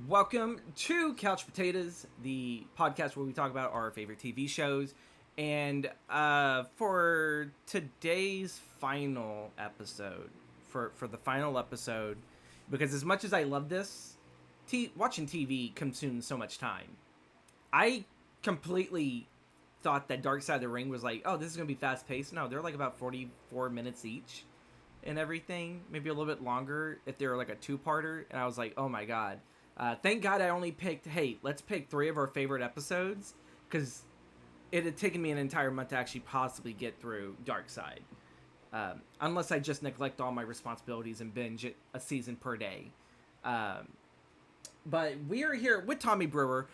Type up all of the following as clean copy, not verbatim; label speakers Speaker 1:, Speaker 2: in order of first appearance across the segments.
Speaker 1: Welcome to Couch Potatoes, the podcast where we talk about our favorite TV shows. And for today's final episode, for the final episode, because as much as I love this, watching TV consumes so much time. I completely thought that Dark Side of the Ring was like, oh, this is going to be fast paced. No, they're like about 44 minutes each and everything, maybe a little bit longer if they were like a two-parter. And I was like, oh my god. Thank God I only picked, hey, let's pick 3 of our favorite episodes, because it had taken me an entire month to actually possibly get through Dark Side. Unless I just neglect all my responsibilities and binge a season per day. Um, but we are here with Tommy Brewer.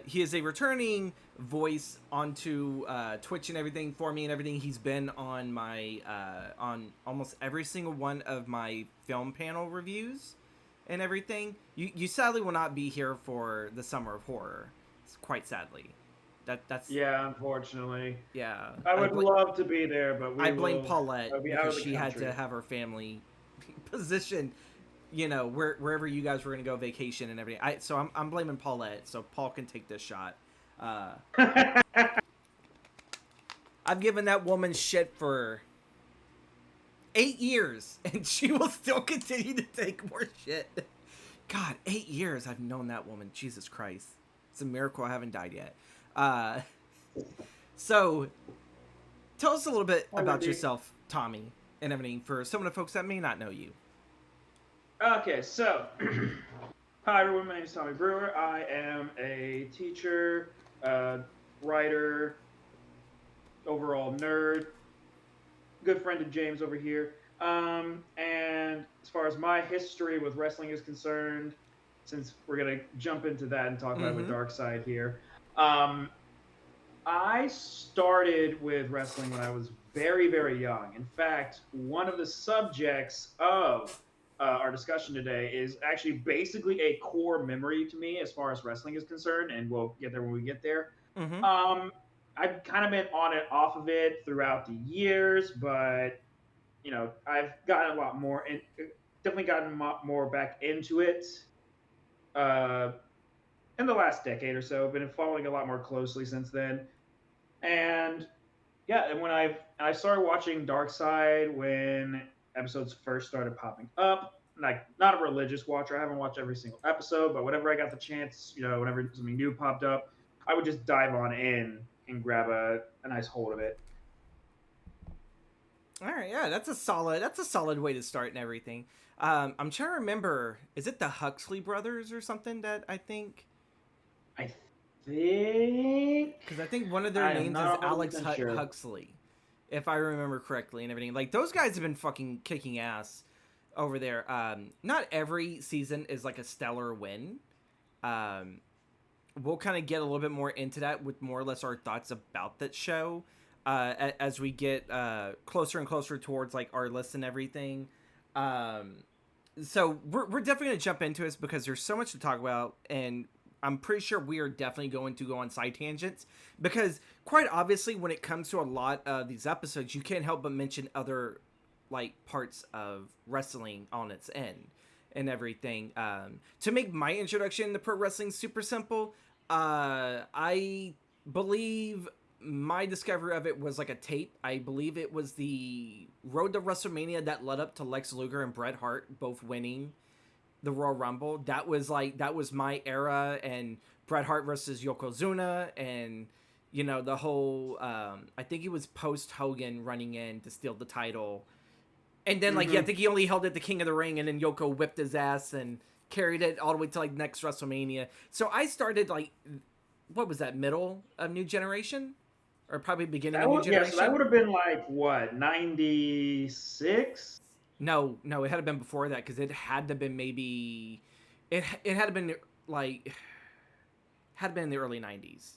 Speaker 1: He is a returning voice onto Twitch and everything for me and everything. He's been on my on almost every single one of my film panel reviews and everything. You sadly will not be here for the Summer of Horror. Quite sadly, that's
Speaker 2: Yeah, unfortunately.
Speaker 1: yeah.
Speaker 2: I would love to be there, but
Speaker 1: I blame Paulette
Speaker 2: I'll be out
Speaker 1: because
Speaker 2: of the
Speaker 1: she had to
Speaker 2: country.
Speaker 1: have her family positioned, wherever you guys were gonna go vacation and everything. I'm blaming Paulette, so Paul can take this shot. Uh, I've given that woman shit for 8 years, and she will still continue to take more shit. God, 8 years I've known that woman. Jesus Christ, it's a miracle I haven't died yet. Uh, so tell us a little bit
Speaker 2: Hi,
Speaker 1: about
Speaker 2: Wendy.
Speaker 1: yourself, Tommy, and everything for some of the folks that may not know you.
Speaker 2: Okay, so hi everyone. My name is Tommy Brewer. I am a teacher, uh, writer, overall nerd, good friend of James over here. And as far as my history with wrestling is concerned, since we're gonna jump into that and talk about it with
Speaker 1: Mm-hmm.
Speaker 2: Dark Side here, um, I started with wrestling when I was very, very young. In fact, one of the subjects of our discussion today is actually basically a core memory to me as far as wrestling is concerned, and we'll get there when we get there.
Speaker 1: Mm-hmm.
Speaker 2: Um, I've kind of been on and off of it throughout the years, but I've gotten a lot more, and definitely gotten more back into it uh, in the last decade or so. I've been following a lot more closely since then, and yeah, and when I started watching Dark Side when episodes first started popping up. Like, not a religious watcher. I haven't watched every single episode, but whenever I got the chance, whenever something new popped up, I would just dive on in and grab a nice hold of it.
Speaker 1: All right, yeah, that's a solid way to start and everything. I'm trying to remember, is it the Huxley brothers or something that I think?
Speaker 2: I think
Speaker 1: Because I think one of their
Speaker 2: I am
Speaker 1: names is
Speaker 2: not 100%
Speaker 1: Alex
Speaker 2: sure.
Speaker 1: Huxley, if I remember correctly and everything. Like, those guys have been fucking kicking ass over there. Not every season is like a stellar win. Um, we'll kind of get a little bit more into that with more or less our thoughts about that show as we get closer and closer towards like our list and everything. Um, so we're definitely gonna jump into this because there's so much to talk about, and I'm pretty sure we are definitely going to go on side tangents because quite obviously when it comes to a lot of these episodes, you can't help but mention other like parts of wrestling on its end and everything. To make my introduction to pro wrestling super simple, I believe my discovery of it was like a tape. I believe it was the Road to WrestleMania that led up to Lex Luger and Bret Hart both winning the Royal Rumble. That was my era, and Bret Hart versus Yokozuna, and the whole. I think it was post Hogan running in to steal the title, and then like, yeah, I
Speaker 2: Hmm.
Speaker 1: think he only held it the King of the Ring, and then Yoko whipped his ass and carried it all the way to like next WrestleMania. So I started like, what was that, middle of New Generation, or probably beginning of New
Speaker 2: So that would
Speaker 1: Generation?
Speaker 2: have been like what, 96?
Speaker 1: No, no, it had to been before that because it had to been maybe, it had to been like had been in the early '90s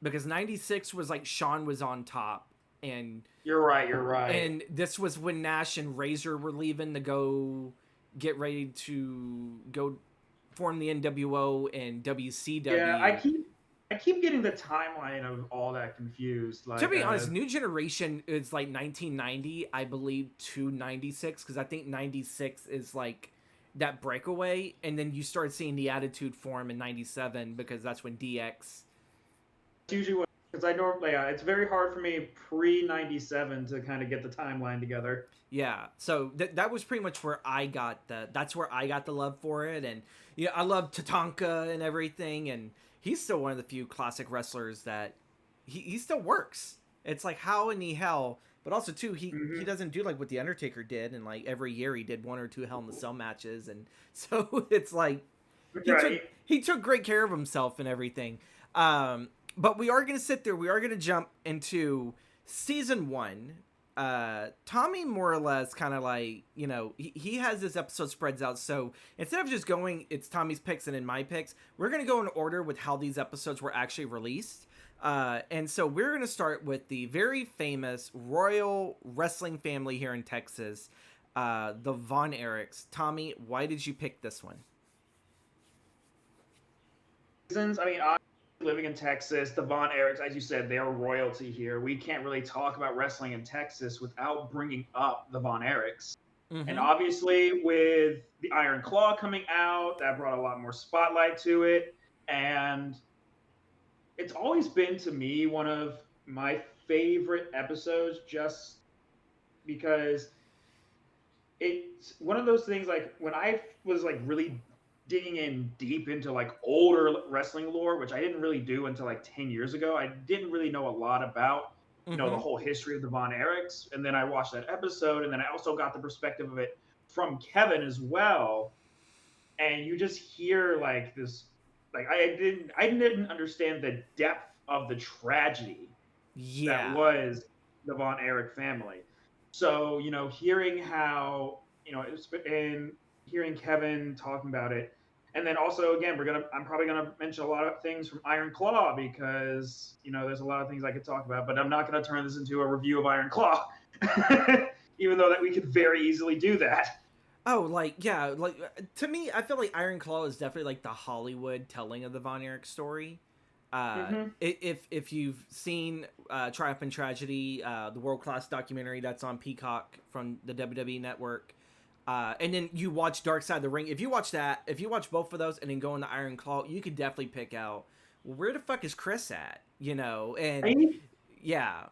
Speaker 1: because '96 was like Shawn was on top, and
Speaker 2: You're right. You're right.
Speaker 1: this was when Nash and Razor were leaving to go get ready to go form the NWO and
Speaker 2: Yeah,
Speaker 1: WCW.
Speaker 2: I keep getting the timeline of all that confused.
Speaker 1: To
Speaker 2: Like,
Speaker 1: be honest, New Generation is like 1990, I believe, to '96 because I think '96 is like that breakaway, and then you started seeing the Attitude form in '97 because that's when DX.
Speaker 2: It's usually what, because I normally, yeah, it's very hard for me pre '97 to kind of get the timeline together.
Speaker 1: Yeah, so that was pretty much where I got that's where I got the love for it, and yeah, I love Tatanka and everything, and he's still one of the few classic wrestlers that he still works. It's like how in the hell, but also too he
Speaker 2: Hmm.
Speaker 1: doesn't do like what the Undertaker did, and like every year he did 1 or 2 Hell in the Cell matches, and so it's like he took
Speaker 2: Right.
Speaker 1: he took great care of himself and everything. But we are gonna sit there. We are gonna jump into season 1. Tommy more or less kind of like, he has this episode spreads out. So instead of just going, it's Tommy's picks and then my picks, we're going to go in order with how these episodes were actually released. And so we're going to start with the very famous royal wrestling family here in Texas, the Von Erichs. Tommy, why did you pick this one?
Speaker 2: Reasons, I mean, obviously living in Texas, the Von Erichs, as you said, they're royalty here. We can't really talk about wrestling in Texas without bringing up the Von Erichs. And
Speaker 1: Mm-hmm.
Speaker 2: obviously, with the Iron Claw coming out, that brought a lot more spotlight to it. And it's always been to me one of my favorite episodes just because it's one of those things like when I was like really digging in deep into like older wrestling lore, which I didn't really do until like 10 years ago. I didn't really know a lot about, the
Speaker 1: Mm-hmm.
Speaker 2: whole history of the Von Erichs. And then I watched that episode and then I also got the perspective of it from Kevin as well. And you just hear like this, like I didn't understand the depth of the tragedy that
Speaker 1: Yeah.
Speaker 2: was the Von Erich family. So, hearing how, and hearing Kevin talking about it. And then also, again, I'm probably gonna mention a lot of things from Iron Claw because there's a lot of things I could talk about, but I'm not gonna turn this into a review of Iron Claw, even though that we could very easily do that.
Speaker 1: Oh, like yeah, like to me, I feel like Iron Claw is definitely like the Hollywood telling of the Von Erich story.
Speaker 2: Hmm.
Speaker 1: If you've seen Triumph and Tragedy, the world class documentary that's on Peacock from the WWE network, and then you watch Dark Side of the Ring, if you watch that, if you watch both of those and then go into Iron Claw, you could definitely pick out, well, where the fuck is Chris at, and
Speaker 2: Right?
Speaker 1: yeah,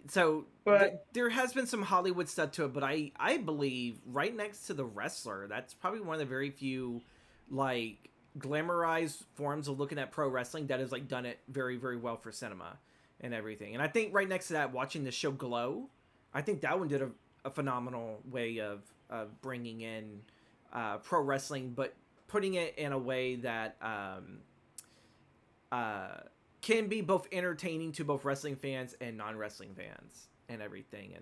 Speaker 1: so
Speaker 2: But
Speaker 1: there has been some Hollywood stuff to it, but I believe right next to the wrestler, that's probably one of the very few like glamorized forms of looking at pro wrestling that has like done it very very well for cinema and everything. And I think right next to that, watching the show Glow, I think that one did a phenomenal way of bringing in pro wrestling, but putting it in a way that uh, can be both entertaining to both wrestling fans and non-wrestling fans and everything.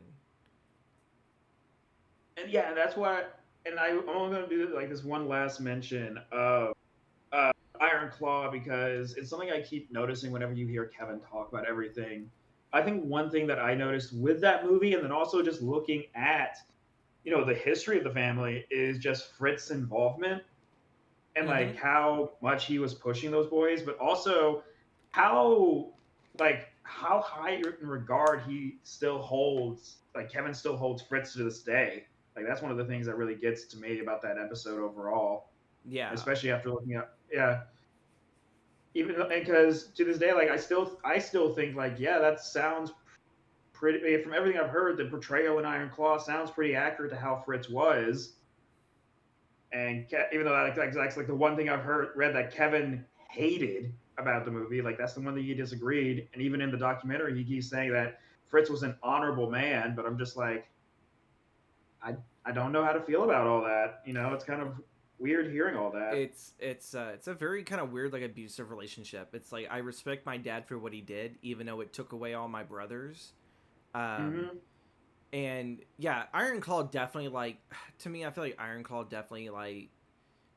Speaker 2: and yeah, and that's why. And I'm only gonna do like this one last mention of uh, Iron Claw because it's something I keep noticing whenever you hear Kevin talk about everything. I think one thing that I noticed with that movie, and then also just looking at the history of the family, is just Fritz's involvement and
Speaker 1: Mm-hmm.
Speaker 2: like how much he was pushing those boys, but also how how high in regard he still holds, like Kevin still holds Fritz to this day. Like that's one of the things that really gets to me about that episode overall,
Speaker 1: Yeah,
Speaker 2: especially after looking at, yeah, even because to this day, like I still think like, yeah, that sounds pretty, from everything I've heard, the portrayal in Iron Claw sounds pretty accurate to how Fritz was. And even though that's like the one thing I've read that Kevin hated about the movie, like that's the one thing he disagreed. And even in the documentary, he keeps saying that Fritz was an honorable man. But I'm just like, I I don't know how to feel about all that. It's kind of weird hearing all that.
Speaker 1: it's a very kind of weird like abusive relationship. It's like I respect my dad for what he did, even though it took away all my brothers. Um,
Speaker 2: Hmm.
Speaker 1: and yeah, Iron Claw definitely like to me, I feel like Iron Claw definitely like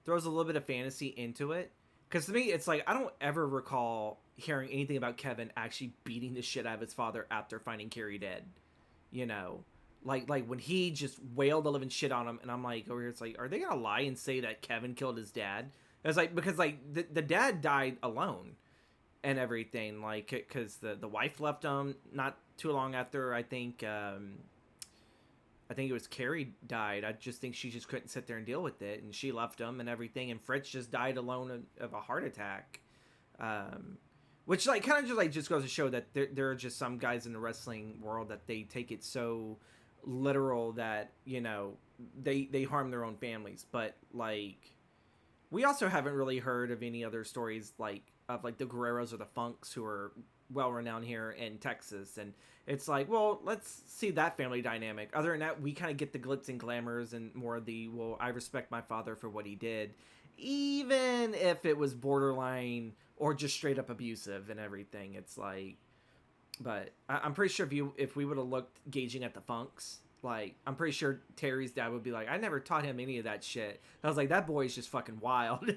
Speaker 1: throws a little bit of fantasy into it. Because to me, it's like I don't ever recall hearing anything about Kevin actually beating the shit out of his father after finding Carrie dead. You know, like when he just wailed the living shit on him, and I'm like, over here, it's like, are they gonna lie and say that Kevin killed his dad? It's like because like the dad died alone and everything, like because the wife left him not too long after I think I think it was Carrie died. I just think she just couldn't sit there and deal with it, and she left him and everything. And Fritz just died alone of a heart attack, um, which like kind of just goes to show that there are just some guys in the wrestling world that they take it so literal that they harm their own families. But like we also haven't really heard of any other stories like of like the Guerreros or the Funks who are well renowned here in Texas, and it's like, well, let's see that family dynamic. Other than that, we kind of get the glitz and glamours and more of the, well, I respect my father for what he did, even if it was borderline or just straight up abusive and everything. It's like, but I'm pretty sure if we would have looked gauging at the Funks, like I'm pretty sure Terry's dad would be like, I never taught him any of that shit. I was like, that boy's just fucking wild.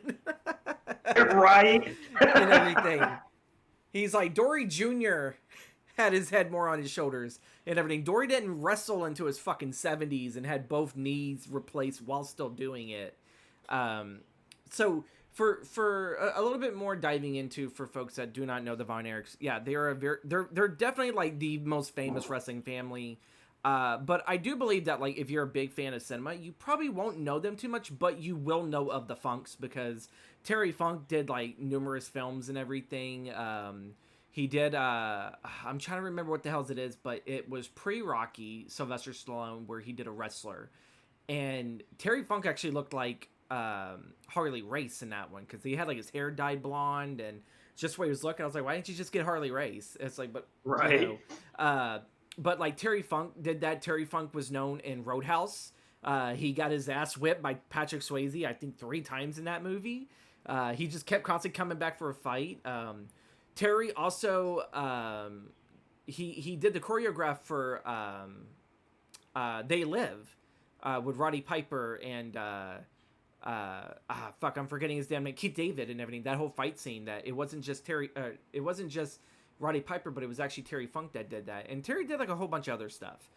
Speaker 2: Right.
Speaker 1: And everything. He's like, Dory Jr. had his head more on his shoulders and everything. Dory didn't wrestle into his fucking 70s and had both knees replaced while still doing it. So for a little bit more diving into for folks that do not know the Von Erichs, yeah, they're definitely like the most famous wrestling family. But I do believe that like if you're a big fan of cinema, you probably won't know them too much, but you will know of the Funks because Terry Funk did like numerous films and everything. He did I'm trying to remember what the hell it is, but it was pre-Rocky Sylvester Stallone where he did a wrestler. And Terry Funk actually looked like Harley Race in that one because he had like his hair dyed blonde and just the way he was looking. I was like, why didn't you just get Harley Race? It's like, but
Speaker 2: Right.
Speaker 1: but like Terry Funk did that. Terry Funk was known in Roadhouse. He got his ass whipped by Patrick Swayze, I think 3 times in that movie. He just kept constantly coming back for a fight. Terry also he did the choreograph for They Live with Roddy Piper and fuck, I'm forgetting his damn name, Keith David and everything. That whole fight scene, that it wasn't just it wasn't just Roddy Piper, but it was actually Terry Funk that did that. And Terry did like a whole bunch of other stuff.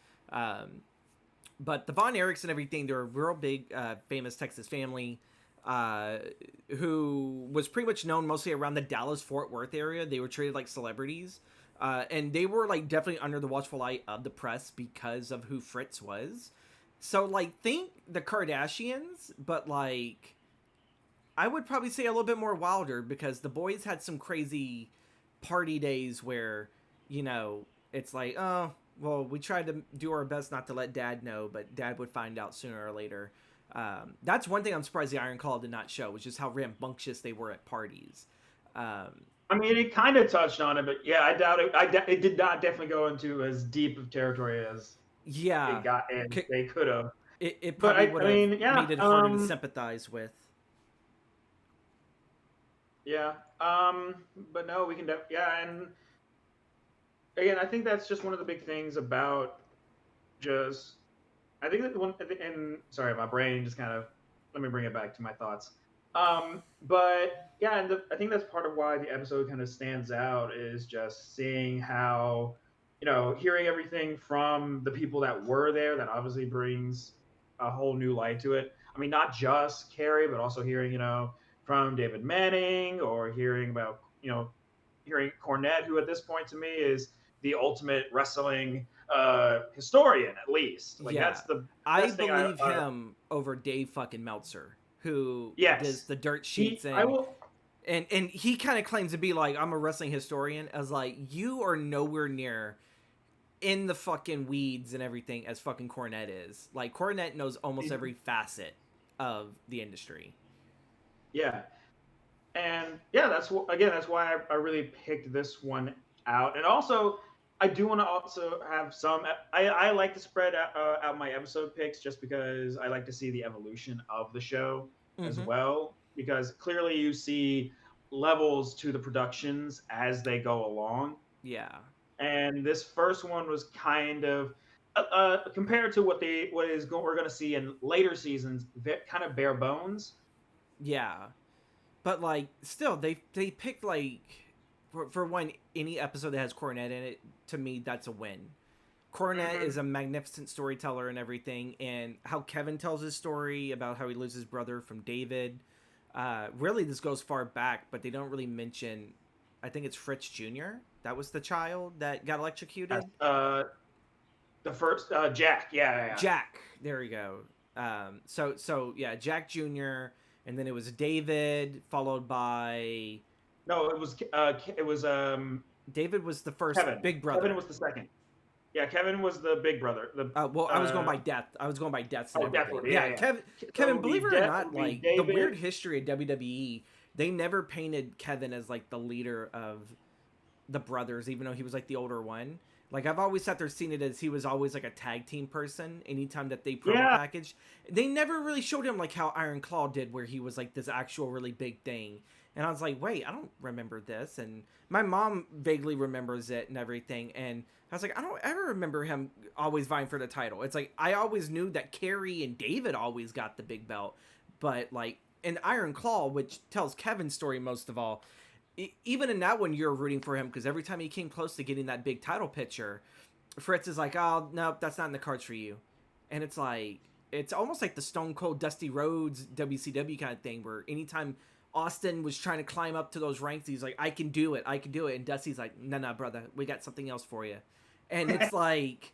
Speaker 1: But the Von Erichs and everything, they're a real big, famous Texas family who was pretty much known mostly around the Dallas-Fort Worth area. They were treated like celebrities. And they were like definitely under the watchful eye of the press because of who Fritz was. So like think the Kardashians, but like I would probably say a little bit more wilder because the boys had some crazy party days where, it's like, oh, well, we tried to do our best not to let dad know, but dad would find out sooner or later. That's one thing I'm surprised the Iron Claw did not show, was just how rambunctious they were at parties.
Speaker 2: I mean, it kind of touched on it, but yeah, I doubt it. It did not definitely go into as deep of territory as
Speaker 1: Yeah,
Speaker 2: it got, and they could have.
Speaker 1: it
Speaker 2: But
Speaker 1: probably would
Speaker 2: I
Speaker 1: have
Speaker 2: mean, yeah,
Speaker 1: made it harder to sympathize with.
Speaker 2: yeah. But no, we can. Yeah, and again, I think that's just one of the big things about just. I think that one, and sorry, my brain just kind of. Let me bring it back to my thoughts. But yeah, and I think that's part of why the episode kind of stands out is just seeing how, hearing everything from the people that were there. That obviously brings a whole new light to it. I mean, not just Carrie, but also hearing, from David Manning, or hearing about, hearing Cornette, who at this point to me is the ultimate wrestling historian, at least. Like
Speaker 1: Yeah,
Speaker 2: that's the
Speaker 1: I
Speaker 2: best thing
Speaker 1: believe him over Dave fucking Meltzer, who does
Speaker 2: yes.
Speaker 1: the dirt
Speaker 2: He
Speaker 1: sheets
Speaker 2: I will
Speaker 1: and he kind of claims to be like, I'm a wrestling historian. As like, you are nowhere near in the fucking weeds and everything as fucking Cornette is. Like Cornette knows almost every facet of the industry.
Speaker 2: yeah. And yeah, that's why I really picked this one out. And also, I do want to also have some. I like to spread out my episode picks just because I like to see the evolution of the show as
Speaker 1: Mm-hmm.
Speaker 2: well. Because clearly you see levels to the productions as they go along.
Speaker 1: Yeah.
Speaker 2: And this first one was kind of compared to we're going to see in later seasons, kind of bare bones.
Speaker 1: Yeah. But like, still, they picked like for one, any episode that has Cornette in it, to me that's a win. Cornette
Speaker 2: Mm-hmm.
Speaker 1: is a magnificent storyteller and everything, and how Kevin tells his story about how he loses his brother from David. Really, this goes far back, but they don't really mention. I think it's Fritz Jr. That was the child that got
Speaker 2: Yes,
Speaker 1: electrocuted.
Speaker 2: The first Jack, yeah.
Speaker 1: Jack. There we go. So yeah, Jack Jr. and then it was David, followed by
Speaker 2: No, it was
Speaker 1: David was the first
Speaker 2: Kevin.
Speaker 1: big
Speaker 2: Kevin
Speaker 1: brother.
Speaker 2: was the second. Yeah, Kevin was the big brother.
Speaker 1: Well, I was going by death. I was going by deaths and
Speaker 2: Death
Speaker 1: everything.
Speaker 2: Order.
Speaker 1: Yeah,
Speaker 2: Yeah. So
Speaker 1: Kevin. Believe it or
Speaker 2: It
Speaker 1: not,
Speaker 2: would be
Speaker 1: like the weird
Speaker 2: David.
Speaker 1: history of WWE, they never painted Kevin as like the leader of the brothers, even though he was like the older one. Like I've always sat there seen it as he was always like a tag team person. Anytime that they promo
Speaker 2: Yeah.
Speaker 1: packaged, they never really showed him like how Iron Claw did, where he was like this actual really big thing. And I was like, wait, I don't remember this. And my mom vaguely remembers it and everything. And I was like, I don't ever remember him always vying for the title. It's like I always knew that Carrie and David always got the big belt, but like in Iron Claw, which tells Kevin's story most of all, even in that one, you're rooting for him because every time he came close to getting that big title picture, Fritz is like, "Oh no, that's not in the cards for you," and it's like it's almost like the Stone Cold Dusty Rhodes WCW kind of thing, where anytime Austin was trying to climb up to those ranks, he's like, I can do it," and Dusty's like, "No, brother, we got something else for you," and it's like,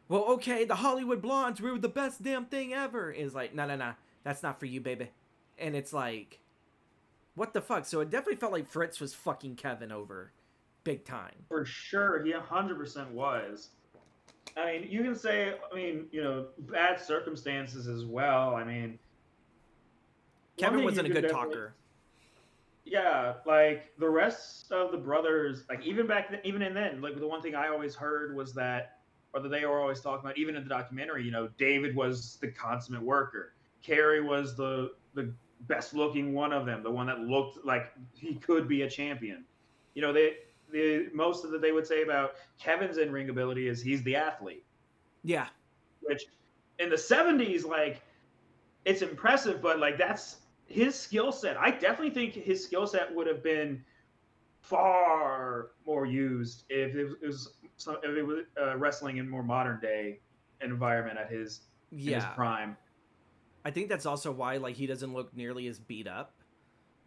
Speaker 1: well, okay, the Hollywood Blondes, we were the best damn thing ever. Is like, no, that's not for you, baby, and it's like what the fuck? So it definitely felt like Fritz was fucking Kevin over big time.
Speaker 2: For sure, he 100% was. I mean, you can say, I mean, bad circumstances as well. I mean, one
Speaker 1: Kevin
Speaker 2: thing you
Speaker 1: wasn't a
Speaker 2: can
Speaker 1: good
Speaker 2: definitely,
Speaker 1: talker.
Speaker 2: yeah, like the rest of the brothers, like even back then, even in then, like the one thing I always heard was that, or that they were always talking about, even in the documentary, David was the consummate worker. Carrie was the best looking one of them, the one that looked like he could be a champion. Most of that they would say about Kevin's in ring ability is he's the athlete,
Speaker 1: Yeah.
Speaker 2: which in the 70s, like it's impressive, but like that's his skill set. I definitely think his skill set would have been far more used if it was wrestling in more modern day environment in his
Speaker 1: Yeah.
Speaker 2: prime.
Speaker 1: I think that's also why like he doesn't look nearly as beat up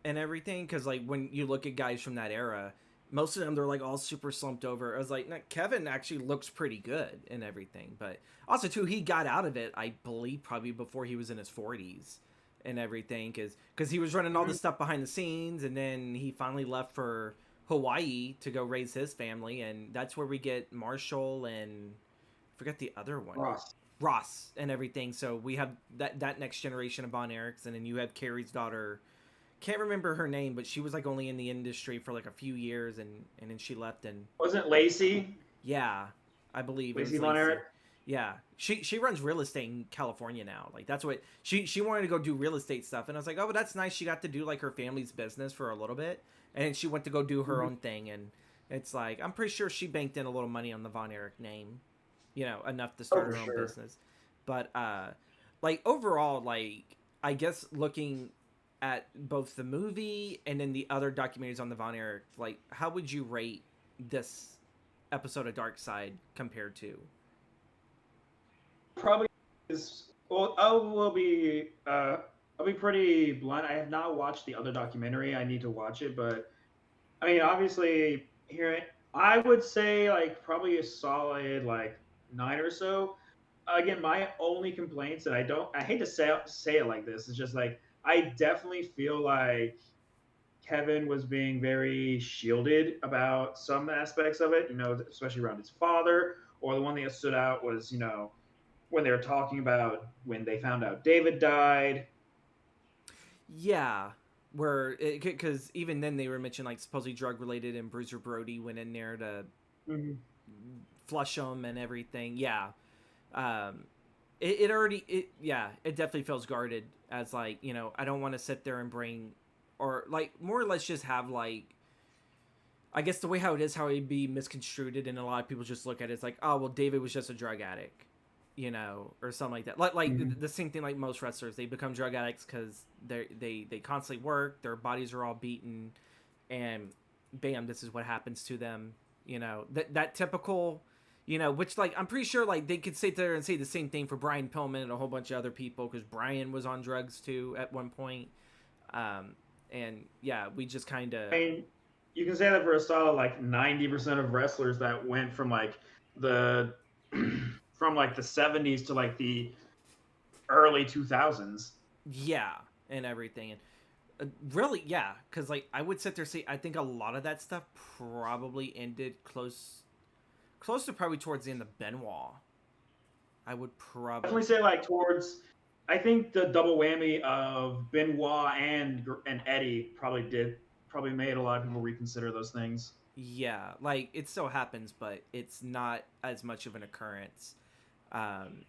Speaker 1: and everything cuz like when you look at guys from that era, most of them they're like all super slumped over. I was like, no, Kevin actually looks pretty good and everything, but also too he got out of it I believe probably before he was in his 40s and everything cuz he was running all the stuff behind the scenes and then he finally left for Hawaii to go raise his family and that's where we get Marshall and I forget the other one. Ross and everything. So we have that next generation of Von Erichs, and then you have Carrie's daughter. Can't remember her name, but she was like only in the industry for like a few years, and then she left. And
Speaker 2: Wasn't Lacey?
Speaker 1: yeah, I believe it
Speaker 2: Lacey
Speaker 1: was
Speaker 2: Von
Speaker 1: Lacey.
Speaker 2: Erich?
Speaker 1: Yeah, she runs real estate in California now. Like that's what she wanted to go do real estate stuff, and I was like, oh, but that's nice. She got to do like her family's business for a little bit, and then she went to go do her own thing, and it's like I'm pretty sure she banked in a little money on the Von Erich name, enough to start her own business. But like overall, like I guess looking at both the movie and then the other documentaries on the Von Erich, like how would you rate this episode of Dark Side compared to?
Speaker 2: Probably is. Well, I'll be pretty blunt. I have not watched the other documentary. I need to watch it, but I mean, obviously, here I would say like probably a solid like 9 or so. Again, my only complaints, and I hate to say it like this, is just like I definitely feel like Kevin was being very shielded about some aspects of it. Especially around his father, or the one that stood out was when they were talking about when they found out David died.
Speaker 1: Yeah, where because even then they were mentioned like supposedly drug related, and Bruiser Brody went in there to flush them and everything. Yeah, um, it definitely feels guarded as like I don't want to sit there and bring or like more or less just have like I guess the way how it is how it'd be misconstrued and a lot of people just look at it as like oh well David was just a drug addict or something like that like the same thing like most wrestlers they become drug addicts because they constantly work their bodies are all beaten and bam this is what happens to them that typical which like I'm pretty sure like they could sit there and say the same thing for Brian Pillman and a whole bunch of other people because Brian was on drugs too at one point and yeah we just kind of
Speaker 2: I mean, you can say that for a solid like 90% of wrestlers that went from like the from like the 70s to like the early 2000s.
Speaker 1: Yeah, and everything. And really, yeah, because like I would sit there and say I think a lot of that stuff probably ended close to probably towards the end of Benoit. I would
Speaker 2: Definitely
Speaker 1: probably.
Speaker 2: say like towards. I think the double whammy of Benoit and Eddie probably made a lot of people reconsider those things.
Speaker 1: Yeah, like it still happens, but it's not as much of an occurrence um,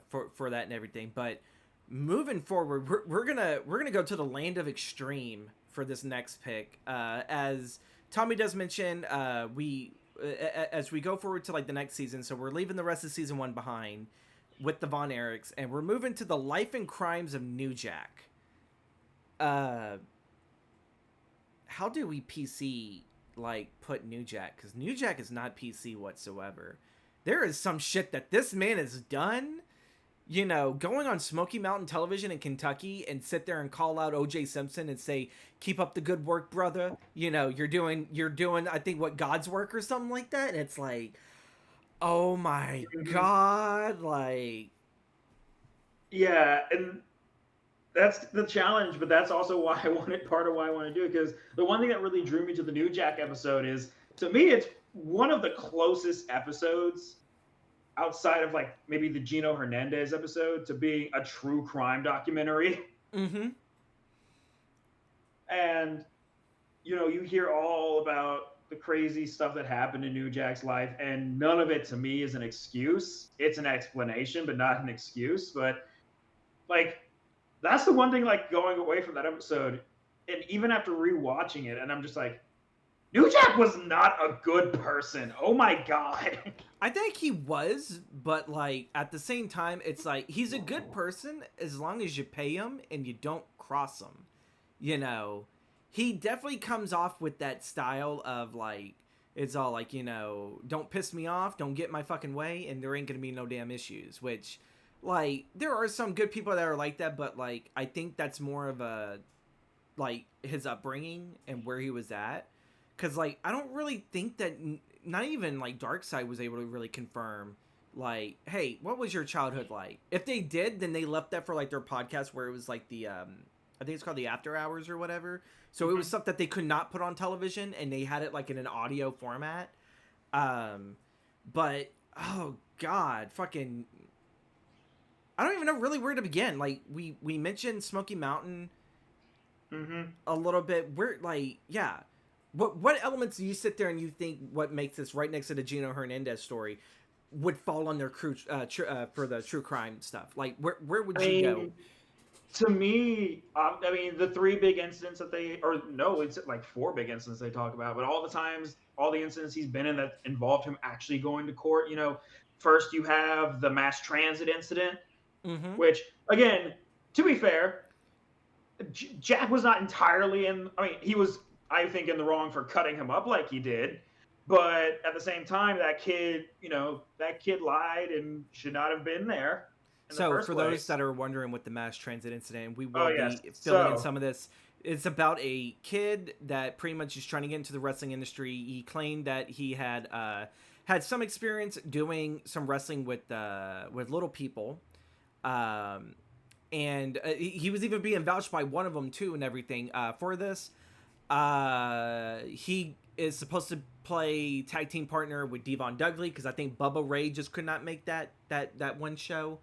Speaker 1: for that and everything. But moving forward, we're gonna go to the land of extreme for this next pick. As Tommy does mention, we as we go forward to like the next season, so we're leaving the rest of season one behind with the Von Erichs, and we're moving to the life and crimes of New Jack. Uh, how do we PC like put New Jack? Because New Jack is not PC whatsoever. There is some shit that this man has done. You know, going on Smoky Mountain Television in Kentucky and sit there and call out OJ Simpson and say, "Keep up the good work, brother." You know, you're doing I think what God's work or something like that. And it's like, oh my
Speaker 2: Mhm.
Speaker 1: god, like
Speaker 2: Yeah, and that's the challenge, but that's also why I wanted part of why I want to do it. Because the one thing that really drew me to the New Jack episode is, to me, it's one of the closest episodes outside of like maybe the Gino Hernandez episode to being a true crime documentary.
Speaker 1: mm-hmm.
Speaker 2: And you hear all about the crazy stuff that happened in New Jack's life, and none of it to me is an excuse. It's an explanation, but not an excuse. But like that's the one thing, like going away from that episode, and even after rewatching it, and I'm just like, New Jack was not a good person. Oh my god.
Speaker 1: I think he was, but like at the same time, it's like he's a good person as long as you pay him and you don't cross him. You know, he definitely comes off with that style of like it's all like, don't piss me off, don't get my fucking way, and there ain't gonna be no damn issues. Which, like, there are some good people that are like that, but like I think that's more of a like his upbringing and where he was at. Cause like I don't really think that not even like Darkseid was able to really confirm like, hey, what was your childhood like? If they did, then they left that for like their podcast where it was like the I think it's called the After Hours or whatever. So it was
Speaker 2: Mhm.
Speaker 1: stuff that they could not put on television, and they had it like in an audio format. Um, but oh god, fucking, I don't even know really where to begin. Like we mentioned Smoky Mountain
Speaker 2: Mhm.
Speaker 1: a little bit. We're like, yeah. What elements do you sit there and you think what makes this right next to the Gino Hernandez story would fall on their crew for the true crime stuff? Like where
Speaker 2: I
Speaker 1: would you go?
Speaker 2: mean, to me, I mean, the three big incidents that or no, it's like four big incidents they talk about, but all the times, all the incidents he's been in that involved him actually going to court. First you have the mass transit incident,
Speaker 1: Mm-hmm.
Speaker 2: which, again, to be fair, Jack was not entirely in. I mean, he was, I think, in the wrong for cutting him up like he did. But at the same time, that kid lied and should not have been there in the
Speaker 1: So
Speaker 2: first
Speaker 1: for those
Speaker 2: place.
Speaker 1: that are wondering what the mass transit incident, we
Speaker 2: Oh
Speaker 1: will
Speaker 2: yes.
Speaker 1: be filling in
Speaker 2: So,
Speaker 1: some of this. It's about a kid that pretty much is trying to get into the wrestling industry. He claimed that he had some experience doing some wrestling with little people, um, and he was even being vouched by one of them too, and everything for this. He is supposed to play tag team partner with Devon Dudley because I think Bubba Ray just could not make that one show,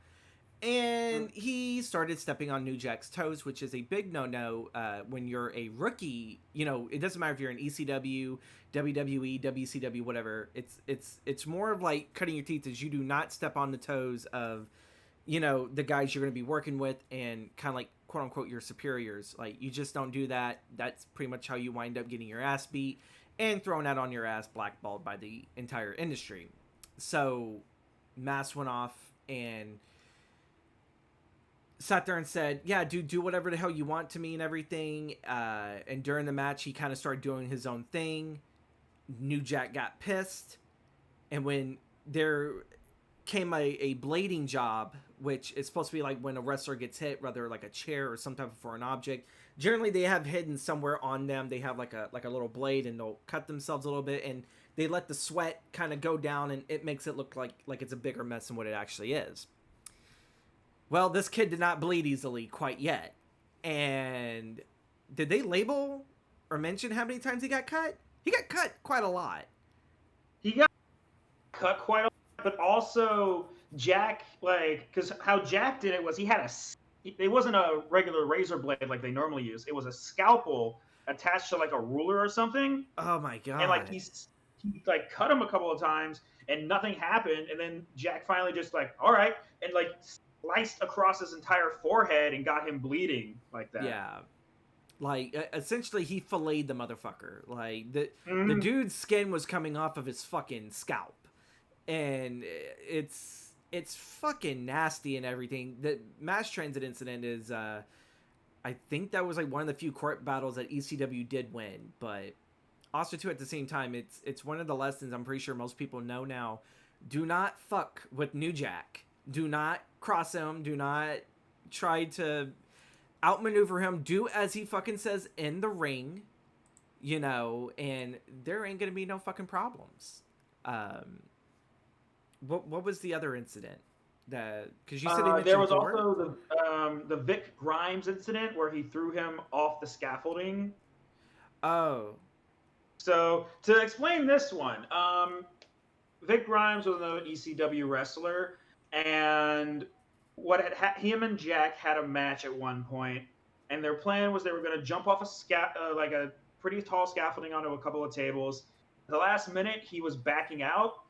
Speaker 1: and he started stepping on New Jack's toes, which is a big no-no when you're a rookie. It doesn't matter if you're in ECW, WWE, WCW, whatever. It's more of like cutting your teeth, as you do not step on the toes of the guys you're going to be working with, and kind of like quote unquote your superiors. Like, you just don't do that. That's pretty much how you wind up getting your ass beat and thrown out on your ass, blackballed by the entire industry. So Mass went off and sat there and said, "Yeah, dude, do whatever the hell you want to me and everything." And during the match, he kind of started doing his own thing. New Jack got pissed, and when there came a blading job, which is supposed to be like when a wrestler gets hit, whether like a chair or some type of foreign object. Generally, they have hidden somewhere on them. They have like a little blade, and they'll cut themselves a little bit. And they let the sweat kind of go down, and it makes it look like it's a bigger mess than what it actually is. Well, this kid did not bleed easily quite yet. And did they label or mention how many times he got cut? He got cut quite a lot.
Speaker 2: He got cut quite a lot, but also Jack, like, because how Jack did it was he had it wasn't a regular razor blade like they normally use. It was a scalpel attached to like a ruler or something,
Speaker 1: Oh my
Speaker 2: and like
Speaker 1: god.
Speaker 2: he like cut him a couple of times and nothing happened, and then Jack finally just like, all right, and like sliced across his entire forehead and got him bleeding like that.
Speaker 1: Yeah. Like essentially he filleted the motherfucker. Like the
Speaker 2: Mm.
Speaker 1: dude's skin was coming off of his fucking scalp. And it's fucking nasty and everything. The mass transit incident is I think that was like one of the few court battles that ECW did win, but also too at the same time it's one of the lessons I'm pretty sure most people know now. Do not fuck with New Jack. Do not cross him. Do not try to outmaneuver him. Do as he fucking says in the ring, and there ain't gonna be no fucking problems. What was the other incident? Because you said he
Speaker 2: There
Speaker 1: mentioned
Speaker 2: was
Speaker 1: Thor.
Speaker 2: also the Vic Grimes incident where he threw him off the scaffolding.
Speaker 1: Oh,
Speaker 2: So to explain this one, Vic Grimes was another ECW wrestler, and him and Jack had a match at one point, and their plan was they were going to jump off like a pretty tall scaffolding onto a couple of tables. At the last minute, he was backing out,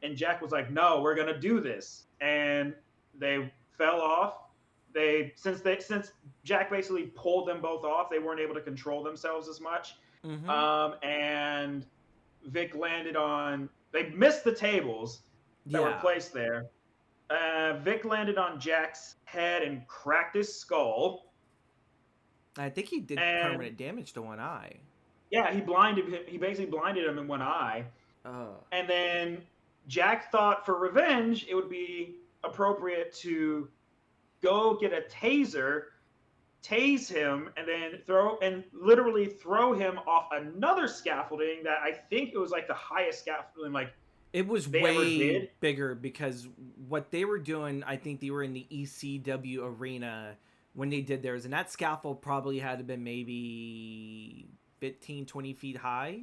Speaker 2: and Jack was like, "No, we're going to do this," and they fell off. Since Jack basically pulled them both off, they weren't able to control themselves as much,
Speaker 1: mm-hmm.
Speaker 2: and Vic landed on. They missed the tables that were
Speaker 1: Yeah.
Speaker 2: placed there. Vic landed on Jack's head and cracked his skull.
Speaker 1: I think he did
Speaker 2: And
Speaker 1: permanent damage to one eye.
Speaker 2: yeah, he blinded him. He basically blinded him in one eye.
Speaker 1: Oh.
Speaker 2: And then Jack thought for revenge, it would be appropriate to go get a taser, tase him, and then literally throw him off another scaffolding that I think it was like the highest scaffolding like
Speaker 1: It was
Speaker 2: they ever
Speaker 1: way
Speaker 2: did.
Speaker 1: bigger because what they were doing, I think they were in the ECW arena when they did theirs, and that scaffold probably had to been maybe 15, 20 feet high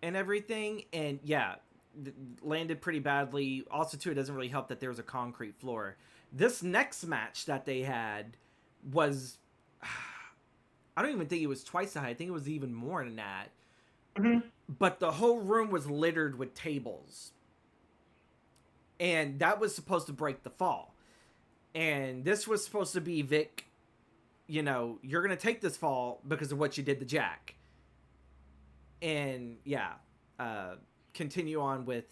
Speaker 1: and everything. And yeah, landed pretty badly. Also, too, it doesn't really help that there was a concrete floor. This next match that they had was, I don't even think it was twice the high. I think it was even more than that.
Speaker 2: Mm-hmm.
Speaker 1: But the whole room was littered with tables. And that was supposed to break the fall. And this was supposed to be Vic, you're going to take this fall because of what you did to Jack. And yeah, continue on with.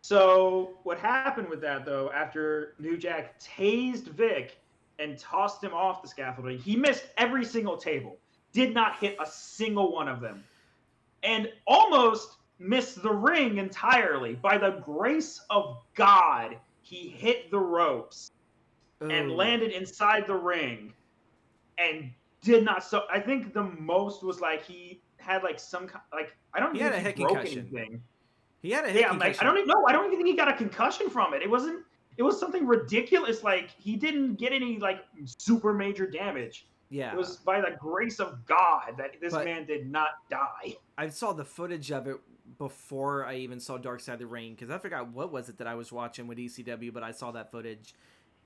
Speaker 2: So what happened with that though, after New Jack tased Vic and tossed him off the scaffolding, he missed every single table, did not hit a single one of them, and almost missed the ring entirely. By the grace of God, he hit the ropes and
Speaker 1: Oh,
Speaker 2: landed inside the ring and did not. So I think the most was like he had like some like I don't
Speaker 1: he
Speaker 2: even
Speaker 1: had a
Speaker 2: think he
Speaker 1: head
Speaker 2: broke
Speaker 1: concussion.
Speaker 2: anything.
Speaker 1: He had a head
Speaker 2: Yeah, I'm like, I
Speaker 1: concussion.
Speaker 2: don't even know. I don't even think he got a concussion from it. It wasn't. It was something ridiculous. Like he didn't get any like super major damage. It
Speaker 1: Yeah.
Speaker 2: was by the grace of God that this
Speaker 1: But
Speaker 2: man did not die.
Speaker 1: I saw the footage of it before I even saw Dark Side of the Ring because I forgot what was it that I was watching with ECW, but I saw that footage.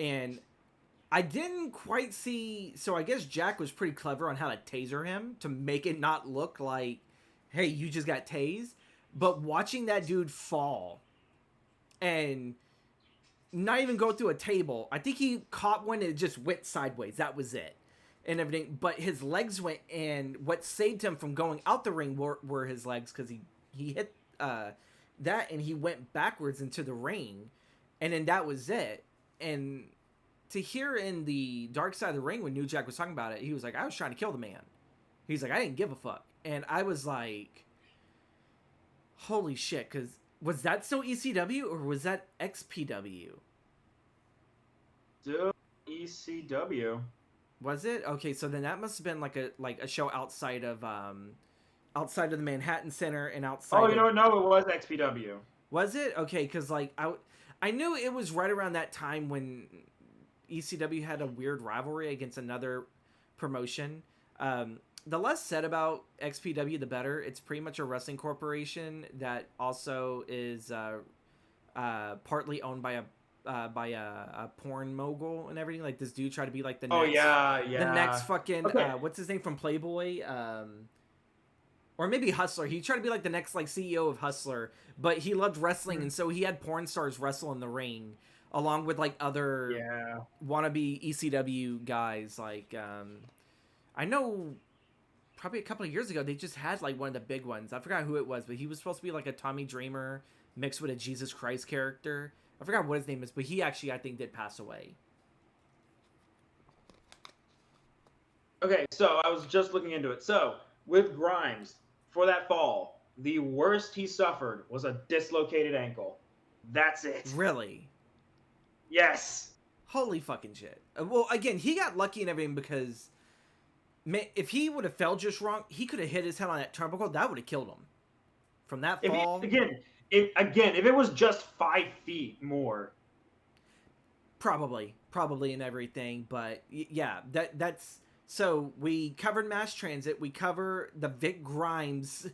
Speaker 1: And I didn't quite see. So I guess Jack was pretty clever on how to taser him to make it not look like, hey, you just got tased. But watching that dude fall and not even go through a table, I think he caught one and it just went sideways. That was it. And everything. But his legs went, and what saved him from going out the ring were his legs because he hit that and he went backwards into the ring. And then that was it. And to hear in the Dark Side of the Ring when New Jack was talking about it, he was like, I was trying to kill the man. He's like, I didn't give a fuck. And I was like, holy shit, because was that still ECW or was that XPW?
Speaker 2: Still ECW.
Speaker 1: Was it? Okay, so then that must have been like a show outside of outside of the Manhattan Center and
Speaker 2: Oh,
Speaker 1: outside
Speaker 2: you
Speaker 1: of.
Speaker 2: don't know it was XPW.
Speaker 1: Was it okay? Because like I knew it was right around that time when ECW had a weird rivalry against another promotion. The less said about XPW, the better. It's pretty much a wrestling corporation that also is partly owned by a porn mogul and everything. Like this dude tried to be like
Speaker 2: Oh yeah,
Speaker 1: the next
Speaker 2: yeah.
Speaker 1: fucking
Speaker 2: Okay.
Speaker 1: what's his name from Playboy, or maybe Hustler. He tried to be like the next like CEO of Hustler, but he loved wrestling, and so he had porn stars wrestle in the ring along with like other
Speaker 2: Yeah.
Speaker 1: wannabe ECW guys. Like I know probably a couple of years ago they just had like one of the big ones. I forgot who it was, but he was supposed to be like a Tommy Dreamer mixed with a Jesus Christ character. I forgot what his name is, but he actually I think did pass away.
Speaker 2: Okay, so I was just looking into it. So with Grimes, for that fall, the worst he suffered was a dislocated ankle. That's it.
Speaker 1: Really?
Speaker 2: Yes.
Speaker 1: Holy fucking shit. Well, again, he got lucky and everything because man, if he would have fell just wrong, he could have hit his head on that turnbuckle. That would have killed him. From that
Speaker 2: If he,
Speaker 1: fall,
Speaker 2: if it was just 5 feet more.
Speaker 1: probably and everything. But yeah, that's so we covered mass transit. We cover the Vic Grimes.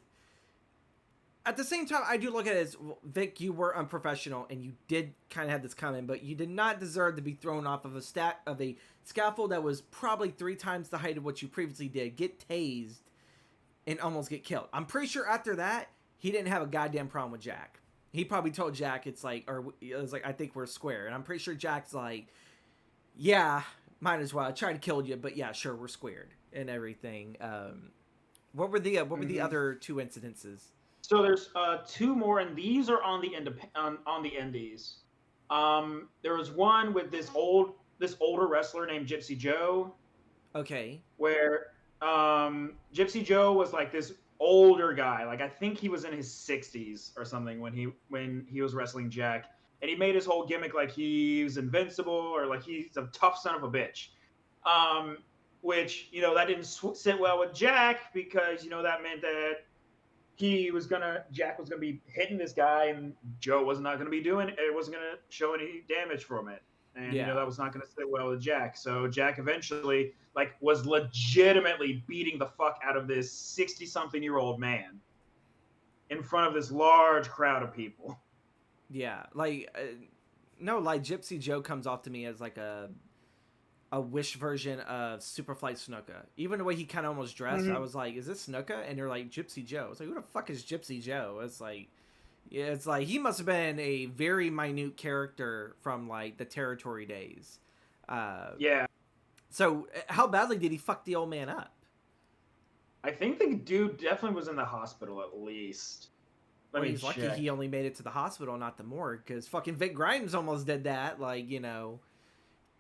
Speaker 1: At the same time, I do look at it as Vic, you were unprofessional and you did kind of have this coming, but you did not deserve to be thrown off of a scaffold that was probably 3 times the height of what you previously did. Get tased and almost get killed. I'm pretty sure after that he didn't have a goddamn problem with Jack. He probably told Jack it's like, or it was like, I think we're square, and I'm pretty sure Jack's like, yeah, might as well. I tried to kill you, but yeah, sure, we're squared and everything. What were the other 2 incidences?
Speaker 2: So there's 2 more, and these are on the on the indies. There was one with this older wrestler named Gypsy Joe,
Speaker 1: Okay.
Speaker 2: where Gypsy Joe was like this older guy. Like I think he was in his 60s or something when he was wrestling Jack, and he made his whole gimmick like he's invincible or like he's a tough son of a bitch. Um, which that didn't sit well with Jack because that meant that Jack was gonna be hitting this guy, and Joe was not gonna be doing it. Wasn't gonna show any damage from it, and
Speaker 1: Yeah.
Speaker 2: that was not gonna sit well with Jack. So Jack eventually was legitimately beating the fuck out of this 60-something-year-old man in front of this large crowd of people.
Speaker 1: Yeah. Like no, like Gypsy Joe comes off to me as like a wish version of Superfly Snuka. Even the way he kind of almost dressed, I was like, "Is this Snuka?" And they're like, "Gypsy Joe." It's like, who the fuck is Gypsy Joe? It's like, yeah, it's like he must have been a very minute character from like the territory days.
Speaker 2: Yeah,
Speaker 1: So how badly did he fuck the old man up?
Speaker 2: I think the dude definitely was in the hospital at least. Let
Speaker 1: Well,
Speaker 2: me
Speaker 1: he's lucky he
Speaker 2: check.
Speaker 1: only made it to the hospital, not the morgue, because fucking Vic Grimes almost did that. Like,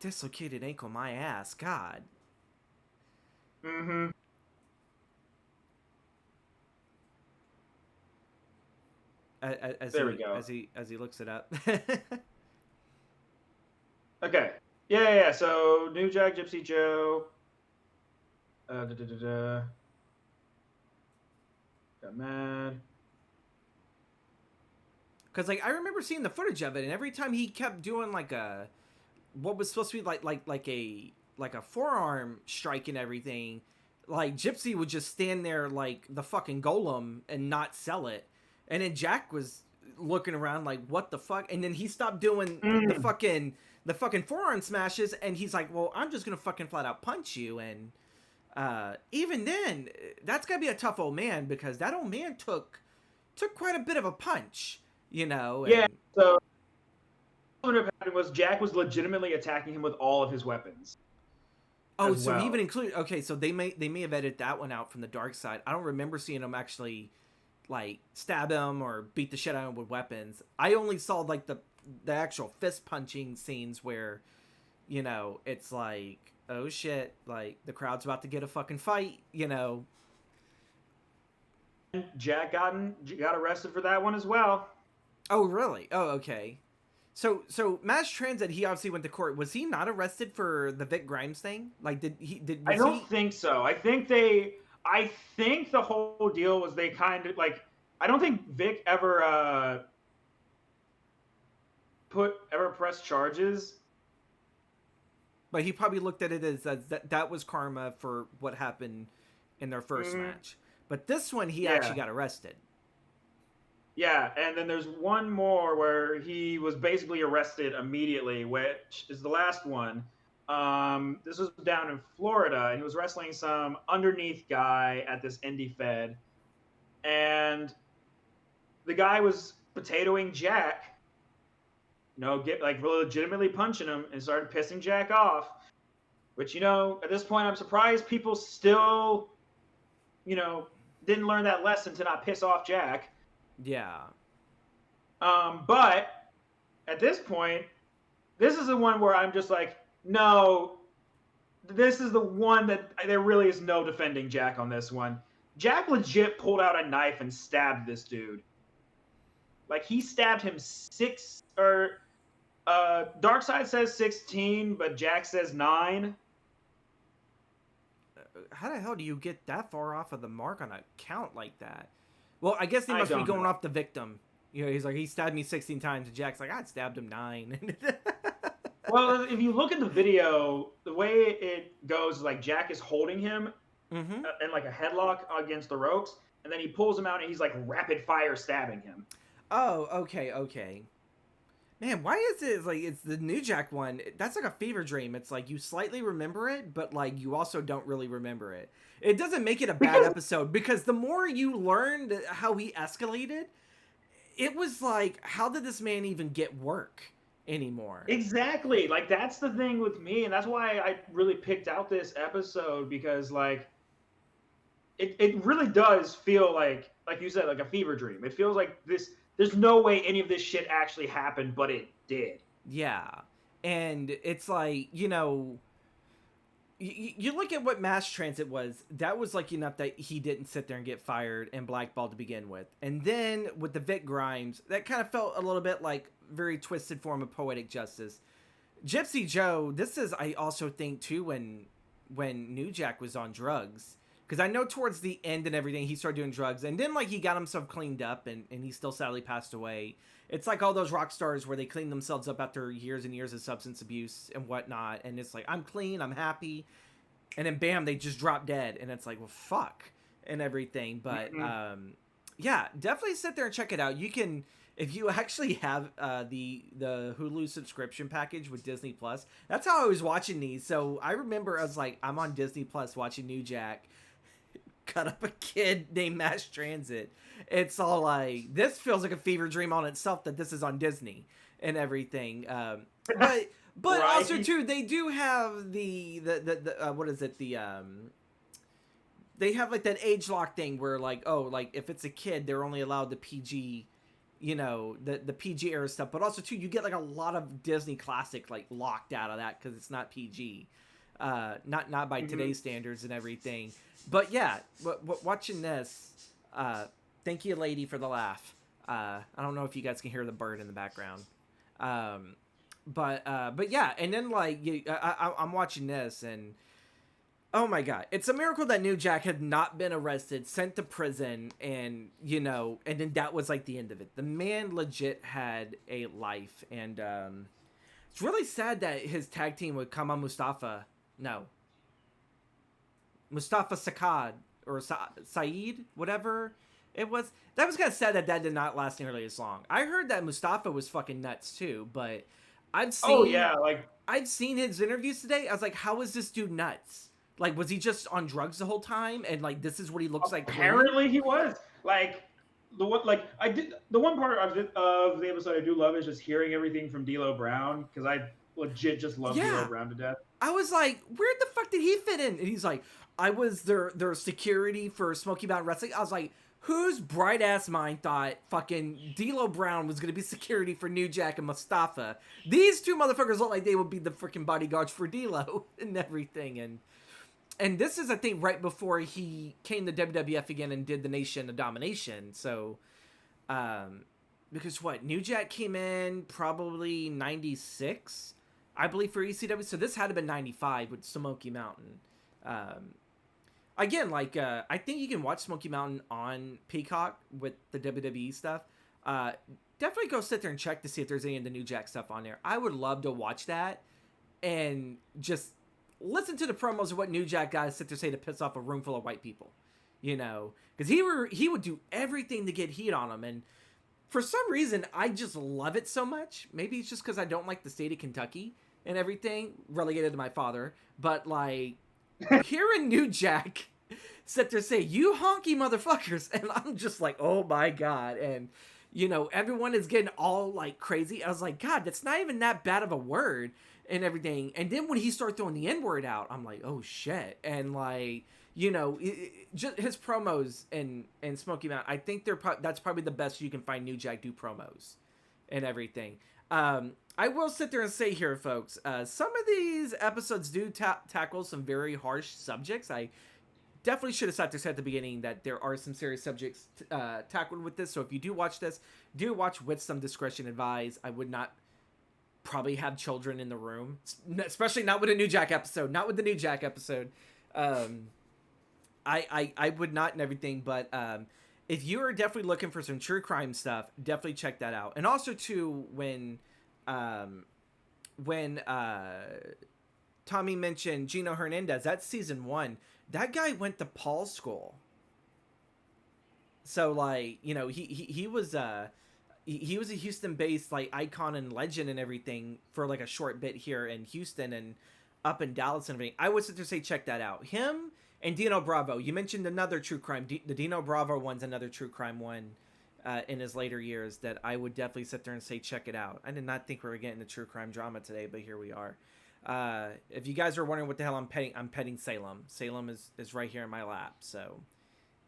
Speaker 1: dislocated ankle, my ass. God.
Speaker 2: Mm-hmm. There we go.
Speaker 1: As he looks it up.
Speaker 2: Okay. Yeah. So New Jack, Gypsy Joe. Da, da, da, da. Got mad.
Speaker 1: Because like I remember seeing the footage of it, and every time he kept doing like what was supposed to be like a forearm strike and everything, like Gypsy would just stand there like the fucking golem and not sell it, and then Jack was looking around like what the fuck, and then he stopped doing the fucking forearm smashes, and he's like, well, I'm just gonna fucking flat out punch you, and even then, that's gotta be a tough old man because that old man took quite a bit of a punch,
Speaker 2: Yeah.
Speaker 1: and
Speaker 2: So what happened was Jack was legitimately attacking him with all of his weapons
Speaker 1: oh,
Speaker 2: as
Speaker 1: so he even
Speaker 2: well.
Speaker 1: included. Okay, so they may have edited that one out from the dark side. I don't remember seeing him actually like stab him or beat the shit out of him with weapons. I only saw like the actual fist punching scenes where, it's like, oh shit, like the crowd's about to get a fucking fight.
Speaker 2: Jack got arrested for that one as well.
Speaker 1: Oh really? Oh okay. So mass transit. He obviously went to court. Was he not arrested for the Vic Grimes thing? Like, did he? Did
Speaker 2: I
Speaker 1: was
Speaker 2: don't
Speaker 1: he?
Speaker 2: think so. I think they. I think the whole deal was they kind of like. I don't think Vic ever pressed charges.
Speaker 1: But he probably looked at it as that was karma for what happened in their first
Speaker 2: Mm,
Speaker 1: match. But this one, he actually
Speaker 2: yeah,
Speaker 1: got arrested.
Speaker 2: yeah, and then there's one more where he was basically arrested immediately, which is the last one. This was down in Florida, and he was wrestling some underneath guy at this indie fed, and the guy was potatoing Jack. Get like legitimately punching him, and started pissing Jack off. Which at this point, I'm surprised people still you know didn't learn that lesson to not piss off Jack.
Speaker 1: Yeah.
Speaker 2: But at this point, this is the one where I'm just like, no, this is the one that there really is no defending Jack on this one. Jack legit pulled out a knife and stabbed this dude. Like he stabbed him six or Darkseid says 16, but Jack says 9.
Speaker 1: How the hell do you get that far off of the mark on a count like that? Well, I guess they
Speaker 2: I
Speaker 1: must be
Speaker 2: don't
Speaker 1: going
Speaker 2: know.
Speaker 1: off the victim. He's like, he stabbed me 16 times, and Jack's like, I stabbed him 9.
Speaker 2: Well, if you look at the video, the way it goes is like Jack is holding him
Speaker 1: Mm-hmm.
Speaker 2: in like a headlock against the ropes, and then he pulls him out and he's like rapid fire stabbing him.
Speaker 1: Oh, okay. Man, why is it like it's the New Jack one? That's like a fever dream. It's like you slightly remember it, but like you also don't really remember it. It doesn't make it a bad
Speaker 2: Because
Speaker 1: episode because the more you learned how he escalated, it was like, how did this man even get work anymore?
Speaker 2: exactly, like that's the thing with me, and that's why I really picked out this episode because like it really does feel like you said, like a fever dream. It feels like this. There's no way any of this shit actually happened, but it did.
Speaker 1: Yeah. And it's like, you look at what mass transit was. That was like enough that he didn't sit there and get fired and blackballed to begin with. And then with the Vic Grimes, that kind of felt a little bit like very twisted form of poetic justice. Gypsy Joe, this is, I also think too, when New Jack was on drugs, because I know towards the end and everything he started doing drugs, and then like he got himself cleaned up, and he still sadly passed away. It's like all those rock stars where they clean themselves up after years and years of substance abuse and whatnot, and it's like, I'm clean, I'm happy, and then bam, they just drop dead, and it's like, well, fuck, and everything. But
Speaker 2: Mm-hmm.
Speaker 1: yeah, definitely sit there and check it out. You can, if you actually have the Hulu subscription package with Disney Plus. That's how I was watching these. So I remember I was like, I'm on Disney Plus watching New Jack cut up a kid named Mass Transit. It's all like, this feels like a fever dream on itself that this is on Disney and everything. But
Speaker 2: Right.
Speaker 1: also too, they do have the what is it, they have like that age lock thing where like, oh, like if it's a kid they're only allowed the PG, the PG era stuff. But also too, you get like a lot of Disney classic like locked out of that because it's not PG, not by
Speaker 2: Mm-hmm.
Speaker 1: today's standards and everything. But yeah, watching this, thank you, lady, for the laugh. I don't know if you guys can hear the bird in the background. But yeah, and then like I'm watching this, and oh my god, it's a miracle that New Jack had not been arrested, sent to prison, and and then that was like the end of it. The man legit had a life, and it's really sad that his tag team with Kama Mustafa, no, Mustafa Sakad or Saeed, whatever it was. That was kind of sad that that did not last nearly as long. I heard that Mustafa was fucking nuts too, but I've
Speaker 2: Oh
Speaker 1: seen
Speaker 2: yeah, like
Speaker 1: I've seen his interviews today. I was like, how is this dude nuts? Like, was he just on drugs the whole time? And like, this is what he looks like clean?
Speaker 2: apparently he was like the one. Like I did the one part of the episode I do love is just hearing everything from D'Lo Brown because I legit just love D'Lo
Speaker 1: Yeah.
Speaker 2: Brown to death.
Speaker 1: I was like, where the fuck did he fit in? And he's like, I was their security for Smoky Mountain Wrestling. I was like, whose bright ass mind thought fucking D'Lo Brown was gonna be security for New Jack and Mustafa? These two motherfuckers look like they would be the freaking bodyguards for D'Lo and everything. And this is, I think, right before he came to WWF again and did the Nation of Domination. So, because what, New Jack came in probably 96, I believe, for ECW. So this had to have been 95 with Smoky Mountain. again, like I think you can watch Smoky Mountain on Peacock with the WWE stuff. Uh, Definitely go sit there and check to see if there's any of the New Jack stuff on there. I would love to watch that and just listen to the promos of what New Jack guys sit there say to piss off a room full of white people. You know, because he would do everything to get heat on them, and for some reason I just love it so much. Maybe it's just because I don't like the state of Kentucky and everything, relegated to my father. But like hearing New Jack sit there say, "You honky motherfuckers," and I'm just like, "Oh my god!" And you know, everyone is getting all like crazy. I was like, God, that's not even that bad of a word and everything. And then when he started throwing the N word out, I'm like, oh shit. And like, you know, just his promos and Smoky Mountain, I think that's probably the best you can find New Jack do promos and everything. I will sit there and say here, folks, some of these episodes do tackle some very harsh subjects. I definitely should have said at the beginning that there are some serious subjects tackled with this. So if you do watch this, do watch with some discretion advised. I would not probably have children in the room, especially not with a New Jack episode. Not with the New Jack episode. I would not and everything. But if you are definitely looking for some true crime stuff, definitely check that out. And also too, when Tommy mentioned Gino Hernandez, that's season 1. That guy went to Paul's school. So like, you know, he was a Houston-based like icon and legend and everything for like a short bit here in Houston and up in Dallas and everything. I would sit there and say check that out. Him and Dino Bravo. You mentioned another true crime. The Dino Bravo one's another true crime one in his later years that I would definitely sit there and say check it out. I did not think we were getting the true crime drama today, but here we are. If you guys are wondering what the hell I'm petting Salem. Salem is right here in my lap. So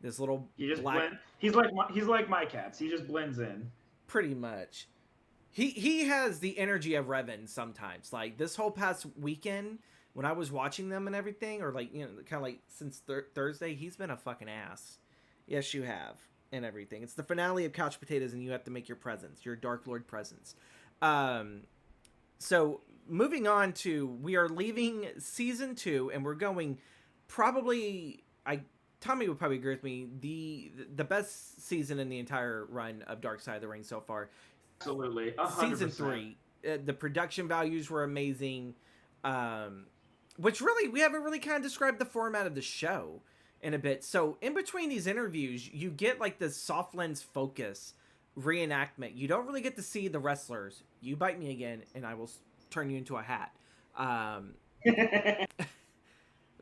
Speaker 1: this little
Speaker 2: he's like my cats. He just blends in.
Speaker 1: Pretty much. He has the energy of Revan sometimes. Like this whole past weekend when I was watching them and everything, or like, you know, kind of like since Thursday, he's been a fucking ass. Yes, you have, and everything. It's the finale of Couch Potatoes, and you have to make your presence, your Dark Lord presence. So moving on to, we are leaving season 2 and we're going probably, Tommy would probably agree with me, the best season in the entire run of Dark Side of the Ring so far.
Speaker 2: Absolutely. 100%.
Speaker 1: Season 3, the production values were amazing, which really, we haven't really kind of described the format of the show in a bit. So in between these interviews, you get like this soft lens focus reenactment. You don't really get to see the wrestlers. You bite me again and I will turn you into a hat.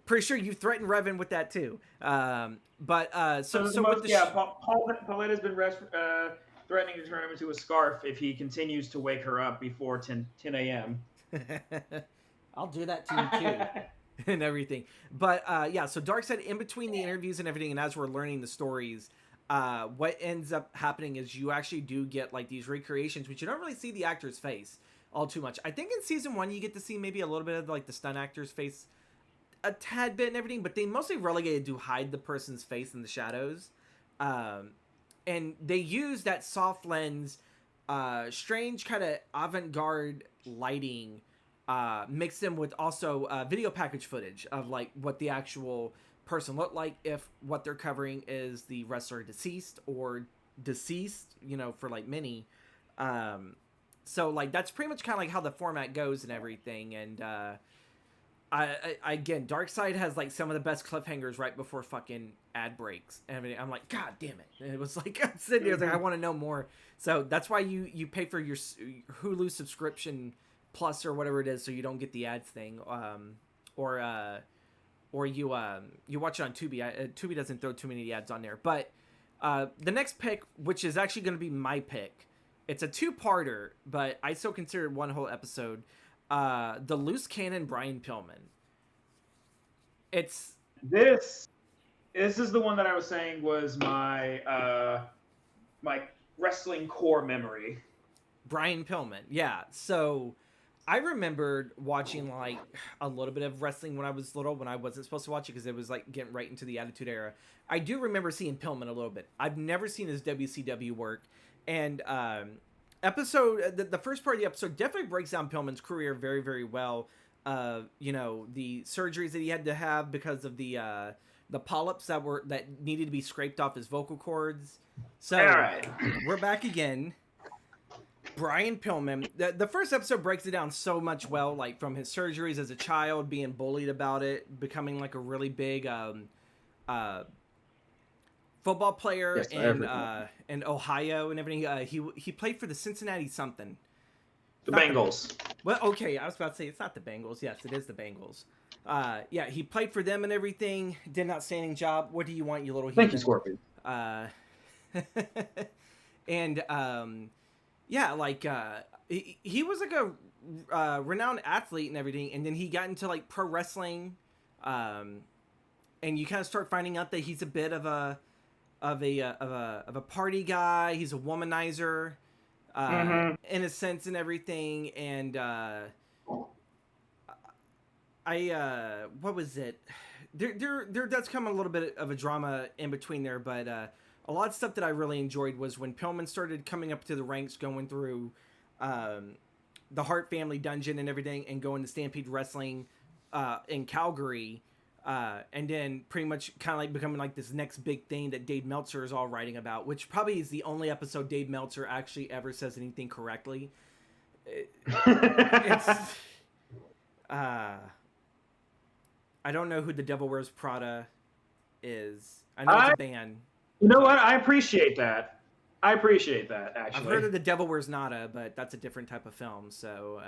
Speaker 1: Pretty sure you threatened Revan with that too. So with the
Speaker 2: Paulette has been threatening to turn him into a scarf if he continues to wake her up before 10 a.m.
Speaker 1: I'll do that to you too. And everything. But yeah, so Darkseid, in between the interviews and everything, and as we're learning the stories, what ends up happening is you actually do get like these recreations, which you don't really see the actor's face all too much. I think in season 1 you get to see maybe a little bit of like the stunt actor's face a tad bit and everything, but they mostly relegated to hide the person's face in the shadows. And they use that soft lens, strange kind of avant-garde lighting, mixed in with also video package footage of like what the actual person looked like if what they're covering is the wrestler deceased or deceased, you know, for like many. So like that's pretty much kind of like how the format goes and everything. And again, Darkseid has like some of the best cliffhangers right before fucking ad breaks and everything. I'm like, God damn it! And it was like I'm sitting there, like, I want to know more. So that's why you pay for your Hulu subscription plus or whatever it is, so you don't get the ads thing. Or you watch it on Tubi. Tubi doesn't throw too many ads on there. But the next pick, which is actually going to be my pick, it's a 2-parter, but I still consider it one whole episode. The loose cannon Brian Pillman.
Speaker 2: This is the one that I was saying was my my wrestling core memory.
Speaker 1: Brian Pillman, yeah. So I remembered watching like a little bit of wrestling when I was little, when I wasn't supposed to watch it because it was like getting right into the Attitude Era. I do remember seeing Pillman a little bit. I've never seen his WCW work, and the first part of the episode definitely breaks down Pillman's career very, very well. You know, the surgeries that he had to have because of the the polyps that needed to be scraped off his vocal cords. So
Speaker 2: All right.
Speaker 1: we're back again. Brian Pillman. The first episode breaks it down so much well, like from his surgeries as a child, being bullied about it, becoming like a really big football player in Ohio and everything. He played for the Cincinnati something.
Speaker 2: The Bengals.
Speaker 1: Well, okay, I was about to say it's not the Bengals. Yes, it is the Bengals. Yeah, he played for them and everything. Did an outstanding job. What do you want, you little heathen?
Speaker 2: Thank you, Scorpion.
Speaker 1: And yeah, like he was like a renowned athlete and everything, and then he got into like pro wrestling, and you kind of start finding out that he's a bit of a party guy. He's a womanizer, in a sense and everything. And what was it? There does come a little bit of a drama in between there, but a lot of stuff that I really enjoyed was when Pillman started coming up to the ranks, going through the Hart family dungeon and everything, and going to Stampede Wrestling in Calgary. And then pretty much kind of like becoming like this next big thing that Dave Meltzer is all writing about, which probably is the only episode Dave Meltzer actually ever says anything correctly. It's I don't know who the Devil Wears Prada is. I know it's a band.
Speaker 2: You know what? I appreciate that. Actually.
Speaker 1: I've heard of the Devil Wears Nada, but that's a different type of film. So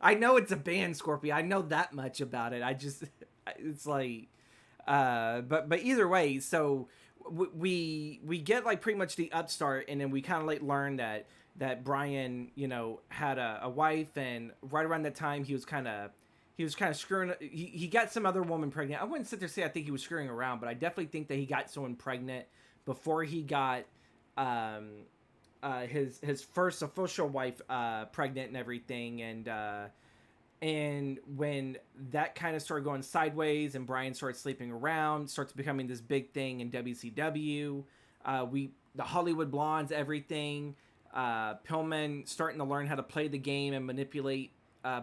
Speaker 1: I know it's a band, Scorpio. I know that much about it. It's like, but either way, so we get like pretty much the upstart, and then we kind of like learn that Brian, had a wife, and right around that time he was kind of screwing. He got some other woman pregnant. I wouldn't sit there and say I think he was screwing around, but I definitely think that he got someone pregnant before he got his first official wife pregnant and everything. And when that kind of started going sideways, and Brian started sleeping around, starts becoming this big thing in WCW. The Hollywood Blondes, everything. Pillman starting to learn how to play the game and manipulate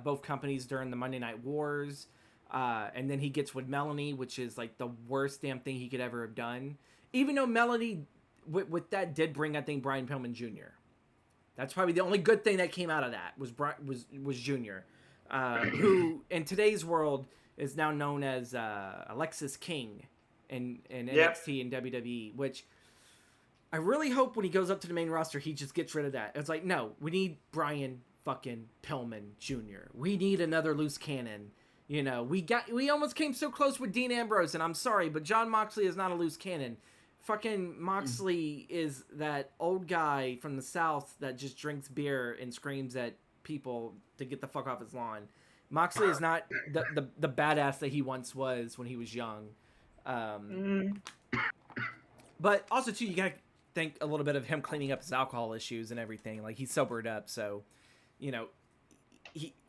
Speaker 1: both companies during the Monday Night Wars. And then he gets with Melanie, which is like the worst damn thing he could ever have done. Even though Melanie, with that, did bring, I think, Brian Pillman Jr. That's probably the only good thing that came out of that was Jr., who in today's world is now known as Alexis King in NXT and WWE, which I really hope when he goes up to the main roster, he just gets rid of that. It's like, no, we need Brian fucking Pillman Jr. We need another loose cannon. We almost came so close with Dean Ambrose, and I'm sorry, but Jon Moxley is not a loose cannon. Fucking Moxley is that old guy from the South that just drinks beer and screams at people to get the fuck off his lawn. Moxley is not the badass that he once was when he was young. But also, too, you gotta think a little bit of him cleaning up his alcohol issues and everything. Like, he's sobered up, so,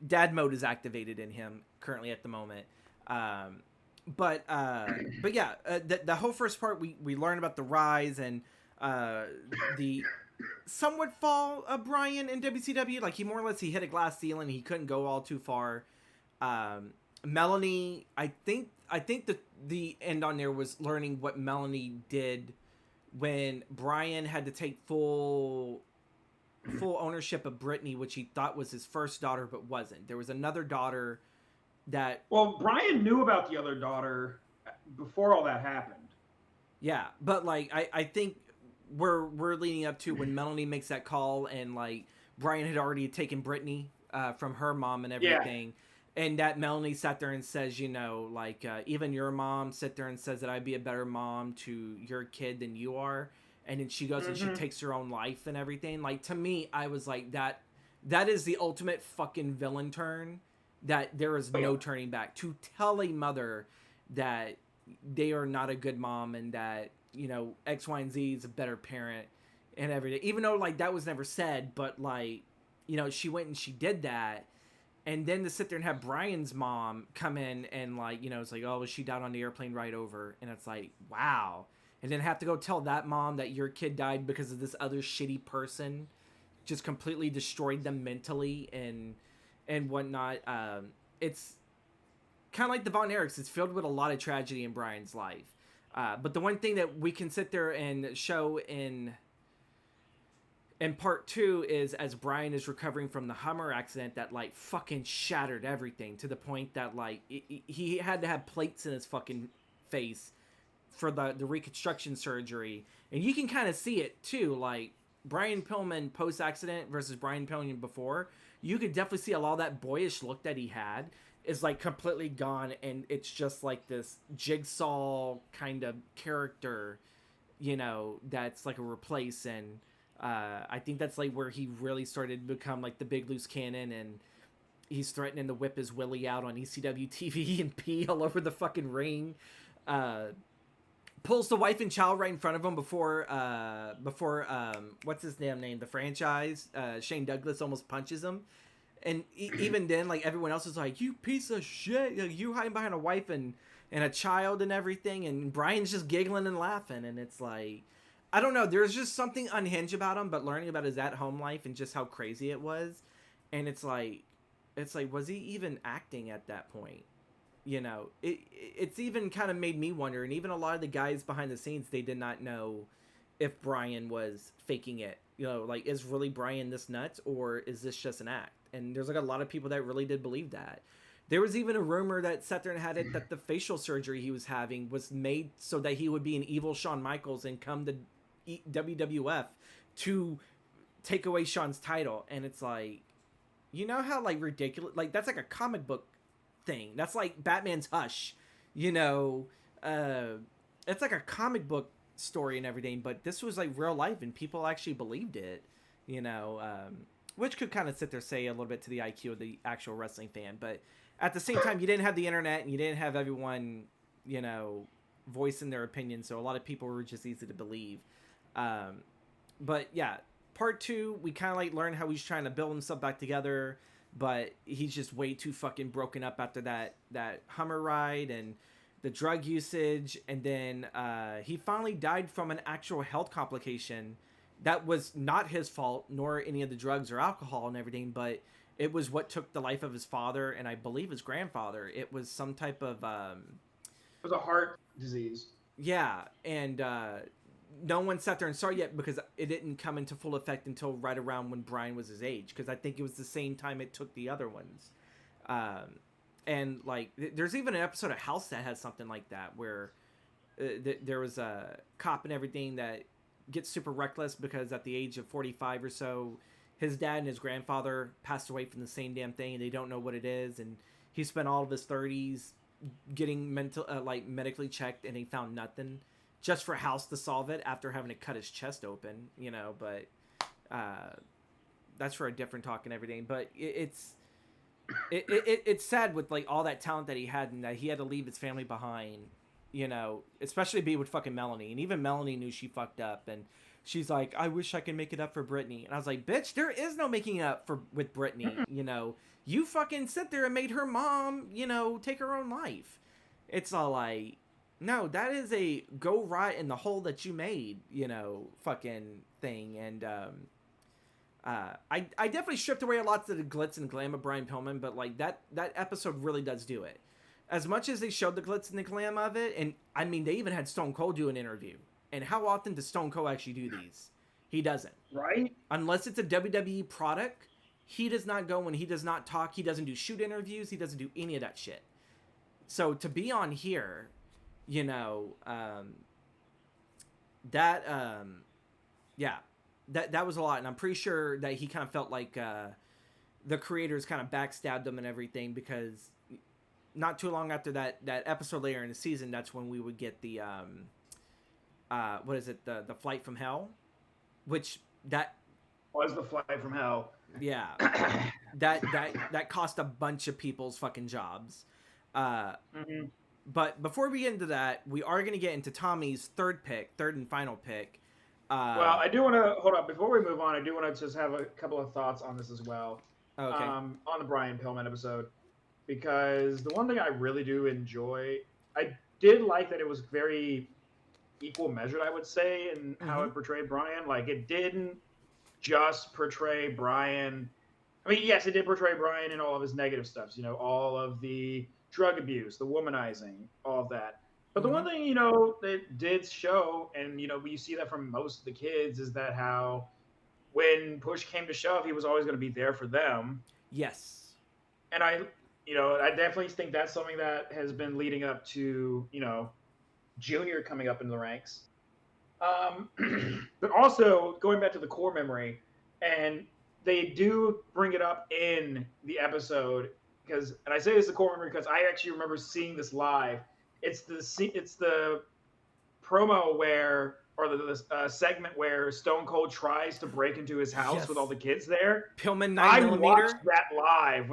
Speaker 1: dad mode is activated in him currently at the moment. But yeah, the whole first part, we learn about the rise and the somewhat fall of Brian in WCW. Like, he more or less hit a glass ceiling. He couldn't go all too far. Melanie, I think the end on there was learning what Melanie did when Brian had to take full ownership of Brittany, which he thought was his first daughter, but wasn't. There was another daughter that...
Speaker 2: Well, Brian knew about the other daughter before all that happened.
Speaker 1: Yeah, but like I think we're leading up to when Melanie makes that call, and like Brian had already taken Brittany from her mom and everything. Yeah. And that Melanie sat there and says, even your mom sat there and says that I'd be a better mom to your kid than you are. And then she goes and she takes her own life and everything. Like, to me, I was like, that is the ultimate fucking villain turn, that there is no turning back. To tell a mother that they are not a good mom and that, X, Y, and Z is a better parent and everything. Even though, like, that was never said, but, like, she went and she did that. And then to sit there and have Brian's mom come in and, like, it's like, oh, she died on the airplane ride over. And it's like, wow. And then have to go tell that mom that your kid died because of this other shitty person just completely destroyed them mentally and whatnot. It's kind of like the Von Erichs, it's filled with a lot of tragedy in Brian's life. But the one thing that we can sit there and show in part 2 is as Brian is recovering from the Hummer accident that like fucking shattered everything to the point that like he had to have plates in his fucking face for the reconstruction surgery, and you can kind of see it too. Like Brian Pillman post accident versus Brian Pillman before, you could definitely see a lot of that boyish look that he had is like completely gone, and it's just like this jigsaw kind of character, that's like a replace. And I think that's like where he really started to become like the big loose cannon, and he's threatening to whip his willy out on ECW TV and pee all over the fucking ring. Pulls the wife and child right in front of him before what's his damn name, the franchise, Shane Douglas almost punches him. And even then, like, everyone else is like, you piece of shit, you hiding behind a wife and a child and everything, and Brian's just giggling and laughing. And it's like, I don't know, there's just something unhinged about him, but learning about his at-home life and just how crazy it was. And it's like, was he even acting at that point? It's even kind of made me wonder, and even a lot of the guys behind the scenes, they did not know if Brian was faking it. Like, is really Brian this nuts, or is this just an act? And there's like a lot of people that really did believe that. There was even a rumor that sat there and had it that the facial surgery he was having was made so that he would be an evil Shawn Michaels and come to WWF to take away Shawn's title. And it's like, how like ridiculous, like that's like a comic book thing. That's like Batman's Hush, it's like a comic book story and everything, but this was like real life and people actually believed it, which could kind of sit there say a little bit to the IQ of the actual wrestling fan. But at the same time, you didn't have the internet and you didn't have everyone, voicing their opinion, so a lot of people were just easy to believe. But yeah, part 2, we kind of like learn how he's trying to build himself back together, but he's just way too fucking broken up after that Hummer ride and the drug usage. And then he finally died from an actual health complication that was not his fault, nor any of the drugs or alcohol and everything, but it was what took the life of his father and I believe his grandfather. It was some type of
Speaker 2: it was a heart disease.
Speaker 1: Yeah, and no one sat there and saw it yet because it didn't come into full effect until right around when Brian was his age, because I think it was the same time it took the other ones. And like, there's even an episode of House that has something like that, where there was a cop and everything that gets super reckless because at the age of 45 or so, his dad and his grandfather passed away from the same damn thing, and they don't know what it is. And he spent all of his 30s getting medically checked, and he found nothing, just for House to solve it after having to cut his chest open, but that's for a different talk and everything. But it's sad with like all that talent that he had, and that he had to leave his family behind, especially be with fucking Melanie. And even Melanie knew she fucked up, and she's like, I wish I could make it up for Brittany. And I was like, bitch, there is no making up with Brittany. You fucking sit there and made her mom, take her own life. It's all like, no, that is a go right in the hole that you made, fucking thing. And I definitely stripped away a lot of the glitz and glam of Brian Pillman, but like that episode really does do it. As much as they showed the glitz and the glam of it, and I mean, they even had Stone Cold do an interview. And how often does Stone Cold actually do these? He doesn't.
Speaker 2: Right?
Speaker 1: Unless it's a WWE product, he does not go and he does not talk. He doesn't do shoot interviews. He doesn't do any of that shit. So to be on here, that was a lot. And I'm pretty sure that he kind of felt like the creators kind of backstabbed him and everything, because not too long after that episode later in the season, that's when we would get the what is it, the Flight from Hell, which that
Speaker 2: was the Flight from Hell.
Speaker 1: Yeah. that cost a bunch of people's fucking jobs. But before we get into that, we are going to get into Tommy's third and final pick.
Speaker 2: Well, I do want to hold up before we move on. I do want to just have a couple of thoughts on this as well.
Speaker 1: Okay.
Speaker 2: On the Brian Pillman episode, because the one thing I really do enjoy, I did like that it was very equal measured, I would say, in how it portrayed Brian. Like, it didn't just portray Brian. I mean, yes, it did portray Brian and all of his negative stuff. All of the drug abuse, the womanizing, all of that. But the
Speaker 1: Mm-hmm.
Speaker 2: one thing, that did show, and we see that from most of the kids, is that how when push came to shove, he was always going to be there for them.
Speaker 1: Yes.
Speaker 2: And I definitely think that's something that has been leading up to, Junior coming up in the ranks. Um, but also going back to the core memory, and they do bring it up in the episode and I say this is the core memory because I actually remember seeing this live. It's the promo where or the segment where Stone Cold tries to break into his house with all
Speaker 1: Yes.
Speaker 2: the kids there.
Speaker 1: Pillman 9
Speaker 2: I watched
Speaker 1: millimeter.
Speaker 2: that live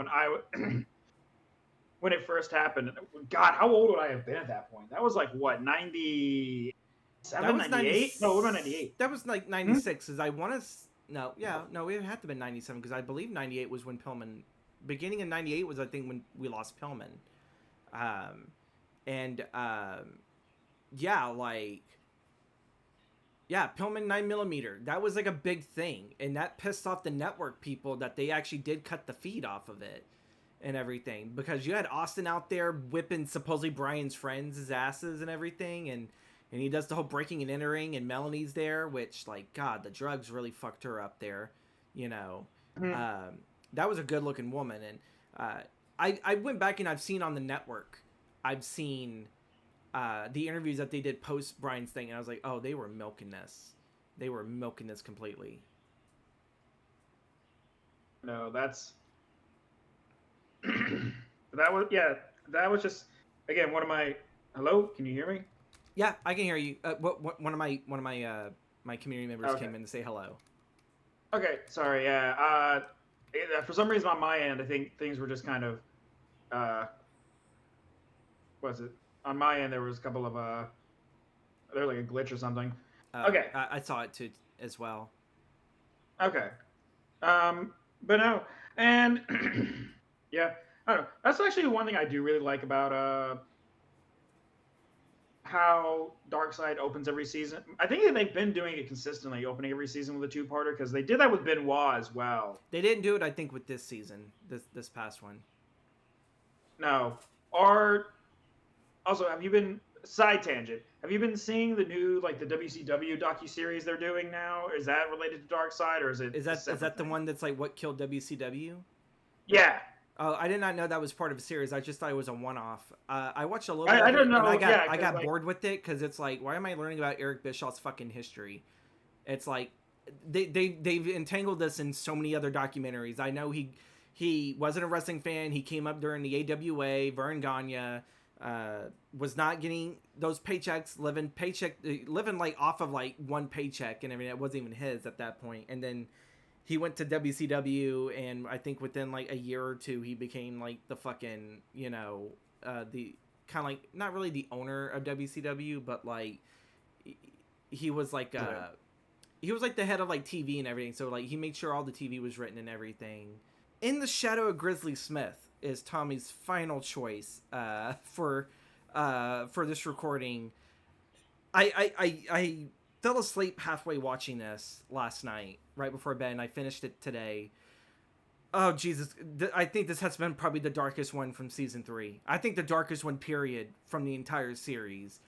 Speaker 2: when it first happened. God, how old would I have been at that point? That was like what, 97,
Speaker 1: That was
Speaker 2: 98? No, what about 98?
Speaker 1: That was like
Speaker 2: Hmm?
Speaker 1: 96. As I want to. No, yeah, no, it had to be 97 because I believe 98 was when Pillman. Beginning of 98 was I think when we lost Pillman. Um, and yeah, like yeah, Pillman 9 millimeter. That was like a big thing, and that pissed off the network people that they actually did cut the feed off of it and everything because you had Austin out there whipping supposedly Brian's friends' his asses and everything, and he does the whole breaking and entering, and Melanie's there, which like God, the drugs really fucked her up there, you know.
Speaker 2: Hmm.
Speaker 1: Um, that was a good looking woman, and I went back and I've seen on the network, I've seen the interviews that they did post Brian's thing, and I was like, oh, they were milking this. They were milking this completely.
Speaker 2: No, that's that was just again one of my. Hello, can you hear me?
Speaker 1: Yeah, I can hear you. One of my my community members
Speaker 2: Okay.
Speaker 1: came in to say hello.
Speaker 2: Okay, sorry. Yeah. For some reason on my end, I think things were just kind of uh, was it on my end? There was a couple of there was like a glitch or something. Okay.
Speaker 1: I saw it too as well.
Speaker 2: Okay. Um, but no, and yeah, I don't know. That's actually one thing I do really like about how Darkseid opens every season. I think that they've been doing it consistently, opening every season with a two-parter because they did that with Benoit as well.
Speaker 1: They didn't do it, I think, with this season, this past one.
Speaker 2: No, or also have you been side tangent? Have you been seeing the new like the WCW docuseries they're doing now? Is that related to Darkseid or is it a
Speaker 1: Is
Speaker 2: separate
Speaker 1: that the
Speaker 2: thing?
Speaker 1: one that's like what killed WCW?
Speaker 2: Yeah,
Speaker 1: Oh, I did not know that was part of a series. I just thought it was a one-off. I watched a little bit
Speaker 2: I
Speaker 1: of
Speaker 2: don't
Speaker 1: it, and
Speaker 2: know. Yeah,
Speaker 1: I
Speaker 2: because
Speaker 1: got
Speaker 2: like
Speaker 1: bored with it because it's like, why am I learning about Eric Bischoff's fucking history? It's like they've entangled this in so many other documentaries. I know he wasn't a wrestling fan. He came up during the AWA. Vern Gagne was not getting those paychecks, living like off of like one paycheck and everything. It wasn't even his at that point. And then he went to WCW, and I think within like a year or two, he became like the fucking the kind of like not really the owner of WCW, but like he was like he was like the head of like TV and everything. So like he made sure all the TV was written and everything. In the Shadow of Grizzly Smith is Tommy's final choice for this recording. I fell asleep halfway watching this last night, right before bed, and I finished it today. Oh Jesus! I think this has been probably the darkest one from season 3. I think the darkest one, period, from the entire series.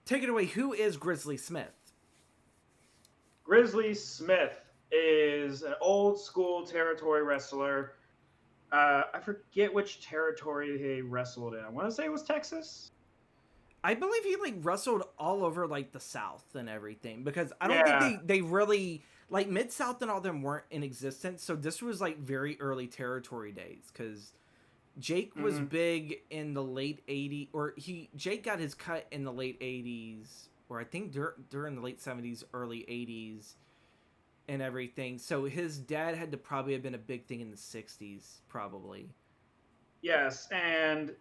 Speaker 1: Take it away. Who is Grizzly Smith?
Speaker 2: Grizzly Smith is an old school territory wrestler. I forget which territory he wrestled in. I want to say it was Texas.
Speaker 1: I believe he like wrestled all over like the South and everything because I don't think
Speaker 2: Yeah.
Speaker 1: they really like Mid South and all them weren't in existence. So this was like very early territory days because Jake was
Speaker 2: Mm-hmm.
Speaker 1: big in the late '80s, or Jake got his cut in the late '80s, or I think during the late '70s, early '80s, and everything. So his dad had to probably have been a big thing in the '60s, probably.
Speaker 2: Yes, and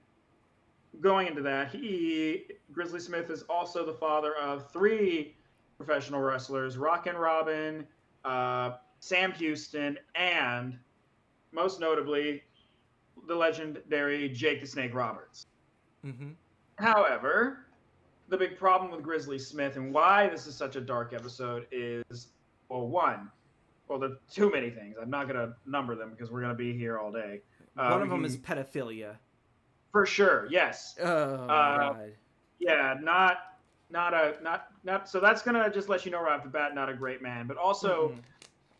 Speaker 2: going into that, Grizzly Smith is also the father of three professional wrestlers: Rockin' Robin, Sam Houston, and most notably the legendary Jake the Snake Roberts.
Speaker 1: Mm-hmm.
Speaker 2: However, the big problem with Grizzly Smith and why this is such a dark episode is, well, one, well, there's too many things. I'm not going to number them because we're going to be here all day.
Speaker 1: One
Speaker 2: We
Speaker 1: of them is
Speaker 2: can,
Speaker 1: pedophilia.
Speaker 2: for sure. Yes.
Speaker 1: Oh my
Speaker 2: Uh,
Speaker 1: god.
Speaker 2: yeah, not. So that's gonna just let you know right off the bat, not a great man, but also
Speaker 1: Mm-mm.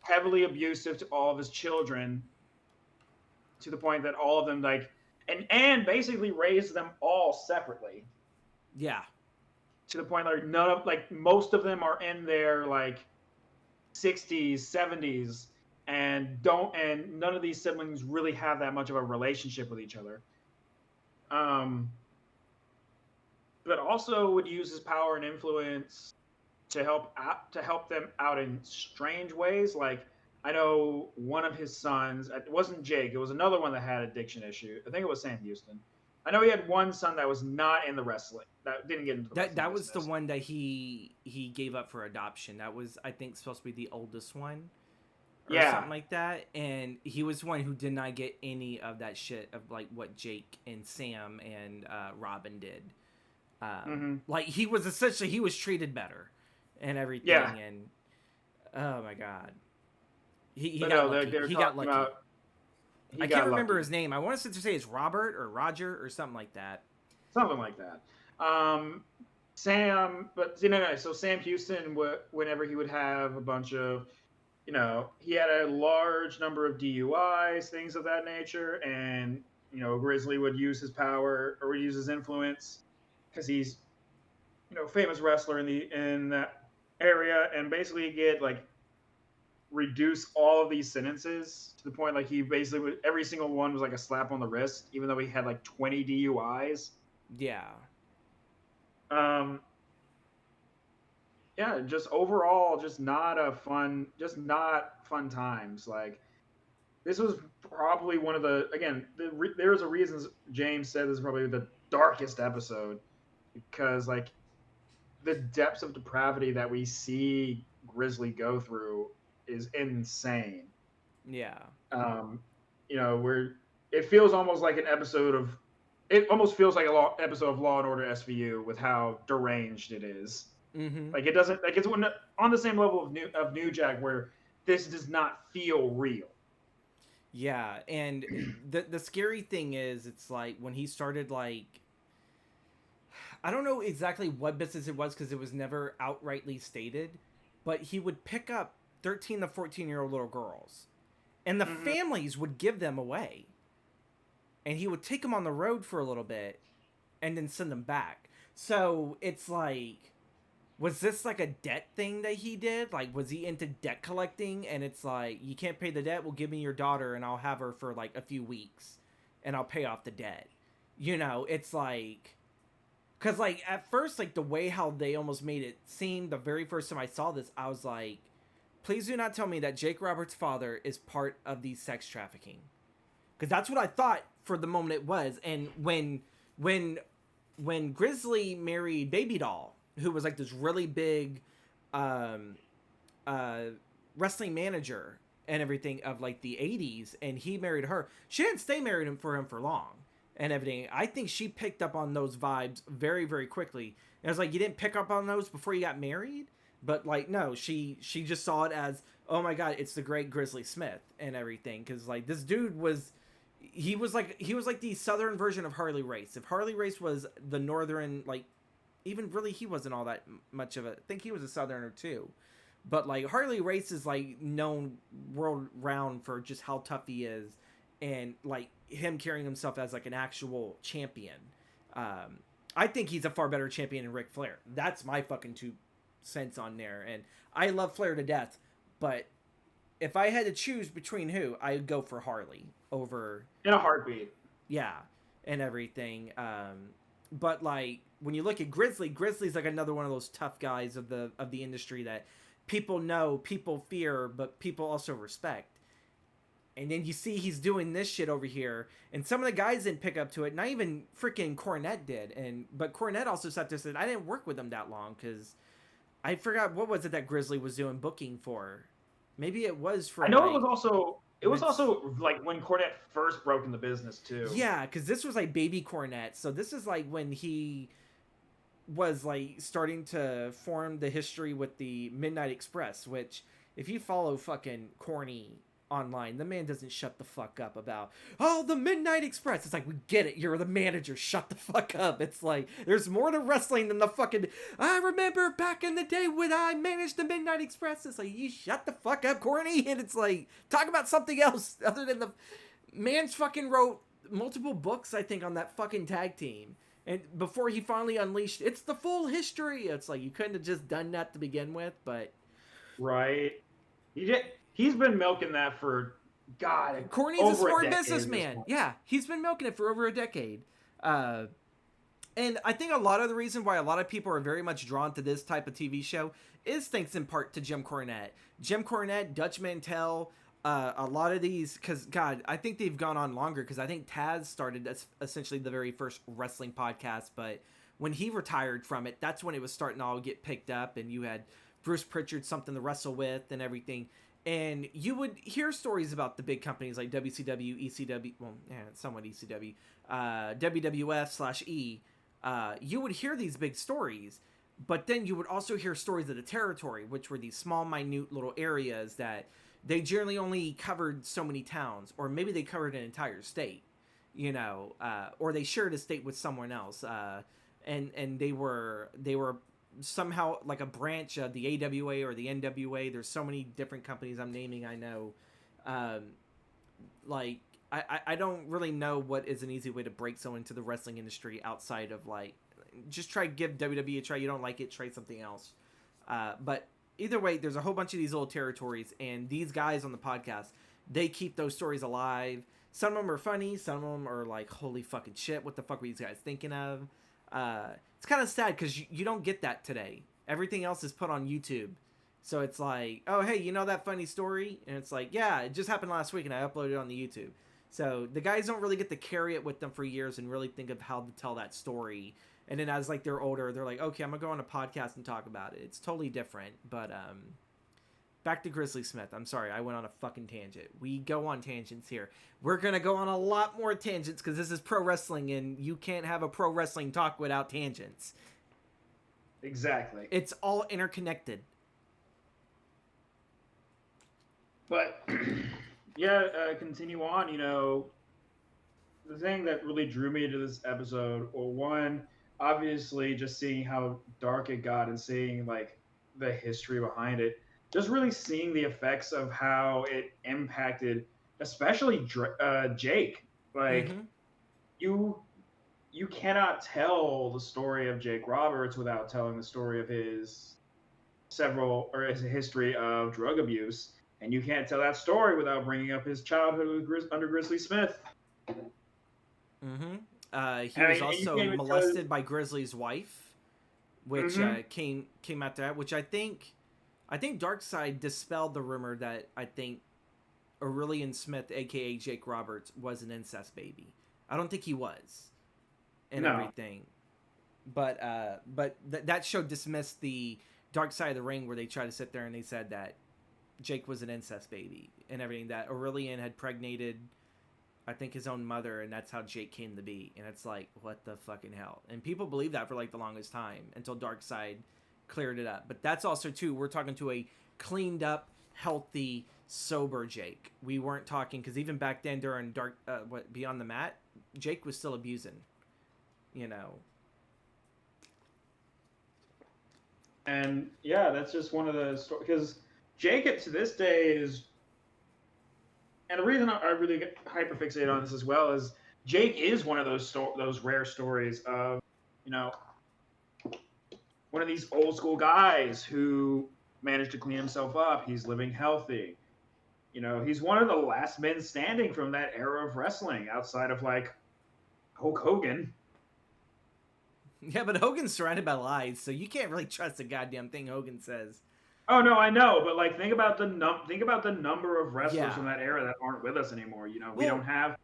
Speaker 2: heavily abusive to all of his children, to the point that all of them and basically raised them all separately,
Speaker 1: Yeah.
Speaker 2: to the point like none of like most of them are in their like 60s, 70s, and none of these siblings really have that much of a relationship with each other. Um, but also would use his power and influence to help them out in strange ways. Like I know one of his sons, it wasn't Jake, it was another one that had addiction issue. I think it was Sam Houston. I know he had one son that was not in the wrestling, that didn't get into the
Speaker 1: That
Speaker 2: wrestling
Speaker 1: that was the
Speaker 2: business.
Speaker 1: one that he gave up for adoption. That was, I think, supposed to be the oldest one or
Speaker 2: Yeah.
Speaker 1: something like that. And he was one who did not get any of that shit of like what Jake and Sam and Robin did.
Speaker 2: Mm-hmm.
Speaker 1: Like he was essentially, he was treated better and
Speaker 2: Yeah.
Speaker 1: everything. And oh my god, he
Speaker 2: But
Speaker 1: got
Speaker 2: no,
Speaker 1: lucky.
Speaker 2: they're
Speaker 1: He got
Speaker 2: talking
Speaker 1: lucky.
Speaker 2: about he
Speaker 1: I can't
Speaker 2: got
Speaker 1: remember
Speaker 2: lucky.
Speaker 1: his name. I want to say it's Robert or Roger or something like that.
Speaker 2: Something like that. Um, Sam, but no. So Sam Houston, whenever he would have a bunch of, he had a large number of DUIs, things of that nature, and Grizzly would use his power or would use his influence because he's famous wrestler in that area, and basically get like reduce all of these sentences to the point like he basically every single one was like a slap on the wrist, even though he had like 20 DUIs.
Speaker 1: Yeah.
Speaker 2: Um, yeah, just overall, just not fun times. Like this was probably one of the again. There's a reason James said this is probably the darkest episode, because like the depths of depravity that we see Grizzly go through is insane.
Speaker 1: Yeah.
Speaker 2: Um, where it feels almost like an episode of it almost feels like episode of Law and Order SVU with how deranged it is.
Speaker 1: Mm-hmm.
Speaker 2: Like it doesn't like it's on the same level of New Jack, where this does not feel real.
Speaker 1: Yeah, and the scary thing is, it's like when he started, like, I don't know exactly what business it was because it was never outrightly stated, but he would pick up 13 to 14-year-old little girls, and the
Speaker 2: Mm-hmm.
Speaker 1: families would give them away, and he would take them on the road for a little bit, and then send them back. So it's like, was this like a debt thing that he did? Like, was he into debt collecting? And it's like, you can't pay the debt. Well, give me your daughter, and I'll have her for like a few weeks, and I'll pay off the debt. It's like, because like at first, like the way how they almost made it seem the very first time I saw this, I was like, please do not tell me that Jake Roberts' father is part of the sex trafficking, because that's what I thought for the moment it was. And when when Grizzly married Baby Doll, who was like this really big um, uh, wrestling manager and everything of like the 80s, and he married her, she didn't stay married for him for long and everything. I think she picked up on those vibes very, very quickly. And I was like, you didn't pick up on those before you got married? But like, no, she just saw it as, oh my god, it's the great Grizzly Smith and everything. Because like this dude was, he was like the southern version of Harley Race. If Harley Race was the northern, like, even really he wasn't all that much of a, I think he was a southerner too. But like Harley Race is like known world round for just how tough he is, and like him carrying himself as like an actual champion. Um, I think he's a far better champion than Ric Flair. That's my fucking 2 cents on there. And I love Flair to death, but if I had to choose between who, I'd go for Harley over,
Speaker 2: In a heartbeat.
Speaker 1: yeah, and everything. But like when you look at Grizzly, Grizzly's like another one of those tough guys of the industry that people know, people fear, but people also respect. And then you see he's doing this shit over here, and some of the guys didn't pick up to it. Not even freaking Cornette did, but Cornette also sat there and said, "I didn't work with him that long because I forgot what was it that Grizzly was doing booking for. Maybe it was
Speaker 2: I
Speaker 1: from
Speaker 2: know
Speaker 1: like
Speaker 2: it was
Speaker 1: Vince."
Speaker 2: also like when Cornette first broke in the business too.
Speaker 1: Yeah, because this was like baby Cornette. So this is like when he was like starting to form the history with the Midnight Express, which if you follow fucking corny online. The man doesn't shut the fuck up about, oh, the Midnight Express. It's like, we get it. You're the manager. Shut the fuck up. It's like, there's more to wrestling than the fucking, I remember back in the day when I managed the Midnight Express. It's like, you shut the fuck up, corny. And it's like, talk about something else other than the man's fucking wrote multiple books, I think, on that fucking tag team. And before he finally unleashed, it's the full history. It's like, you couldn't have just done that to begin with, but
Speaker 2: Right. He's been milking that for God
Speaker 1: Corny's a
Speaker 2: over a
Speaker 1: smart
Speaker 2: decade at this
Speaker 1: businessman.
Speaker 2: point.
Speaker 1: Yeah, he's been milking it for over a decade. And I think a lot of the reason why a lot of people are very much drawn to this type of TV show is thanks in part to Jim Cornette. Jim Cornette, Dutch Mantell, a lot of these, because God, I think they've gone on longer, because I think Taz started as essentially the very first wrestling podcast, but when he retired from it, that's when it was starting to all get picked up, and you had Bruce Pritchard, something to wrestle with, and everything. And you would hear stories about the big companies like WCW, ECW, well, yeah, somewhat ECW, WWF/E. You would hear these big stories, but then you would also hear stories of the territory, which were these small, minute little areas that they generally only covered so many towns, or maybe they covered an entire state, or they shared a state with someone else, and they were somehow like a branch of the AWA or the NWA. There's so many different companies I'm naming. I know, like I don't really know what is an easy way to break someone into the wrestling industry outside of like, just try to give WWE a try. You don't like it, try something else. But either way, there's a whole bunch of these little territories, and these guys on the podcast, they keep those stories alive. Some of them are funny, some of them are like, holy fucking shit, what the fuck were these guys thinking of? It's kind of sad because you don't get that today. Everything else is put on YouTube. So it's like, oh, hey, you know that funny story? And it's like, yeah, it just happened last week and I uploaded it on the YouTube. So the guys don't really get to carry it with them for years and really think of how to tell that story. And then as like they're older, they're like, okay, I'm gonna go on a podcast and talk about it. It's totally different. But back to Grizzly Smith. I'm sorry, I went on a fucking tangent. We go on tangents here. We're gonna go on a lot more tangents because this is pro wrestling, and you can't have a pro wrestling talk without tangents.
Speaker 2: Exactly.
Speaker 1: It's all interconnected.
Speaker 2: But yeah, continue on. The thing that really drew me to this episode, or one, obviously just seeing how dark it got and seeing like the history behind it, just really seeing the effects of how it impacted, especially Jake. Like you cannot tell the story of Jake Roberts without telling the story of his his history of drug abuse, and you can't tell that story without bringing up his childhood under Grizzly Smith.
Speaker 1: He was also molested by Grizzly's wife, which came after that. Which I think Darkseid dispelled the rumor that I think Aurelian Smith, aka Jake Roberts, was an incest baby. I don't think he was, and everything. But that show dismissed the Dark Side of the Ring, where they tried to sit there and they said that Jake was an incest baby and everything. That Aurelian had pregnated, I think, his own mother, and that's how Jake came to be. And it's like, what the fucking hell? And people believed that for like the longest time until Darkseid cleared it up. But that's also too, we're talking to a cleaned up, healthy, sober Jake. We weren't talking, because even back then during Beyond the Mat, Jake was still abusing,
Speaker 2: And yeah, that's just one of the stories, because Jake to this day is, and the reason I really get hyperfixated on this as well is Jake is one of those rare stories of, one of these old school guys who managed to clean himself up. He's living healthy. He's one of the last men standing from that era of wrestling outside of like Hulk Hogan.
Speaker 1: Yeah, but Hogan's surrounded by lies, so you can't really trust a goddamn thing Hogan says.
Speaker 2: Oh no, I know, but like think about the number of wrestlers from that era that aren't with us anymore. We don't have.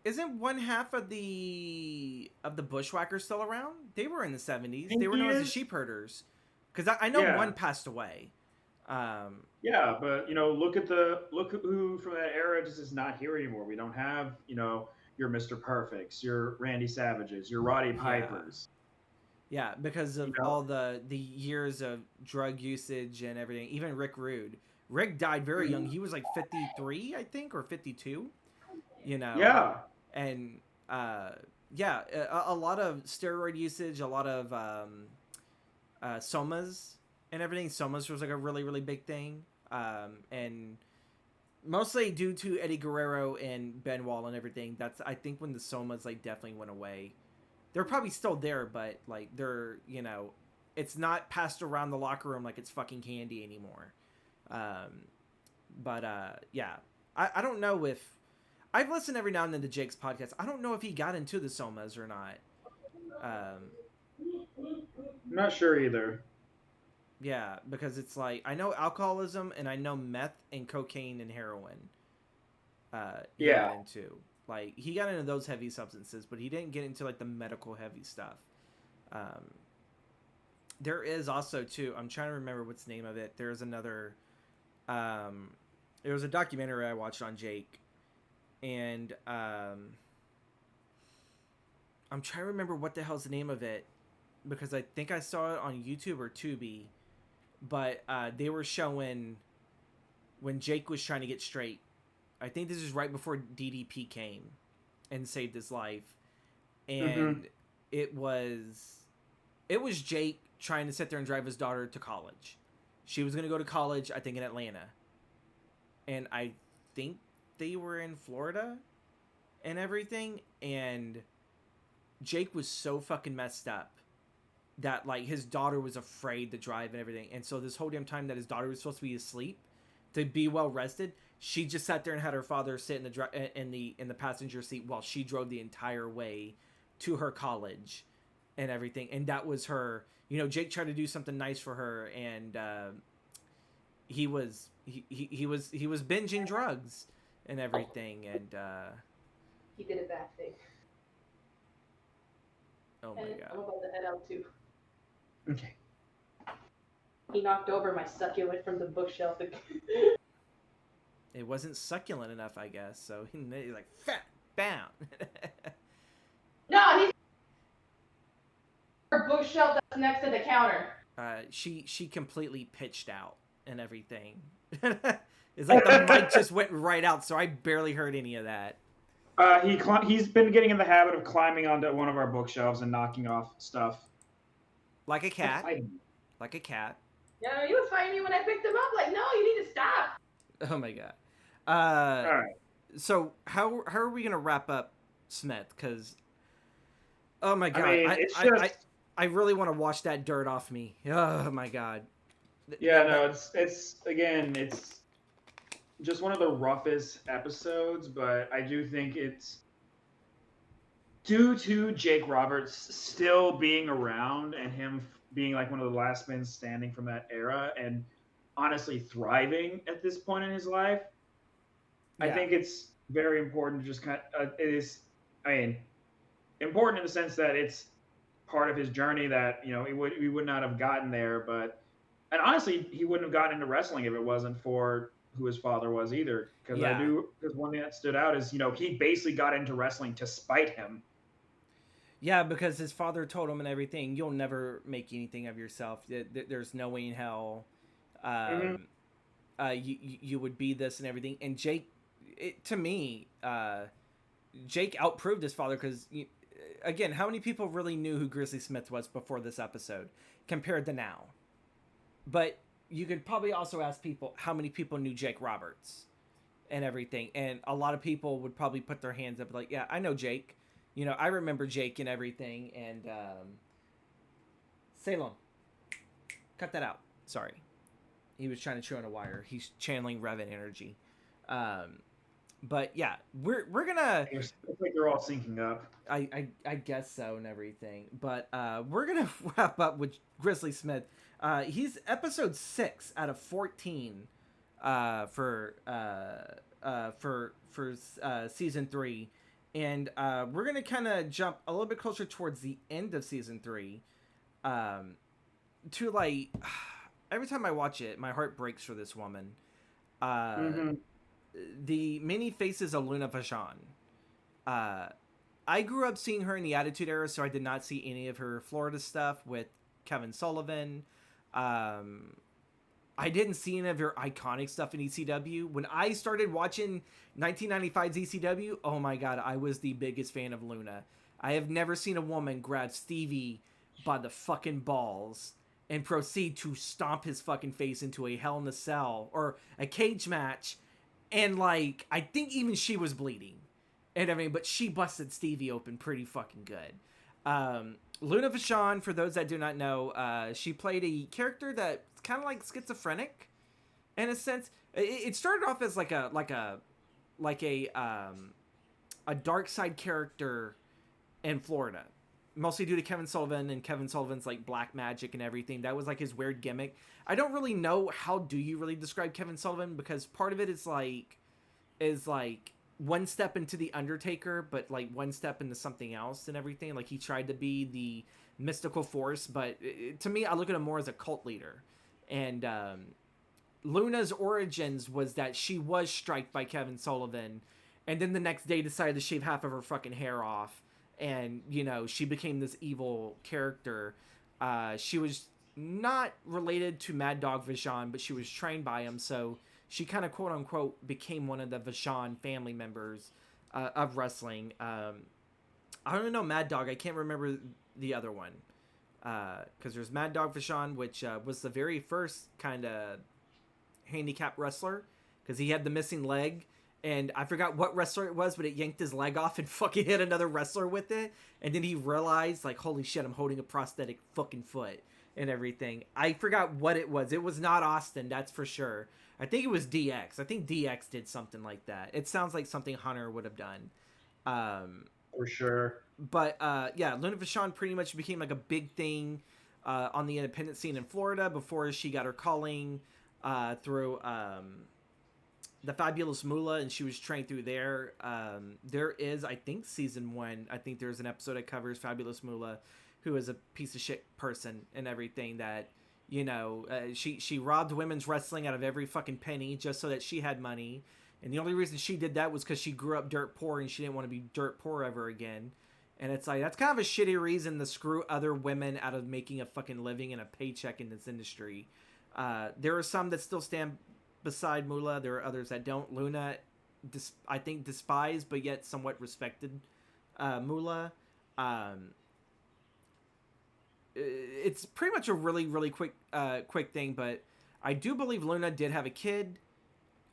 Speaker 1: Isn't one half of the Bushwhackers still around? They were in the 70s. They were known as the Sheep Herders, because I know one passed away.
Speaker 2: Yeah, but look at who from that era just is not here anymore. We don't have your Mr. Perfects, your Randy Savages, your Roddy Pipers.
Speaker 1: Yeah, because of all the years of drug usage and everything. Even Rick Rude. Rick died very young.
Speaker 2: Mhm.
Speaker 1: He was like 53, I think, or 52. You know,
Speaker 2: Yeah.
Speaker 1: and yeah, a lot of steroid usage, a lot of somas and everything. Somas was like a really really big thing, and mostly due to Eddie Guerrero and Ben Wall and everything. That's I think when the somas like definitely went away. They're probably still there, but like they're it's not passed around the locker room like it's fucking candy anymore. Um, but yeah, I don't know if I've listened every now and then to Jake's podcast. I don't know if he got into the somas or not. Um,
Speaker 2: I'm not sure either.
Speaker 1: yeah, because it's like I know alcoholism and I know meth and cocaine and heroin. He got
Speaker 2: Yeah.
Speaker 1: into like he got into those heavy substances, but he didn't get into like the medical heavy stuff. Um, there is also too. I'm trying to remember what's the name of it. There's another. Um, there was a documentary I watched on Jake, and I'm trying to remember what the hell's the name of it because I think I saw it on YouTube or Tubi, but they were showing when Jake was trying to get straight. I think this is right before DDP came and saved his life,
Speaker 2: Hmm.
Speaker 1: and it was it was Jake trying to sit there and drive his daughter to college. She was going to go to college, I think, in Atlanta, and I think they were in Florida and everything. And Jake was so fucking messed up that like his daughter was afraid to drive and everything. And so this whole damn time that his daughter was supposed to be asleep, to be well rested, she just sat there and had her father sit in the passenger seat while she drove the entire way to her college and everything. And that was her. Jake tried to do something nice for her, and he was binging drugs and everything. And
Speaker 3: He did a bad thing.
Speaker 1: oh my
Speaker 3: And
Speaker 1: god.
Speaker 3: I'm about to head out too.
Speaker 2: Okay.
Speaker 3: He knocked over my succulent from the bookshelf.
Speaker 1: It wasn't succulent enough, I guess. So he's like, fat, bam.
Speaker 3: No, he's the bookshelf that's next to the counter.
Speaker 1: She completely pitched out and everything. It's like the mic just went right out, so I barely heard any of that.
Speaker 2: He's been getting in the habit of climbing onto one of our bookshelves and knocking off stuff.
Speaker 1: Like a
Speaker 2: Don't
Speaker 1: cat.
Speaker 2: fight him.
Speaker 1: Like a cat.
Speaker 3: Yeah, you would find me when I picked him up. Like, no, you need to stop.
Speaker 1: Oh my god.
Speaker 2: All right.
Speaker 1: So how are we gonna wrap up Smith? Because oh my god,
Speaker 2: I mean, it's just
Speaker 1: I really want to wash that dirt off me. Oh my god.
Speaker 2: yeah, no, it's again, it's just one of the roughest episodes, but I do think it's due to Jake Roberts still being around and him being like one of the last men standing from that era and honestly thriving at this point in his life. I
Speaker 1: Yeah.
Speaker 2: think it's very important to just it is, I mean, important in the sense that it's part of his journey that, we would not have gotten there, but, and honestly, he wouldn't have gotten into wrestling if it wasn't for who his father was either.
Speaker 1: Yeah.
Speaker 2: Because one thing that stood out is, he basically got into wrestling to spite him.
Speaker 1: Yeah, because his father told him and everything, you'll never make anything of yourself. There's no way in hell
Speaker 2: Mm-hmm.
Speaker 1: you would be this and everything. And Jake, to me, Jake outproved his father because, again, how many people really knew who Grizzly Smith was before this episode compared to now? But you could probably also ask people how many people knew Jake Roberts and everything. And a lot of people would probably put their hands up like, yeah, I know Jake. I remember Jake and everything. And Salem, cut that out. Sorry. He was trying to chew on a wire. He's channeling Revan energy. But yeah, we're gonna.
Speaker 2: It's like they're all syncing up.
Speaker 1: I guess so and everything. But we're gonna wrap up with Grizzly Smith. He's episode 6 out of 14 for season 3, and we're gonna kind of jump a little bit closer towards the end of season 3. To like every time I watch it, my heart breaks for this woman.
Speaker 2: Mm-hmm.
Speaker 1: The many faces of Luna Vachon. I grew up seeing her in the Attitude Era, so I did not see any of her Florida stuff with Kevin Sullivan. I didn't see any of her iconic stuff in ECW. When I started watching 1995's ECW, oh my god, I was the biggest fan of Luna. I have never seen a woman grab Stevie by the fucking balls and proceed to stomp his fucking face into a Hell in a Cell or a cage match. And, like, I think even she was bleeding. And I mean, but she busted Stevie open pretty fucking good. Luna Vachon, for those that do not know, she played a character that's kind of like schizophrenic, in a sense. It started off as like a dark side character in Florida, mostly due to Kevin Sullivan and Kevin Sullivan's like black magic and everything. That was like his weird gimmick. I don't really know how do you really describe Kevin Sullivan, because part of it is like one step into the Undertaker, but like one step into something else and everything. Like he tried to be the mystical force, but to me, I look at him more as a cult leader. And Luna's origins was that she was striked by Kevin Sullivan, and then the next day decided to shave half of her fucking hair off, and you know, she became this evil character. She was not related to Mad Dog Vachon, but she was trained by him, so she kind of quote unquote became one of the Vachon family members of wrestling. I don't know Mad Dog. I can't remember the other one, because there's Mad Dog Vachon, which was the very first kind of handicapped wrestler, because he had the missing leg, and I forgot what wrestler it was, but it yanked his leg off and fucking hit another wrestler with it, and then he realized, like, holy shit, I'm holding a prosthetic fucking foot and everything. I forgot what it was. It was not Austin, that's for sure. I think it was DX. I think DX did something like that. It sounds like something Hunter would have done.
Speaker 2: For sure.
Speaker 1: But yeah, Luna Vachon pretty much became like a big thing on the independent scene in Florida before she got her calling through the Fabulous Moolah, and she was trained through there. There is, I think, season 1. I think there's an episode that covers Fabulous Moolah, who is a piece of shit person and everything that, you know, she robbed women's wrestling out of every fucking penny just so that she had money. And the only reason she did that was because she grew up dirt poor and she didn't want to be dirt poor ever again. And it's like, that's kind of a shitty reason to screw other women out of making a fucking living and a paycheck in this industry. There are some that still stand beside Moolah. There are others that don't. Luna, I think, despised but yet somewhat respected Moolah. It's pretty much a really, really quick thing, but I do believe Luna did have a kid.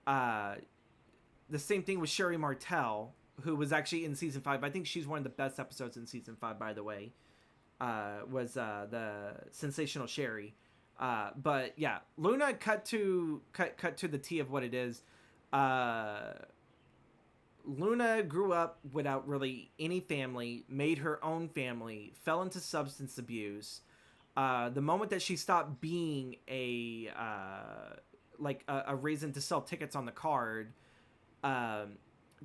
Speaker 1: The same thing with Sherry Martel, who was actually in season 5. I think she's one of the best episodes in season 5, by the way. Was the Sensational Sherry. But yeah, Luna cut to the T of what it is. Luna grew up without really any family, made her own family, fell into substance abuse. The moment that she stopped being a reason to sell tickets on the card,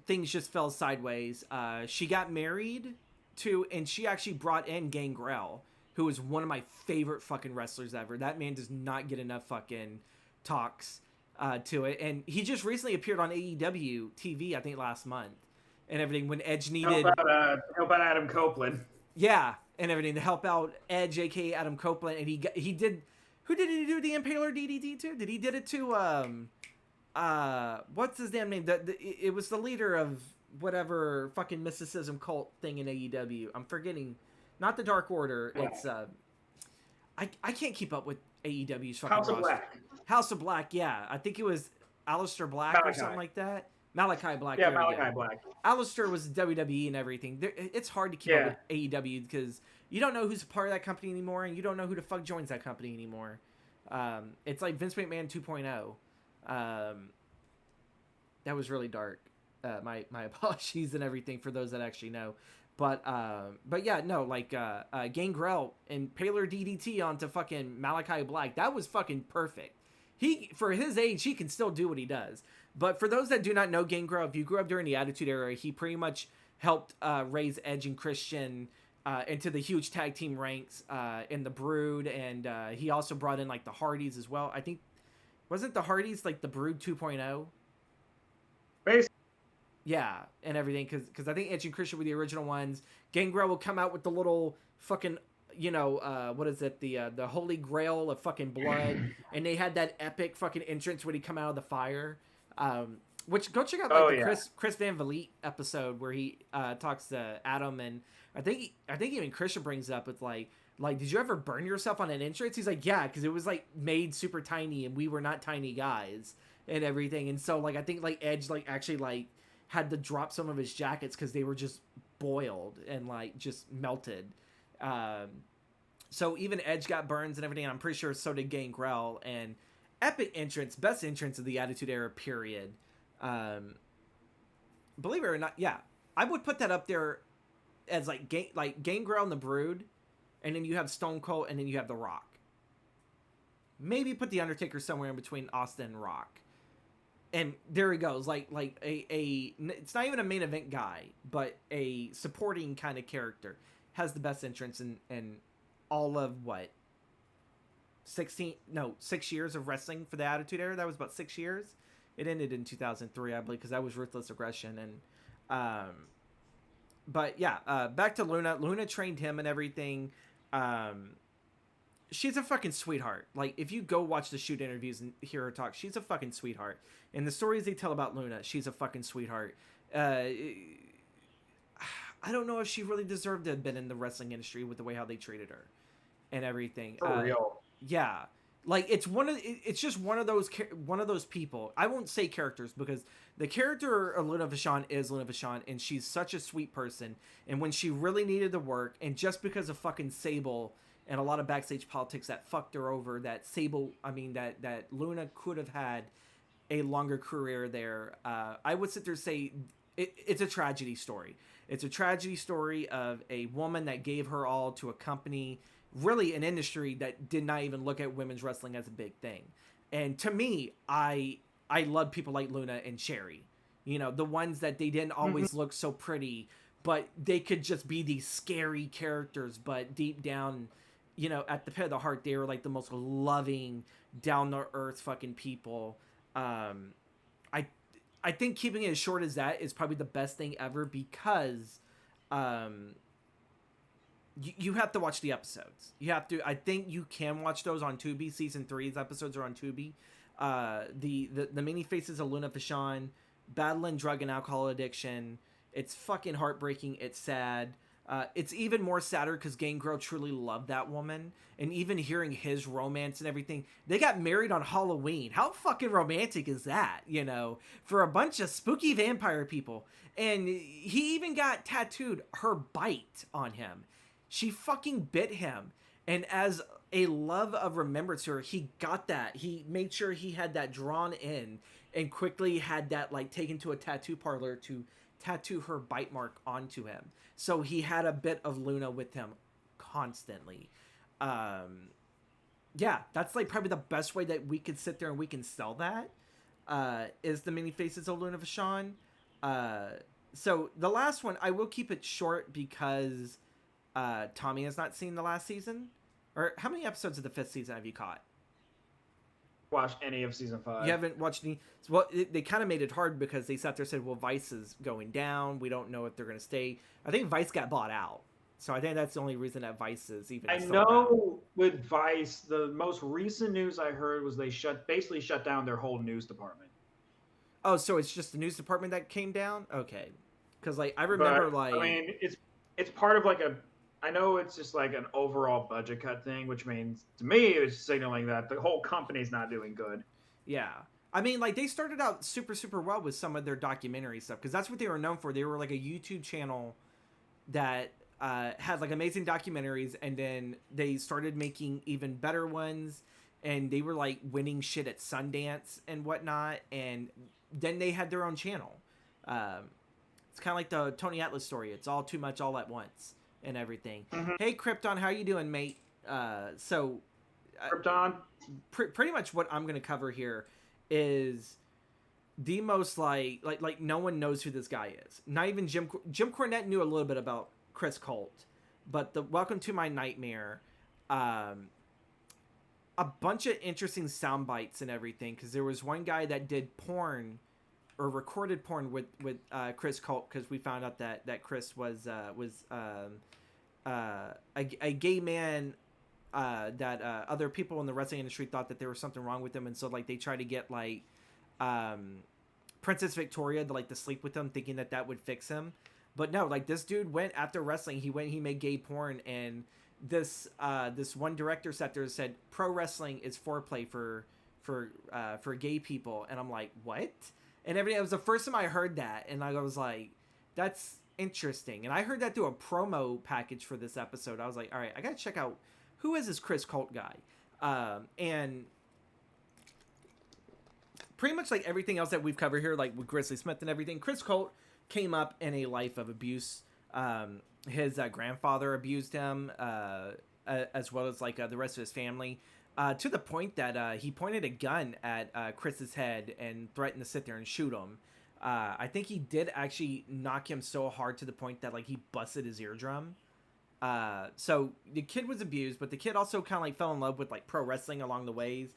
Speaker 1: things just fell sideways. She got married to, and she actually brought in Gangrel, who is one of my favorite fucking wrestlers ever. That man does not get enough fucking talks to it. And he just recently appeared on AEW TV, I think last month, and everything, when Edge needed...
Speaker 2: Help out Adam Copeland.
Speaker 1: Yeah, and everything, to help out Edge, a.k.a. Adam Copeland. And he did... Who did he do the Impaler DDT to? Did he did it to... what's his damn name? It was the leader of whatever fucking mysticism cult thing in AEW. I'm forgetting. Not the Dark Order. It's I can't keep up with AEW's fucking
Speaker 2: House of
Speaker 1: roster.
Speaker 2: Black.
Speaker 1: House of Black, yeah. I think it was Aleister Black or something like that. Malachi Black.
Speaker 2: Yeah, Malachi Black.
Speaker 1: Aleister was WWE and everything. It's hard to keep up with AEW because you don't know who's a part of that company anymore, and you don't know who the fuck joins that company anymore. It's like Vince McMahon 2.0. That was really dark. My apologies and everything for those that actually know. But yeah, no, like Gangrel and Paler DDT onto fucking Malachi Black. That was fucking perfect. He, for his age, he can still do what he does. But for those that do not know Gangrel, if you grew up during the Attitude Era, he pretty much helped raise Edge and Christian into the huge tag team ranks in the Brood, and he also brought in like the Hardys as well. I think, wasn't the Hardys like the Brood 2.0?
Speaker 2: Basically.
Speaker 1: Yeah, and everything, because I think Edge and Christian were the original ones. Gangrel will come out with the little fucking what is it, the Holy Grail of fucking blood, and they had that epic fucking entrance when he come out of the fire. Which go check out like
Speaker 2: Oh
Speaker 1: the
Speaker 2: yeah.
Speaker 1: Chris Van Vliet episode where he talks to Adam, and I think even Christian brings up with like did you ever burn yourself on an entrance? He's like, yeah, because it was like made super tiny and we were not tiny guys and everything, and so like I think like Edge like actually like had to drop some of his jackets because they were just boiled and like just melted. Um, so even Edge got burns and everything, and I'm pretty sure so did Gangrel. And epic entrance, best entrance of the Attitude Era period. Um, believe it or not, yeah, I would put that up there as like Gangrel and the Brood, and then you have Stone Cold, and then you have The Rock. Maybe put the Undertaker somewhere in between Austin and Rock. And there he goes, like a it's not even a main event guy, but a supporting kind of character, has the best entrance in all of what 6 years of wrestling for the Attitude Era. That was about 6 years. It ended in 2003, I believe, because that was Ruthless Aggression. And but yeah, back to Luna. Luna trained him and everything. She's a fucking sweetheart. Like, if you go watch the shoot interviews and hear her talk, she's a fucking sweetheart. And the stories they tell about Luna, she's a fucking sweetheart. I don't know if she really deserved to have been in the wrestling industry with the way how they treated her and everything.
Speaker 2: For real.
Speaker 1: Yeah. Like, it's just one of those people. I won't say characters, because the character of Luna Vachon is Luna Vachon, and she's such a sweet person. And when she really needed the work, and just because of fucking Sable and a lot of backstage politics that fucked her over, that Luna could have had a longer career there. I would sit there and say it's a tragedy story. It's a tragedy story of a woman that gave her all to a company, really an industry that did not even look at women's wrestling as a big thing. And to me, I love people like Luna and Sherry. The ones that they didn't always look so pretty, but they could just be these scary characters, but deep down, at the pit of the heart, they were like the most loving, down to earth fucking people. I think keeping it as short as that is probably the best thing ever, because you have to watch the episodes. You have to. I think you can watch those on Tubi. Season 3's episodes are on Tubi. The many faces of Luna Vachon, battling drug and alcohol addiction. It's fucking heartbreaking. It's sad. It's even more sadder because Gangrel truly loved that woman, and even hearing his romance and everything. They got married on Halloween. How fucking romantic is that? For a bunch of spooky vampire people. And he even got tattooed her bite on him. She fucking bit him, and as a love of remembrance to her, he got that. He made sure he had that drawn in, and quickly had that like taken to a tattoo parlor to tattoo her bite mark onto him. So he had a bit of Luna with him constantly. Yeah, that's like probably the best way that we could sit there and we can sell that, is the many faces of Luna Vachon. So the last one, I will keep it short because Tommy has not seen the last season. Or how many episodes of the 5th season have you caught?
Speaker 2: Watched any of season 5.
Speaker 1: You haven't watched any. Well, they kind of made it hard because they sat there and said, well, Vice is going down. We don't know if they're going to stay. I think Vice got bought out. So I think that's the only reason that Vice is even.
Speaker 2: I know with Vice, the most recent news I heard was they basically shut down their whole news department.
Speaker 1: Oh, so it's just the news department that came down? Okay. Because like I remember
Speaker 2: it's part of like I know it's just like an overall budget cut thing, which means to me it's signaling that the whole company's not doing good.
Speaker 1: Yeah. I mean, like they started out super, super well with some of their documentary stuff, because that's what they were known for. They were like a YouTube channel that had like amazing documentaries, and then they started making even better ones, and they were like winning shit at Sundance and whatnot, and then they had their own channel. It's kind of like the Tony Atlas story. It's all too much all at once and everything. Mm-hmm. Hey, Krypton, how you doing, mate? Krypton. Pretty much what I'm going to cover here is the most like no one knows who this guy is. Not even Jim Cornette knew a little bit about Chris Colt, but the Welcome to My Nightmare, a bunch of interesting sound bites and everything, because there was one guy that did porn or recorded porn with Chris Colt, because we found out that Chris was a gay man that other people in the wrestling industry thought that there was something wrong with him, and so like they tried to get like Princess Victoria to like to sleep with him, thinking that that would fix him. But no, like this dude went after wrestling. He made gay porn, and this one director sat there and said pro wrestling is foreplay for gay people, and I'm like, what? And everything. It was the first time I heard that, and I was like, that's interesting. And I heard that through a promo package for this episode. I was like, all right, I gotta check out who is this Chris Colt guy, and pretty much like everything else that we've covered here, like with Grizzly Smith and everything, Chris Colt came up in a life of abuse. His grandfather abused him, as well as like the rest of his family, to the point that he pointed a gun at Chris's head and threatened to sit there and shoot him. I think he did actually knock him so hard to the point that like he busted his eardrum. So the kid was abused, but the kid also kind of like fell in love with like pro wrestling along the ways.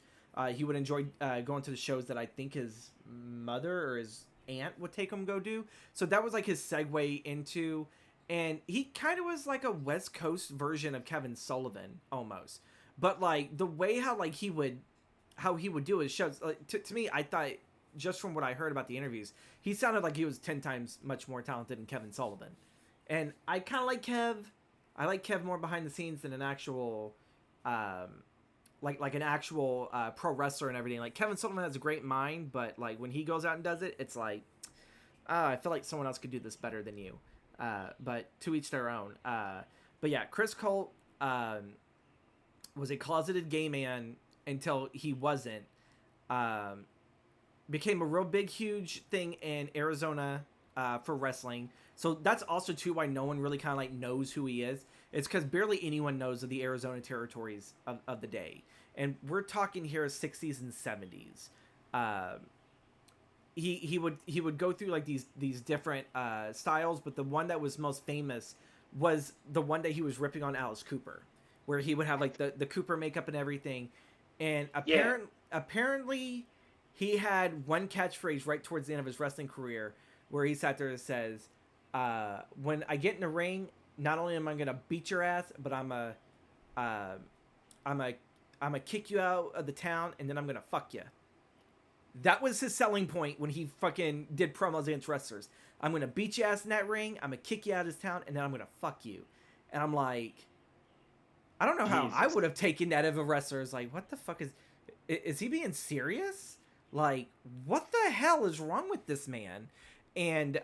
Speaker 1: He would enjoy going to the shows that I think his mother or his aunt would take him go do. So that was like his segue into, and he kind of was like a West Coast version of Kevin Sullivan almost. But like the way how he would do his shows, like, to me, I thought just from what I heard about the interviews, he sounded like he was 10 times much more talented than Kevin Sullivan. And I kind of like Kev. I like Kev more behind the scenes than an actual, like an actual pro wrestler and everything. Like Kevin Sullivan has a great mind, but like when he goes out and does it, it's like, I feel like someone else could do this better than you. But to each their own. But yeah, Chris Colt was a closeted gay man until he wasn't. Became a real big, huge thing in Arizona for wrestling. So that's also too why no one really kind of like knows who he is. It's because barely anyone knows of the Arizona territories of the day. And we're talking here 60s and 70s. He would go through like these different styles, but the one that was most famous was the one that he was ripping on Alice Cooper, where he would have like the Cooper makeup and everything. And apparently he had one catchphrase right towards the end of his wrestling career where he sat there and says, when I get in the ring, not only am I gonna beat your ass, but I'm a kick you out of the town, and then I'm gonna fuck you. That was his selling point when he fucking did promos against wrestlers. I'm gonna beat your ass in that ring, I'm gonna kick you out of this town, and then I'm gonna fuck you. And I'm like, I don't know how I would have taken that if a wrestler is like, what the fuck is he being serious? Like, what the hell is wrong with this man? And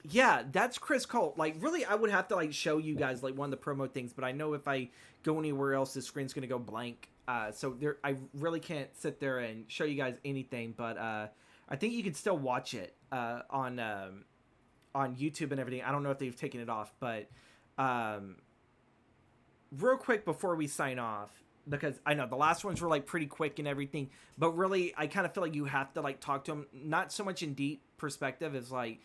Speaker 1: yeah, that's Chris Colt. Like, really, I would have to like show you guys like one of the promo things, but I know if I go anywhere else, the screen's gonna go blank. So there, I really can't sit there and show you guys anything. But I think you can still watch it on YouTube and everything. I don't know if they've taken it off, but real quick before we sign off, because I know the last ones were like pretty quick and everything, but really I kind of feel like you have to like talk to them, not so much in deep perspective as like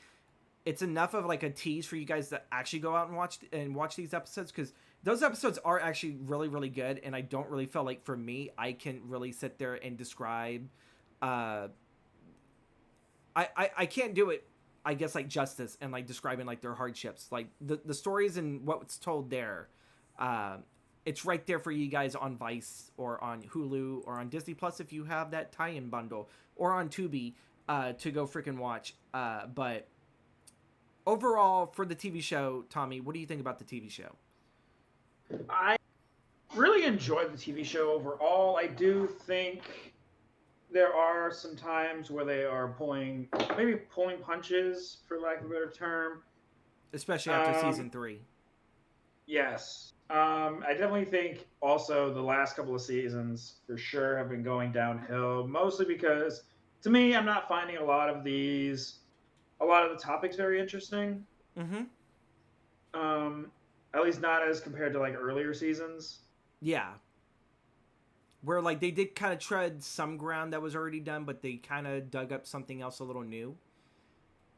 Speaker 1: it's enough of like a tease for you guys to actually go out and watch these episodes, because those episodes are actually really, really good, and I don't really feel like for me I can really sit there and describe I can't do it, I guess, like justice and like describing like their hardships, like the stories and what's told there. It's right there for you guys on Vice or on Hulu or on Disney Plus if you have that tie-in bundle, or on Tubi to go freaking watch. But overall, for the TV show, Tommy, what do you think about the TV show?
Speaker 2: I really enjoyed the TV show overall. I do think there are some times where they are pulling punches, for lack of a better term.
Speaker 1: Especially after season 3.
Speaker 2: Yes. I definitely think also the last couple of seasons for sure have been going downhill, mostly because to me, I'm not finding a lot of the topics very interesting.
Speaker 1: Mm-hmm.
Speaker 2: At least not as compared to like earlier seasons.
Speaker 1: Yeah. Where like they did kind of tread some ground that was already done, but they kind of dug up something else a little new.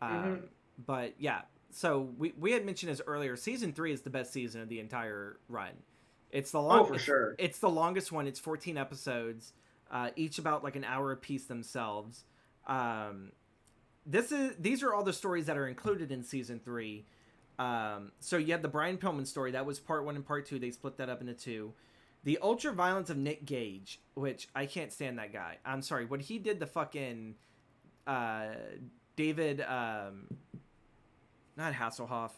Speaker 1: But yeah. So we had mentioned this earlier. Season 3 is the best season of the entire run. It's the
Speaker 2: sure.
Speaker 1: It's the longest one. It's 14 episodes, each about like an hour apiece themselves. These are all the stories that are included in season 3. So you had the Brian Pillman story. That was part 1 and part 2. They split that up into 2. The Ultra Violence of Nick Gage, which I can't stand that guy. I'm sorry. What he did to fucking David, not Hasselhoff,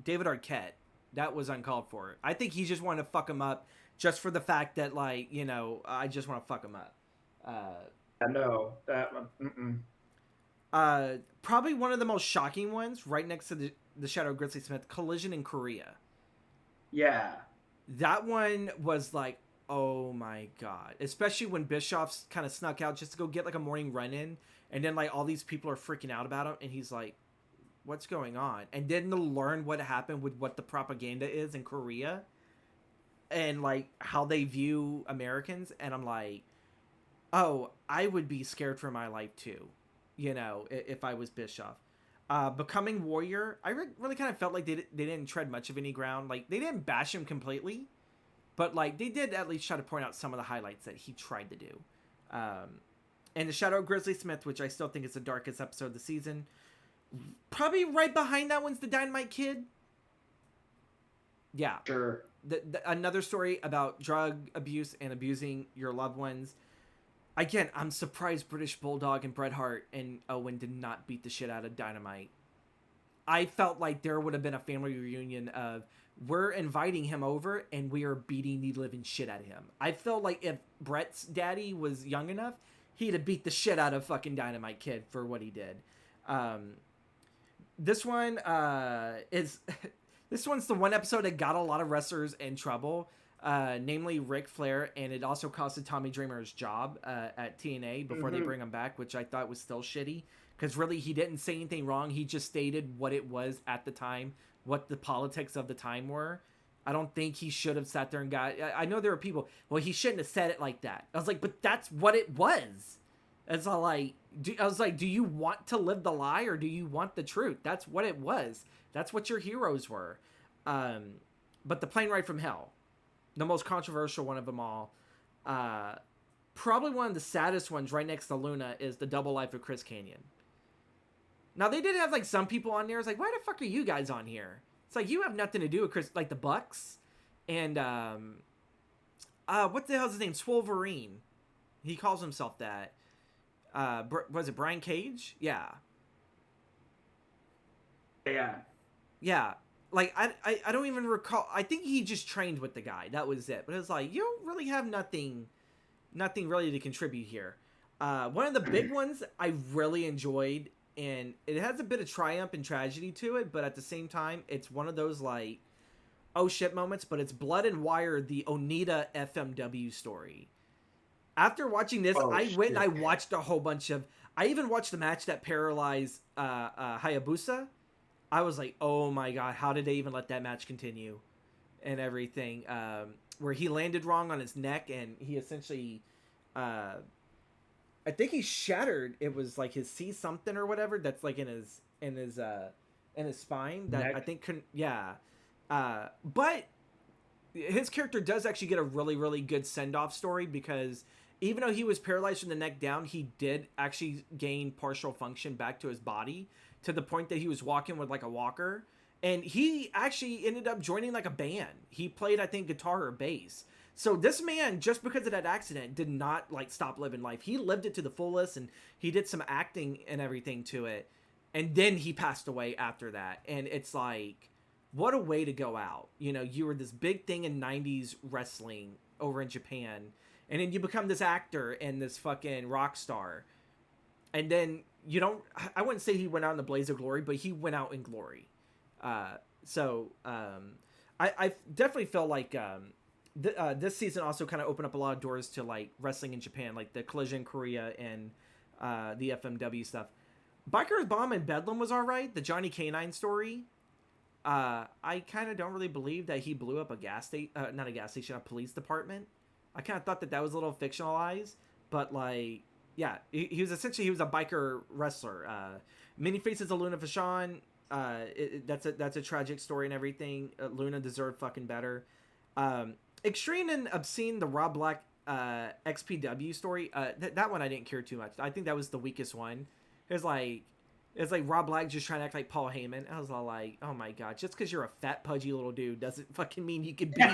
Speaker 1: David Arquette, that was uncalled for. I think he just wanted to fuck him up just for the fact that, like, you know, I just want to fuck him up.
Speaker 2: I know that one.
Speaker 1: Probably one of the most shocking ones, right next to the Shadow of Grizzly Smith, Collision in Korea.
Speaker 2: Yeah.
Speaker 1: That one was like, oh my god. Especially when Bischoff's kind of snuck out just to go get like a morning run in, and then like all these people are freaking out about him, and he's like, what's going on? And then to learn what happened with what the propaganda is in Korea and like how they view Americans, and I'm like, oh, I would be scared for my life too, you know, if I was Bischoff. Becoming Warrior, I really kind of felt like they didn't tread much of any ground. Like, they didn't bash him completely, but like they did at least try to point out some of the highlights that he tried to do. And the Shadow of Grizzly Smith, which I still think is the darkest episode of the season. Probably right behind that one's the Dynamite Kid. Yeah.
Speaker 2: Sure.
Speaker 1: Another story about drug abuse and abusing your loved ones. Again, I'm surprised British Bulldog and Bret Hart and Owen did not beat the shit out of Dynamite. I felt like there would have been a family reunion of, we're inviting him over and we are beating the living shit out of him. I felt like if Bret's daddy was young enough, he'd have beat the shit out of fucking Dynamite Kid for what he did. This one is... This one's the one episode that got a lot of wrestlers in trouble. Namely Ric Flair, and it also costed Tommy Dreamer his job at TNA before they bring him back, which I thought was still shitty, because really he didn't say anything wrong. He just stated what it was at the time, what the politics of the time were. I don't think he should have sat there and got... I know there were people, well, he shouldn't have said it like that. I was like, but that's what it was. It's all like, I was like, do you want to live the lie or do you want the truth? That's what it was. That's what your heroes were. But the Plane Ride from Hell, the most controversial one of them all, probably one of the saddest ones right next to Luna, is the Double Life of Chris Canyon. Now, they did have like some people on there. It's like, why the fuck are you guys on here? It's like, you have nothing to do with Chris, like the Bucks and what the hell's his name? Swolverine. He calls himself that. Was it Brian Cage? Yeah. Yeah. Like, I don't even recall. I think he just trained with the guy. That was it. But it's like, you don't really have nothing really to contribute here. One of the big ones I really enjoyed, and it has a bit of triumph and tragedy to it, but at the same time, it's one of those, like, oh shit moments, but it's Blood and Wire, the Onita FMW story. After watching this, I went and I watched a whole bunch of... I even watched the match that paralyzed Hayabusa. I was like, oh my god, how did they even let that match continue? And everything. Where he landed wrong on his neck, and he essentially... I think he shattered... It was like his C something or whatever that's like in his spine. That neck. I think couldn't... Yeah. But his character does actually get a really, really good send-off story, because even though he was paralyzed from the neck down, he did actually gain partial function back to his body, to the point that he was walking with like a walker. And he actually ended up joining like a band. He played, I think, guitar or bass. So this man, just because of that accident, did not like stop living life. He lived it to the fullest, and he did some acting and everything to it. And then he passed away after that. And it's like, what a way to go out. You know, you were this big thing in 90s wrestling over in Japan, and then you become this actor and this fucking rock star. And then you don't... I wouldn't say he went out in the blaze of glory, but he went out in glory. I definitely felt like this season also kind of opened up a lot of doors to like wrestling in Japan, like the Collision Korea and the FMW stuff. Biker's Bomb in Bedlam was all right. The Johnny K-9 story... I kind of don't really believe that he blew up a not a gas station, a police department. I kind of thought that was a little fictionalized, but like, yeah, he was a biker wrestler. Many Faces of Luna Vachon, that's a tragic story and everything. Luna deserved fucking better. Extreme and Obscene, the Rob Black XPW story, that one I didn't care too much. I think that was the weakest one. It was like, It's like Rob Black just trying to act like Paul Heyman. I was all like, oh my god, just because you're a fat, pudgy little dude doesn't fucking mean you could be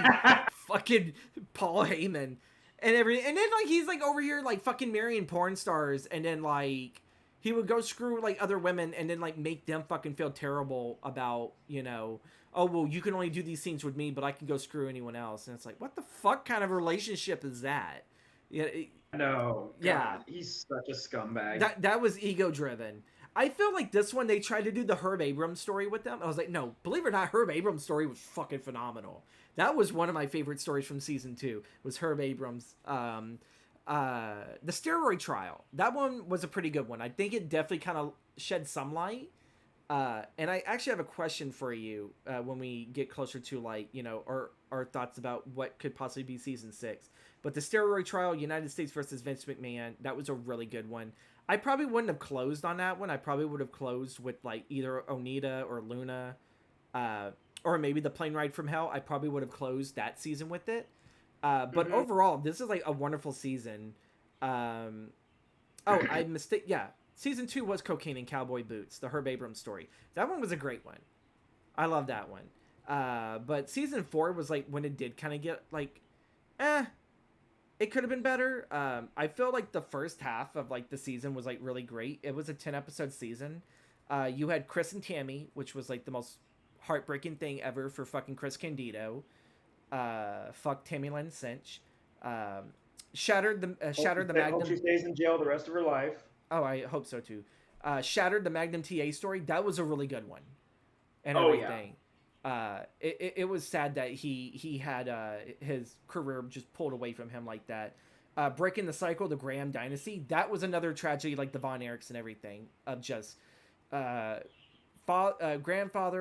Speaker 1: fucking Paul Heyman. And then like he's like over here like fucking marrying porn stars, and then like he would go screw like other women and then like make them fucking feel terrible about, oh well, you can only do these scenes with me, but I can go screw anyone else. And it's like, what the fuck kind of relationship is that? Yeah,
Speaker 2: No,
Speaker 1: yeah.
Speaker 2: God, he's such a scumbag.
Speaker 1: That was ego driven. I feel like this one they tried to do the Herb Abrams story with them. I was like, no, believe it or not, Herb Abrams' story was fucking phenomenal. That was one of my favorite stories from season 2. Was Herb Abrams' the steroid trial. That one was a pretty good one. I think it definitely kind of shed some light. And I actually have a question for you when we get closer to like our thoughts about what could possibly be season 6. But the steroid trial, United States versus Vince McMahon, that was a really good one. I probably wouldn't have closed on that one. I probably would have closed with like either Onita or Luna, or maybe the plane ride from hell. I probably would have closed that season with it. But overall, this is like a wonderful season. I mistake. Yeah, season 2 was Cocaine and Cowboy Boots, the Herb Abrams story. That one was a great one. I love that one. But season 4 was like when it did kind of get like, it could have been better. I feel like the first half of like the season was like really great. It was a 10 episode season. You had Chris and Tammy, which was like the most heartbreaking thing ever for fucking Chris Candido. Fuck Tammy Lynn Cinch. Shattered the Magnum.
Speaker 2: Hope she stays in jail the rest of her life.
Speaker 1: Oh, I hope so too. Shattered the Magnum TA story. That was a really good one. And
Speaker 2: Oh,
Speaker 1: everything. It was sad that he had his career just pulled away from him like that. Breaking the cycle, the Graham dynasty, that was another tragedy like the Von Erichs and everything of just grandfather,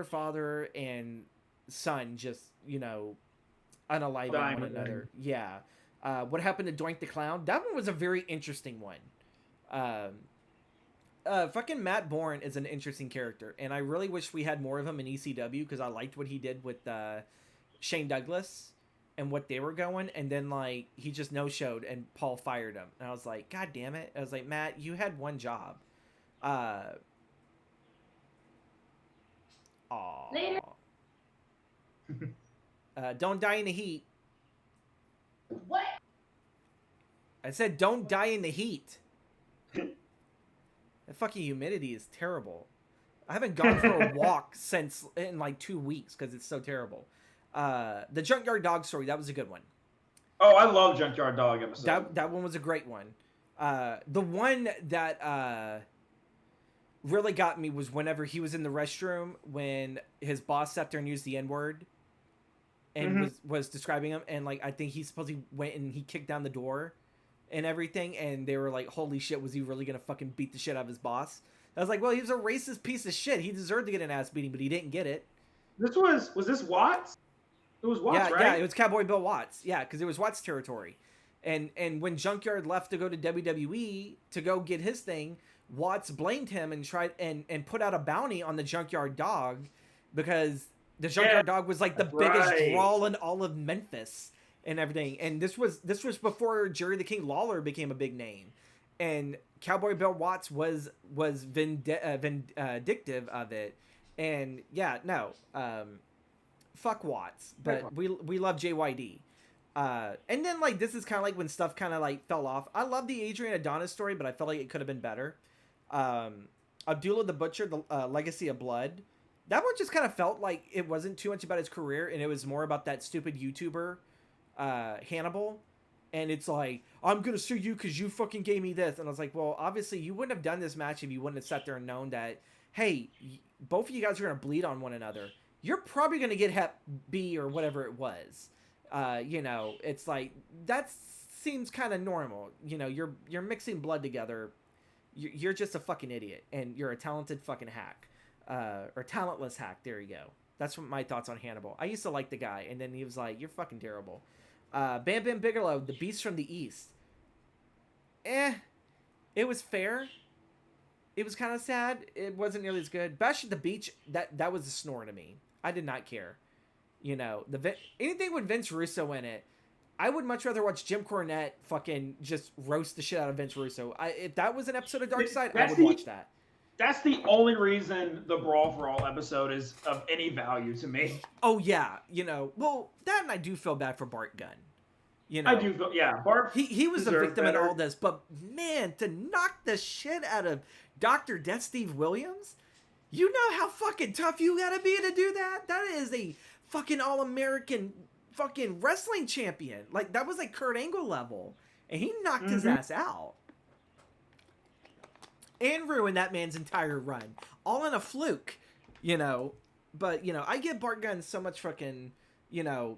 Speaker 1: father, and son just unaliving one another. Yeah. What happened to Doink the Clown? That one was a very interesting one. Fucking Matt Bourne is an interesting character, and I really wish we had more of him in ECW because I liked what he did with Shane Douglas and what they were going, and then like he just no-showed and Paul fired him, and I was like, God damn it! I was like, Matt, you had one job.
Speaker 3: Later.
Speaker 1: Don't die in the heat.
Speaker 3: What?
Speaker 1: I said, don't die in the heat. The fucking humidity is terrible. I haven't gone for a walk in like 2 weeks because it's so terrible. The Junkyard Dog story, that was a good one.
Speaker 2: Oh, I love Junkyard Dog episode.
Speaker 1: That one was a great one. The one that really got me was whenever he was in the restroom when his boss sat there and used the N-word and was describing him, and like I think he supposedly went and he kicked down the door and everything, and they were like, holy shit, was he really gonna fucking beat the shit out of his boss? I was like, well, he was a racist piece of shit. He deserved to get an ass beating, but he didn't get it.
Speaker 2: Was this Watts? It was Watts, right?
Speaker 1: Yeah, it was Cowboy Bill Watts. Yeah, because it was Watts territory. And when Junkyard left to go to WWE to go get his thing, Watts blamed him and tried and put out a bounty on the Junkyard Dog because the Junkyard Dog was like the biggest drawl in all of Memphis and everything. And this was before Jerry the King Lawler became a big name. And Cowboy Bill Watts was vindictive of it. And yeah, no, fuck Watts, but we love JYD. And then like this is kind of like when stuff kind of like fell off. I love the Adrian Adonis story, but I felt like it could have been better. Abdullah the Butcher, the Legacy of Blood, that one just kind of felt like it wasn't too much about his career, and it was more about that stupid YouTuber Hannibal. And it's like, I'm gonna sue you because you fucking gave me this. And I was like, well, obviously you wouldn't have done this match if you wouldn't have sat there and known that, hey, both of you guys are gonna bleed on one another. You're probably gonna get Hep B or whatever it was. It's like that seems kind of normal. You're mixing blood together. You're just a fucking idiot, and you're a talented fucking hack, or talentless hack. There you go. That's what my thoughts on Hannibal. I used to like the guy, and then he was like, "You're fucking terrible." Bam Bam Bigelow, the Beast from the East. It was fair. It was kind of sad. It wasn't nearly as good. Bash at the Beach, that was a snore to me. I did not care. Anything with Vince Russo in it, I would much rather watch Jim Cornette fucking just roast the shit out of Vince Russo. If that was an episode of Dark Side, I would watch that.
Speaker 2: That's the only reason the Brawl for All episode is of any value to me.
Speaker 1: Oh yeah, well, that, and I do feel bad for Bart Gunn.
Speaker 2: I do feel, yeah, Barf
Speaker 1: He was the
Speaker 2: deserved
Speaker 1: victim in
Speaker 2: better.
Speaker 1: all this, but man, to knock the shit out of Dr. Death Steve Williams, you know how fucking tough you gotta be to do that? That is a fucking All-American fucking wrestling champion. Like, that was like Kurt Angle level. And he knocked his ass out. And ruined that man's entire run. All in a fluke, But, I give Bart Gunn so much fucking,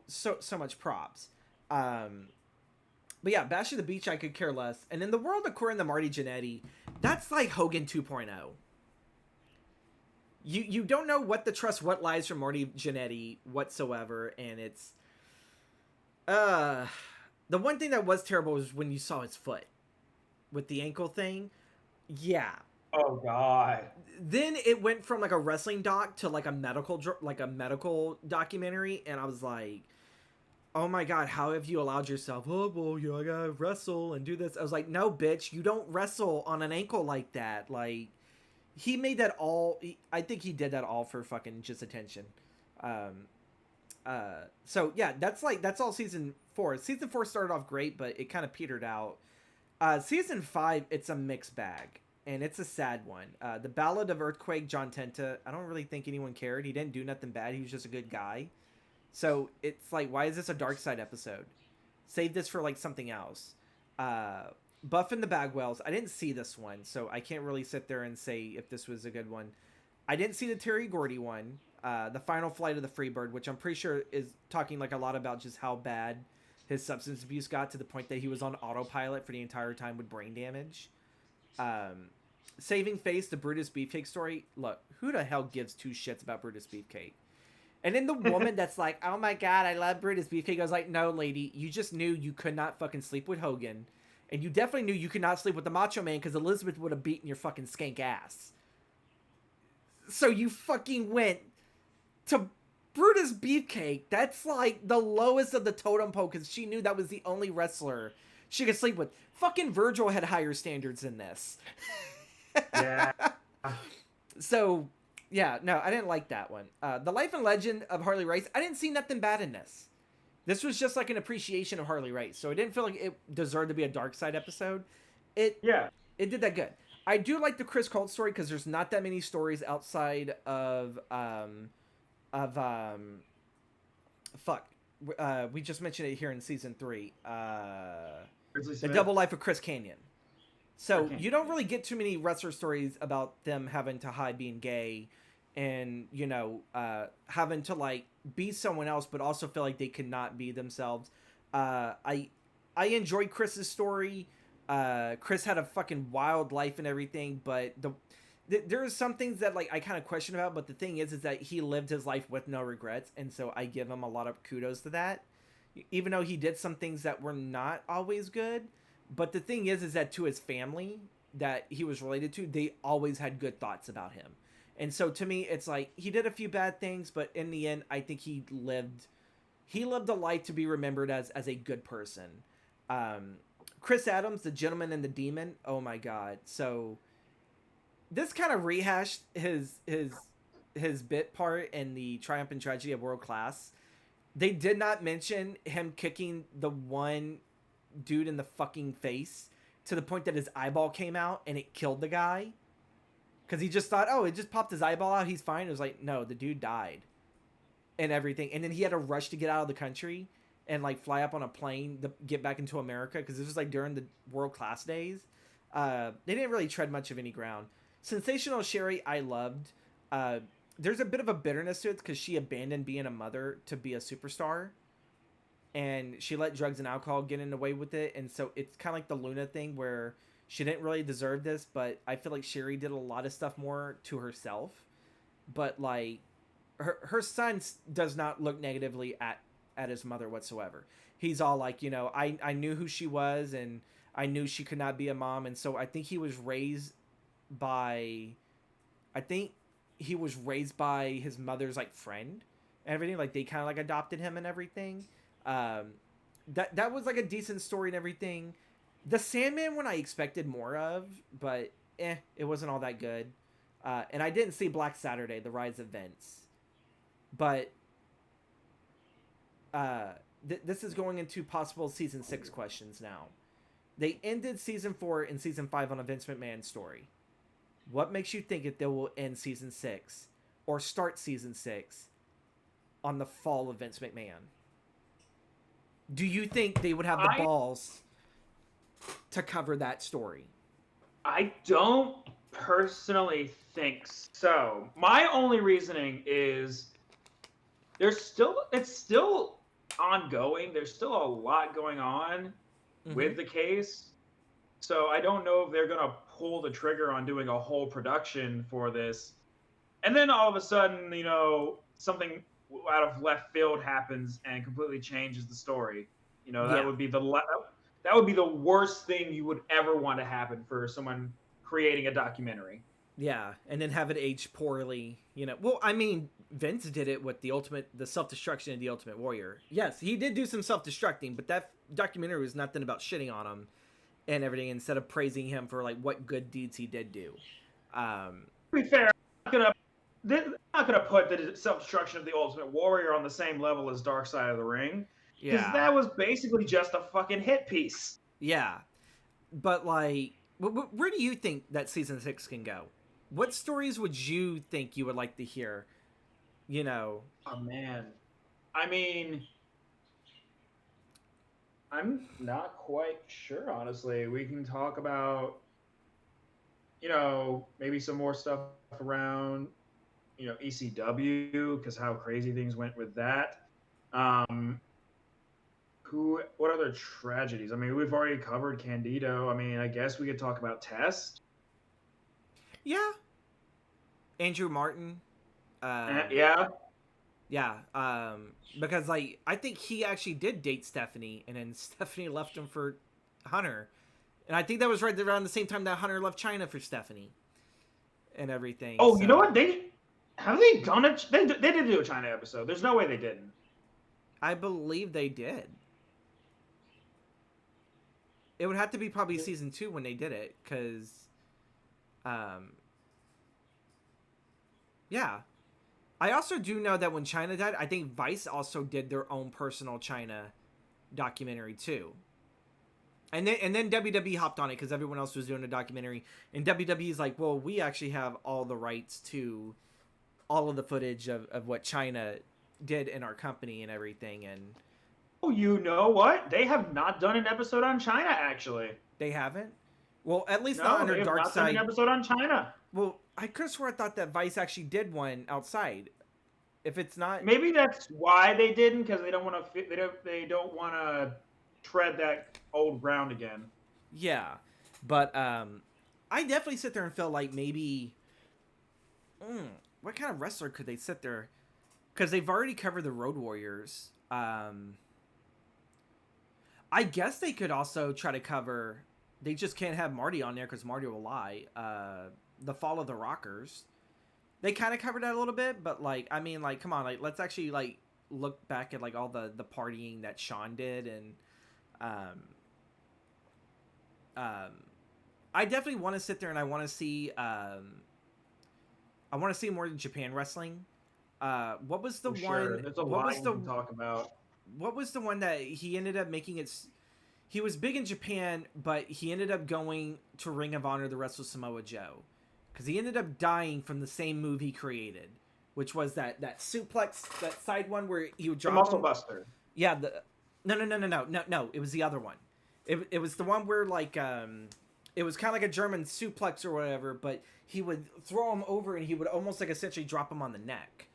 Speaker 1: so much props. But yeah, Bash at the Beach, I could care less. And in the world according to Marty Jannetty, that's like Hogan 2.0. You don't know what to trust, what lies from Marty Jannetty whatsoever, and it's the one thing that was terrible was when you saw his foot with the ankle thing. Yeah.
Speaker 2: Oh god.
Speaker 1: Then it went from like a wrestling doc to like a medical documentary, and I was like, oh my god, how have you allowed yourself? Oh well, I gotta wrestle and do this. I was like, no, bitch, you don't wrestle on an ankle like that. Like, he made that all. I think he did that all for fucking just attention. So yeah, that's all season 4. Season 4 started off great, but it kind of petered out. Season 5, it's a mixed bag, and it's a sad one. The Ballad of Earthquake, John Tenta. I don't really think anyone cared. He didn't do nothing bad. He was just a good guy. So it's like, why is this a Dark Side episode? Save this for like something else. Buff and the Bagwells. I didn't see this one, so I can't really sit there and say if this was a good one. I didn't see the Terry Gordy one. The Final Flight of the Freebird, which I'm pretty sure is talking like a lot about just how bad his substance abuse got, to the point that he was on autopilot for the entire time with brain damage. Saving Face, the Brutus Beefcake story. Look, who the hell gives two shits about Brutus Beefcake? And then the woman that's like, oh my god, I love Brutus Beefcake. I was like, no, lady, you just knew you could not fucking sleep with Hogan. And you definitely knew you could not sleep with the Macho Man, because Elizabeth would have beaten your fucking skank ass. So you fucking went to Brutus Beefcake. That's like the lowest of the totem pole, because she knew that was the only wrestler she could sleep with. Fucking Virgil had higher standards than this.
Speaker 2: Yeah.
Speaker 1: So, yeah, no, I didn't like that one. The Life and Legend of Harley Race, I didn't see nothing bad in this. This was just like an appreciation of Harley Race, so I didn't feel like it deserved to be a Dark Side episode. It did that good. I do like the Chris Colt story, because there's not that many stories outside of we just mentioned it here in season 3. The Double Life of Chris Canyon. So you don't really get too many wrestler stories about them having to hide being gay, and having to like be someone else, but also feel like they could not be themselves. I enjoyed Chris's story. Chris had a fucking wild life and everything, but there are some things that like I kind of question about. But the thing is that he lived his life with no regrets, and so I give him a lot of kudos to that. Even though he did some things that were not always good. But the thing is that to his family that he was related to, they always had good thoughts about him. And so to me, it's like, he did a few bad things, but in the end, I think he lived a life to be remembered as a good person. Chris Adams, The Gentleman and the Demon. Oh my God. So this kind of rehashed his bit part in the Triumph and Tragedy of World Class. They did not mention him kicking the one dude in the fucking face to the point that his eyeball came out and it killed the guy, because he just thought, oh, it just popped his eyeball out, he's fine. It was like, no, the dude died and everything, and then he had to rush to get out of the country and like fly up on a plane to get back into America, because this was like during the World Class days. They didn't really tread much of any ground. Sensational Sherry, I loved. There's a bit of a bitterness to it, because she abandoned being a mother to be a superstar. And she let drugs and alcohol get in the way with it. And so it's kind of like the Luna thing, where she didn't really deserve this, but I feel like Sherry did a lot of stuff more to herself. But like her son does not look negatively at his mother whatsoever. He's all like, I knew who she was, and I knew she could not be a mom. And so I think he was raised by his mother's like friend and everything. Like they kind of like adopted him and everything. That was like a decent story and everything. The Sandman one I expected more of, but it wasn't all that good. And I didn't see Black Saturday, The Rise of Vince, but this is going into possible season 6 questions now. They ended season 4 and season 5 on a Vince McMahon story. What makes you think that they will end season 6 or start season 6 on the fall of Vince McMahon? Do you think they would have the balls to cover that story?
Speaker 2: I don't personally think so. My only reasoning is it's still ongoing. There's still a lot going on with the case. So I don't know if they're going to pull the trigger on doing a whole production for this. And then all of a sudden, something out of left field happens and completely changes the story. That would be the worst thing you would ever want to happen for someone creating a documentary.
Speaker 1: Yeah, and then have it age poorly, Well, I mean, Vince did it with the self-destruction of the Ultimate Warrior. Yes, he did do some self-destructing, but that documentary was nothing about shitting on him and everything instead of praising him for, like, what good deeds he did do.
Speaker 2: To be fair, they're not gonna put the self-destruction of the Ultimate Warrior on the same level as Dark Side of the Ring. Because that was basically just a fucking hit piece.
Speaker 1: Yeah. But, like, where do you think that season 6 can go? What stories would you think you would like to hear?
Speaker 2: Oh, man. I mean, I'm not quite sure, honestly. We can talk about, maybe some more stuff around, ECW, because how crazy things went with that. What other tragedies? I mean, we've already covered Candido. I mean, I guess we could talk about Test.
Speaker 1: Yeah. Andrew Martin.
Speaker 2: Yeah.
Speaker 1: Yeah. Because, like, I think he actually did date Stephanie, and then Stephanie left him for Hunter. And I think that was right around the same time that Hunter left China for Stephanie and everything.
Speaker 2: Oh, so. You know what? Have they done it? They did do a China episode. There's no way they didn't.
Speaker 1: I believe they did. It would have to be probably season 2 when they did it, because, yeah. I also do know that when China died, I think Vice also did their own personal China documentary too. And then WWE hopped on it because everyone else was doing a documentary, and WWE's like, well, we actually have all the rights to all of the footage of what China did in our company and everything. And
Speaker 2: oh, you know what? They have not done an episode on China, actually.
Speaker 1: They haven't? Well, at least not under Dark Side.
Speaker 2: Done an episode on China.
Speaker 1: Well, I could have swore I thought that Vice actually did one outside. If it's not,
Speaker 2: maybe that's why they didn't, because they don't want to. They don't want to tread that old ground again.
Speaker 1: Yeah, but I definitely sit there and feel like maybe, what kind of wrestler could they sit there? Because they've already covered the Road Warriors. I guess they could also try to cover. They just can't have Marty on there because Marty will lie. The Fall of the Rockers. They kind of covered that a little bit, but, like, I mean, like, come on, like, let's actually, like, look back at, like, all the partying that Sean did, and I definitely want to sit there and I want to see more Japan wrestling. What was the one?
Speaker 2: There's a lot you can talk about.
Speaker 1: What was the one that he ended up making it? He was big in Japan, but he ended up going to Ring of Honor to wrestle Samoa Joe. Because he ended up dying from the same move he created, which was that suplex, that side one where he would drop
Speaker 2: the Muscle Buster.
Speaker 1: Yeah, no. It was the other one. It was the one where, like, it was kind of like a German suplex or whatever, but he would throw him over and he would almost like essentially drop him on the neck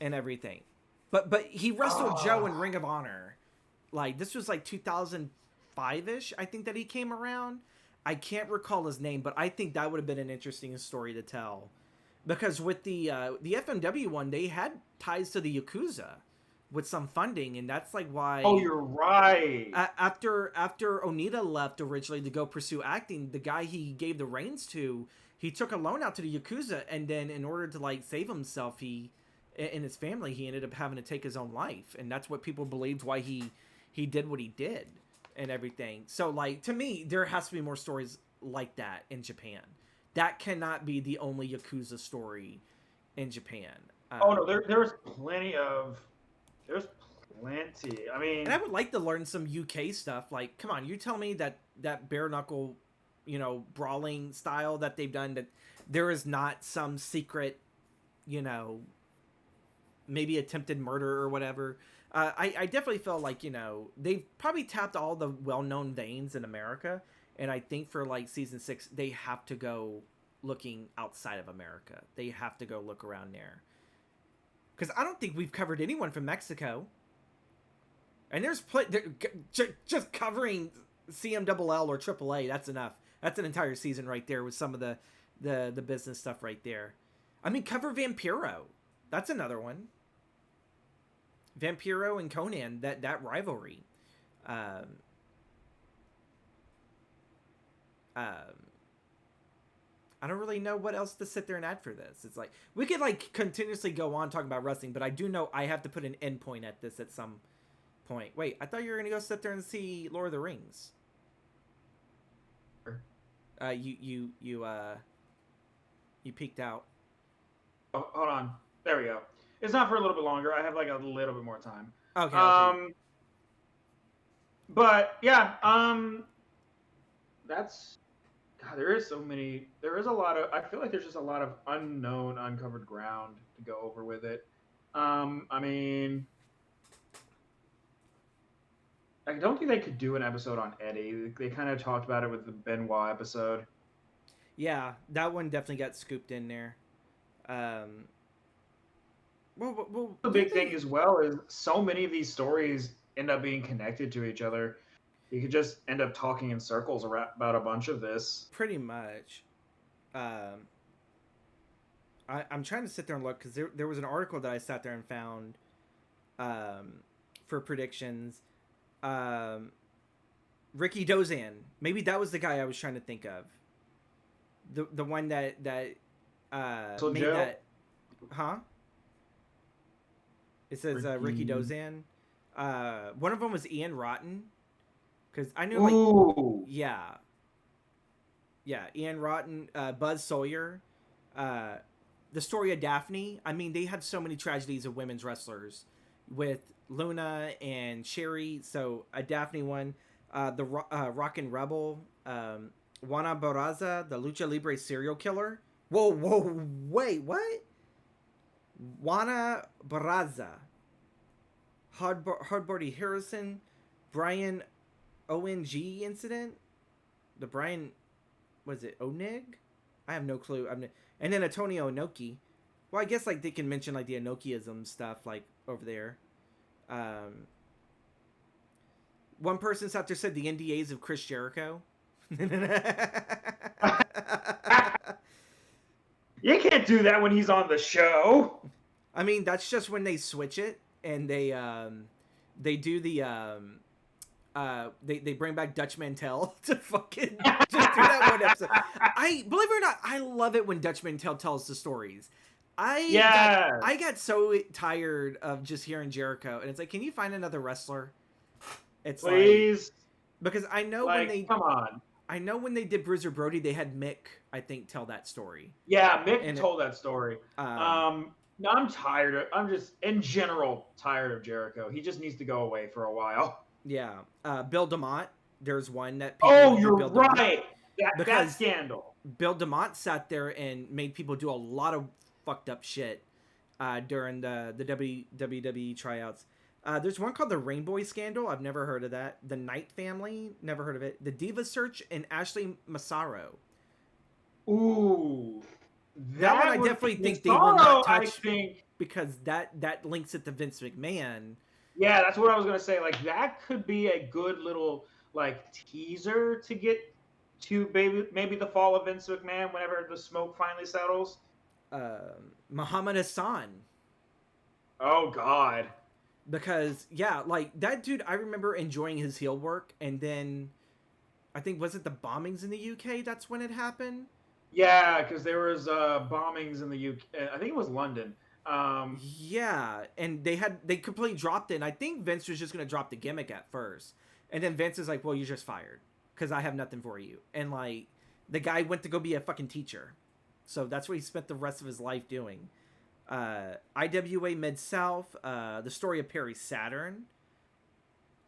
Speaker 1: and everything. But he wrestled Joe in Ring of Honor. Like, this was like 2005-ish, I think, that he came around. I can't recall his name, but I think that would have been an interesting story to tell. Because with the FMW one, they had ties to the Yakuza with some funding, and that's like why...
Speaker 2: Oh, you're right.
Speaker 1: After Onita left originally to go pursue acting, the guy he gave the reins to, he took a loan out to the Yakuza, and then in order to, like, save himself, he and his family, he ended up having to take his own life. And that's what people believed why he did what he did. And everything. So, like, to me, there has to be more stories like that in Japan. that cannot be the only Yakuza story in Japan.
Speaker 2: Oh no, there's plenty of. There's plenty. I mean,
Speaker 1: and I would like to learn some UK stuff. Like, come on, you tell me that bare knuckle, brawling style that they've done, that there is not some secret, maybe attempted murder or whatever. I definitely feel like, they've probably tapped all the well-known veins in America, and I think for like season 6 they have to go looking outside of America. They have to go look around there, because I don't think we've covered anyone from Mexico. And there's just covering CMLL or AAA. That's enough. That's an entire season right there with some of the business stuff right there. I mean, cover Vampiro. That's another one. Vampiro and Conan, that rivalry. I don't really know what else to sit there and add for this. It's like we could like continuously go on talking about wrestling, but I do know I have to put an end point at this at some point. Wait, I thought you were gonna go sit there and see Lord of the Rings. You peeked out.
Speaker 2: oh, hold on. There we go. It's not for a little bit longer. I have like a little bit more time.
Speaker 1: Okay.
Speaker 2: But yeah, that's God. There is so many. There is a lot of. I feel like there's just a lot of unknown, uncovered ground to go over with it. I mean, I don't think they could do an episode on Eddie. They kind of talked about it with the Benoit episode.
Speaker 1: Yeah, that one definitely got scooped in there.
Speaker 2: The big thing as well is so many of these stories end up being connected to each other. You could just end up talking in circles about a bunch of this.
Speaker 1: Pretty much. I'm trying to sit there and look, because there was an article that I sat there and found for predictions. Ricky Dozan. Maybe that was the guy I was trying to think of. The one that
Speaker 2: So
Speaker 1: made
Speaker 2: Joe?
Speaker 1: that. Huh? It says Ricky Dozan. One of them was Ian Rotten. Because I knew, like,
Speaker 2: Ooh.
Speaker 1: yeah, Ian Rotten, Buzz Sawyer, the story of Daphne. I mean, they had so many tragedies of women's wrestlers with Luna and Sherry. So a Daphne one, the Rockin' Rebel, Juana Barraza, the Lucha Libre serial killer. Whoa, wait, what? Juana Barraza, Hardbody Harrison, Brian ONG incident, the Brian, was it Onig? I have no clue. And then Antonio Inoki. Well, I guess like they can mention like the Inokiism stuff like over there. One person out there said the NDAs of Chris Jericho.
Speaker 2: You can't do that when he's on the show.
Speaker 1: I mean, that's just when they switch it and they do the they bring back Dutch Mantel to fucking just do that one episode. I believe it or not, I love it when Dutch Mantel tells the stories. I got so tired of just hearing Jericho, and it's like, can you find another wrestler? It's
Speaker 2: Please.
Speaker 1: Like, because I know
Speaker 2: Like,
Speaker 1: when they
Speaker 2: come on.
Speaker 1: I know when they did Bruiser Brody, they had Mick, I think, tell that story.
Speaker 2: Yeah, Mick told that story.
Speaker 1: No,
Speaker 2: I'm tired. I'm just, in general, tired of Jericho. He just needs to go away for a while.
Speaker 1: Yeah. Bill DeMott, there's one that
Speaker 2: Oh, you're
Speaker 1: Bill
Speaker 2: right. That
Speaker 1: Because-
Speaker 2: scandal.
Speaker 1: Bill DeMott sat there and made people do a lot of fucked up shit during the WWE tryouts. There's one called the Rainbow Scandal. I've never heard of that. The Knight Family, never heard of it. The Diva Search and Ashley Massaro.
Speaker 2: Ooh.
Speaker 1: That one I definitely think they will not touch, because that links it to Vince McMahon.
Speaker 2: Yeah, that's what I was gonna say. Like, that could be a good little like teaser to get to maybe the fall of Vince McMahon whenever the smoke finally settles.
Speaker 1: Muhammad Hassan.
Speaker 2: Oh God.
Speaker 1: Because yeah, like that dude, I remember enjoying his heel work, and then I think, was it the bombings in the UK? That's when it happened.
Speaker 2: Yeah, because there was bombings in the UK. I think it was London.
Speaker 1: Yeah, and they completely dropped it. And I think Vince was just gonna drop the gimmick at first, and then Vince is like, "Well, you're just fired because I have nothing for you." And like The guy went to go be a fucking teacher. So that's what he spent the rest of his life doing. IWA Mid-South, The Story of Perry Saturn.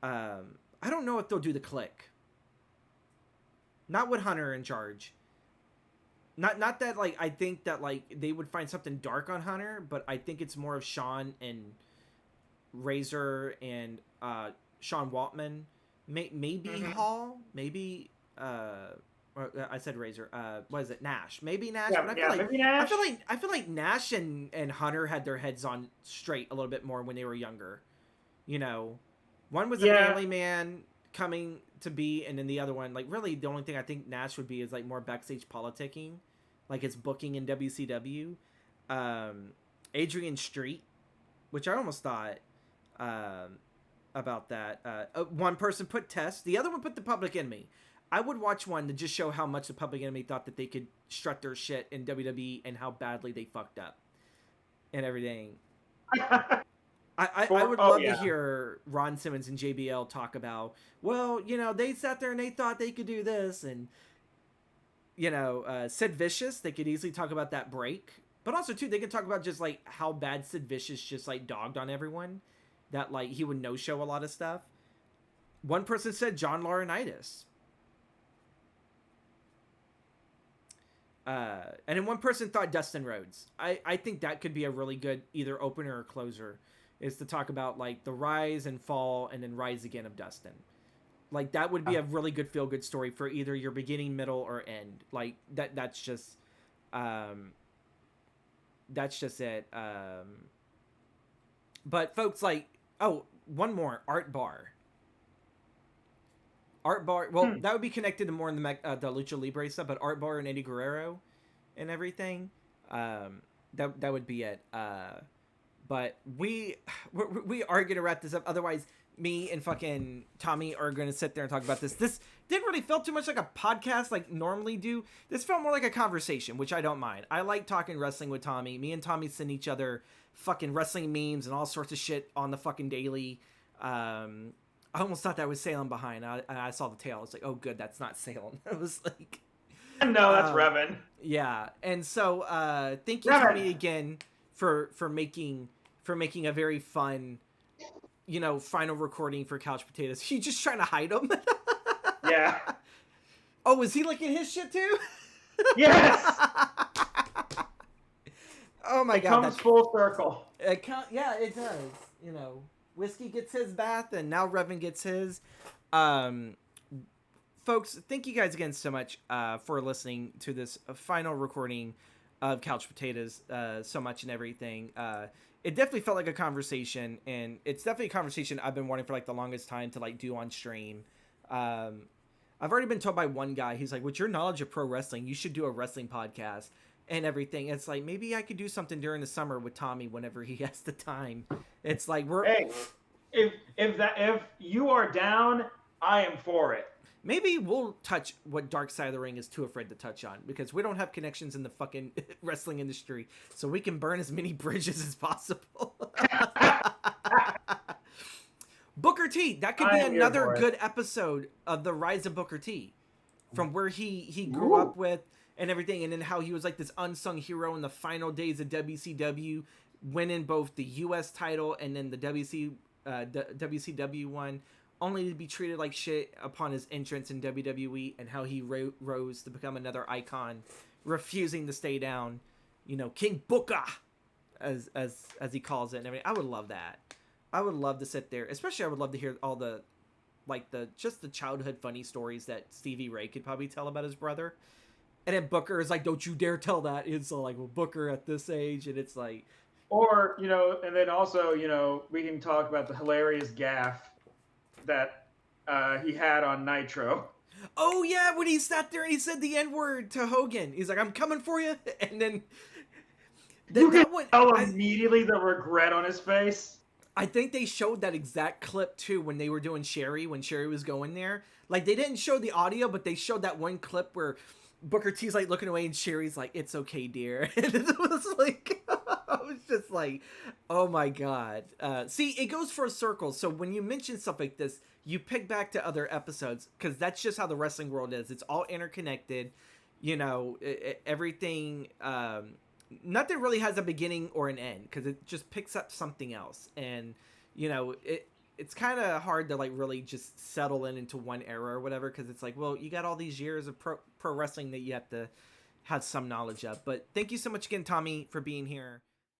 Speaker 1: I don't know if they'll do The Click. Not with Hunter in charge. Not that, like, I think that, like, they would find something dark on Hunter, but I think it's more of Sean and Razor and Sean Waltman. Maybe Hall. Maybe... I said Razor. What is it? Nash. Maybe Nash.
Speaker 2: Yeah,
Speaker 1: but
Speaker 2: maybe Nash.
Speaker 1: I feel like Nash and Hunter had their heads on straight a little bit more when they were younger. You know, one was a family man coming to be, and then the other one, like, really the only thing I think Nash would be is like more backstage politicking, like his booking in WCW. Adrian Street, which I almost thought about that. One person put Test, the other one put the Public Enemy. I would watch one to just show how much the Public Enemy thought that they could strut their shit in WWE and how badly they fucked up and everything. I would love to hear Ron Simmons and JBL talk about, well, you know, they sat there and they thought they could do this. And, you know, Sid Vicious, they could easily talk about that break. But also, too, they could talk about just, like, how bad Sid Vicious just, like, dogged on everyone. That, like, he would no-show a lot of stuff. One person said John Laurinaitis. And then one person thought Dustin Rhodes. I think that could be a really good either opener or closer, is to talk about, like, the rise and fall and then rise again of Dustin. Like, that would be a really good feel-good story for either your beginning, middle, or end. Like, that's just it. But folks, like, oh, one more, Art Bar. Art Bar, well, that would be connected to more in the Lucha Libre stuff, but Art Bar and Eddie Guerrero and everything, that would be it. But we are going to wrap this up. Otherwise, me and fucking Tommy are going to sit there and talk about this. This didn't really feel too much like a podcast like normally do. This felt more like a conversation, which I don't mind. I like talking wrestling with Tommy. Me and Tommy send each other fucking wrestling memes and all sorts of shit on the fucking daily. I almost thought that was Salem behind. I saw the tail. I was like, oh, good, that's not Salem. I was like...
Speaker 2: No, that's Revan.
Speaker 1: Yeah, and so thank you, Tommy, again for making a very fun, you know, final recording for Couch Potatoes. You just trying to hide them?
Speaker 2: Yeah.
Speaker 1: Oh, is he looking at his shit too?
Speaker 2: Yes!
Speaker 1: Oh my God.
Speaker 2: It comes full circle.
Speaker 1: Yeah, it does. You know, Whiskey gets his bath, and now Revan gets his. Folks, thank you guys again so much for listening to this final recording of Couch Potatoes so much and everything. It definitely felt like a conversation, and it's definitely a conversation I've been wanting for like the longest time to like do on stream. I've already been told by one guy, he's like, with your knowledge of pro wrestling, you should do a wrestling podcast and everything. It's like, maybe I could do something during the summer with Tommy whenever he has the time. It's like,
Speaker 2: hey, if you are down, I am for it.
Speaker 1: Maybe we'll touch what Dark Side of the Ring is too afraid to touch on, because we don't have connections in the fucking wrestling industry, so we can burn as many bridges as possible. Booker T, that could be another good episode of the rise of Booker T, from where he grew up with and everything, and then how he was like this unsung hero in the final days of WCW, winning both the US title and then the WCW one, only to be treated like shit upon his entrance in WWE, and how he rose to become another icon, refusing to stay down, you know, King Booker, as he calls it and everything. I would love that. I would love to sit there, especially I would love to hear all the, like, the childhood funny stories that Stevie Ray could probably tell about his brother. And then Booker is like, don't you dare tell that. It's like, well, Booker at this age, and it's like...
Speaker 2: Or, you know, and then also, you know, we can talk about the hilarious gaffe that he had on Nitro.
Speaker 1: Oh, yeah, when he sat there and he said the N-word to Hogan. He's like, I'm coming for you. And then...
Speaker 2: You can tell immediately the regret on his face.
Speaker 1: I think they showed that exact clip, too, when they were doing Sherry, when Sherry was going there. Like, they didn't show the audio, but they showed that one clip where Booker T's, like, looking away, and Sherry's like, it's okay, dear. And it was like... I was just like, oh, my God. See, it goes for a circle. So when you mention stuff like this, you pick back to other episodes, because that's just how the wrestling world is. It's all interconnected. you know, everything, nothing really has a beginning or an end, because it just picks up something else. And, you know, it's kind of hard to like really just settle into one era or whatever, because it's like, well, you got all these years of pro wrestling that you have to have some knowledge of. But thank you so much again, Tommy, for being here.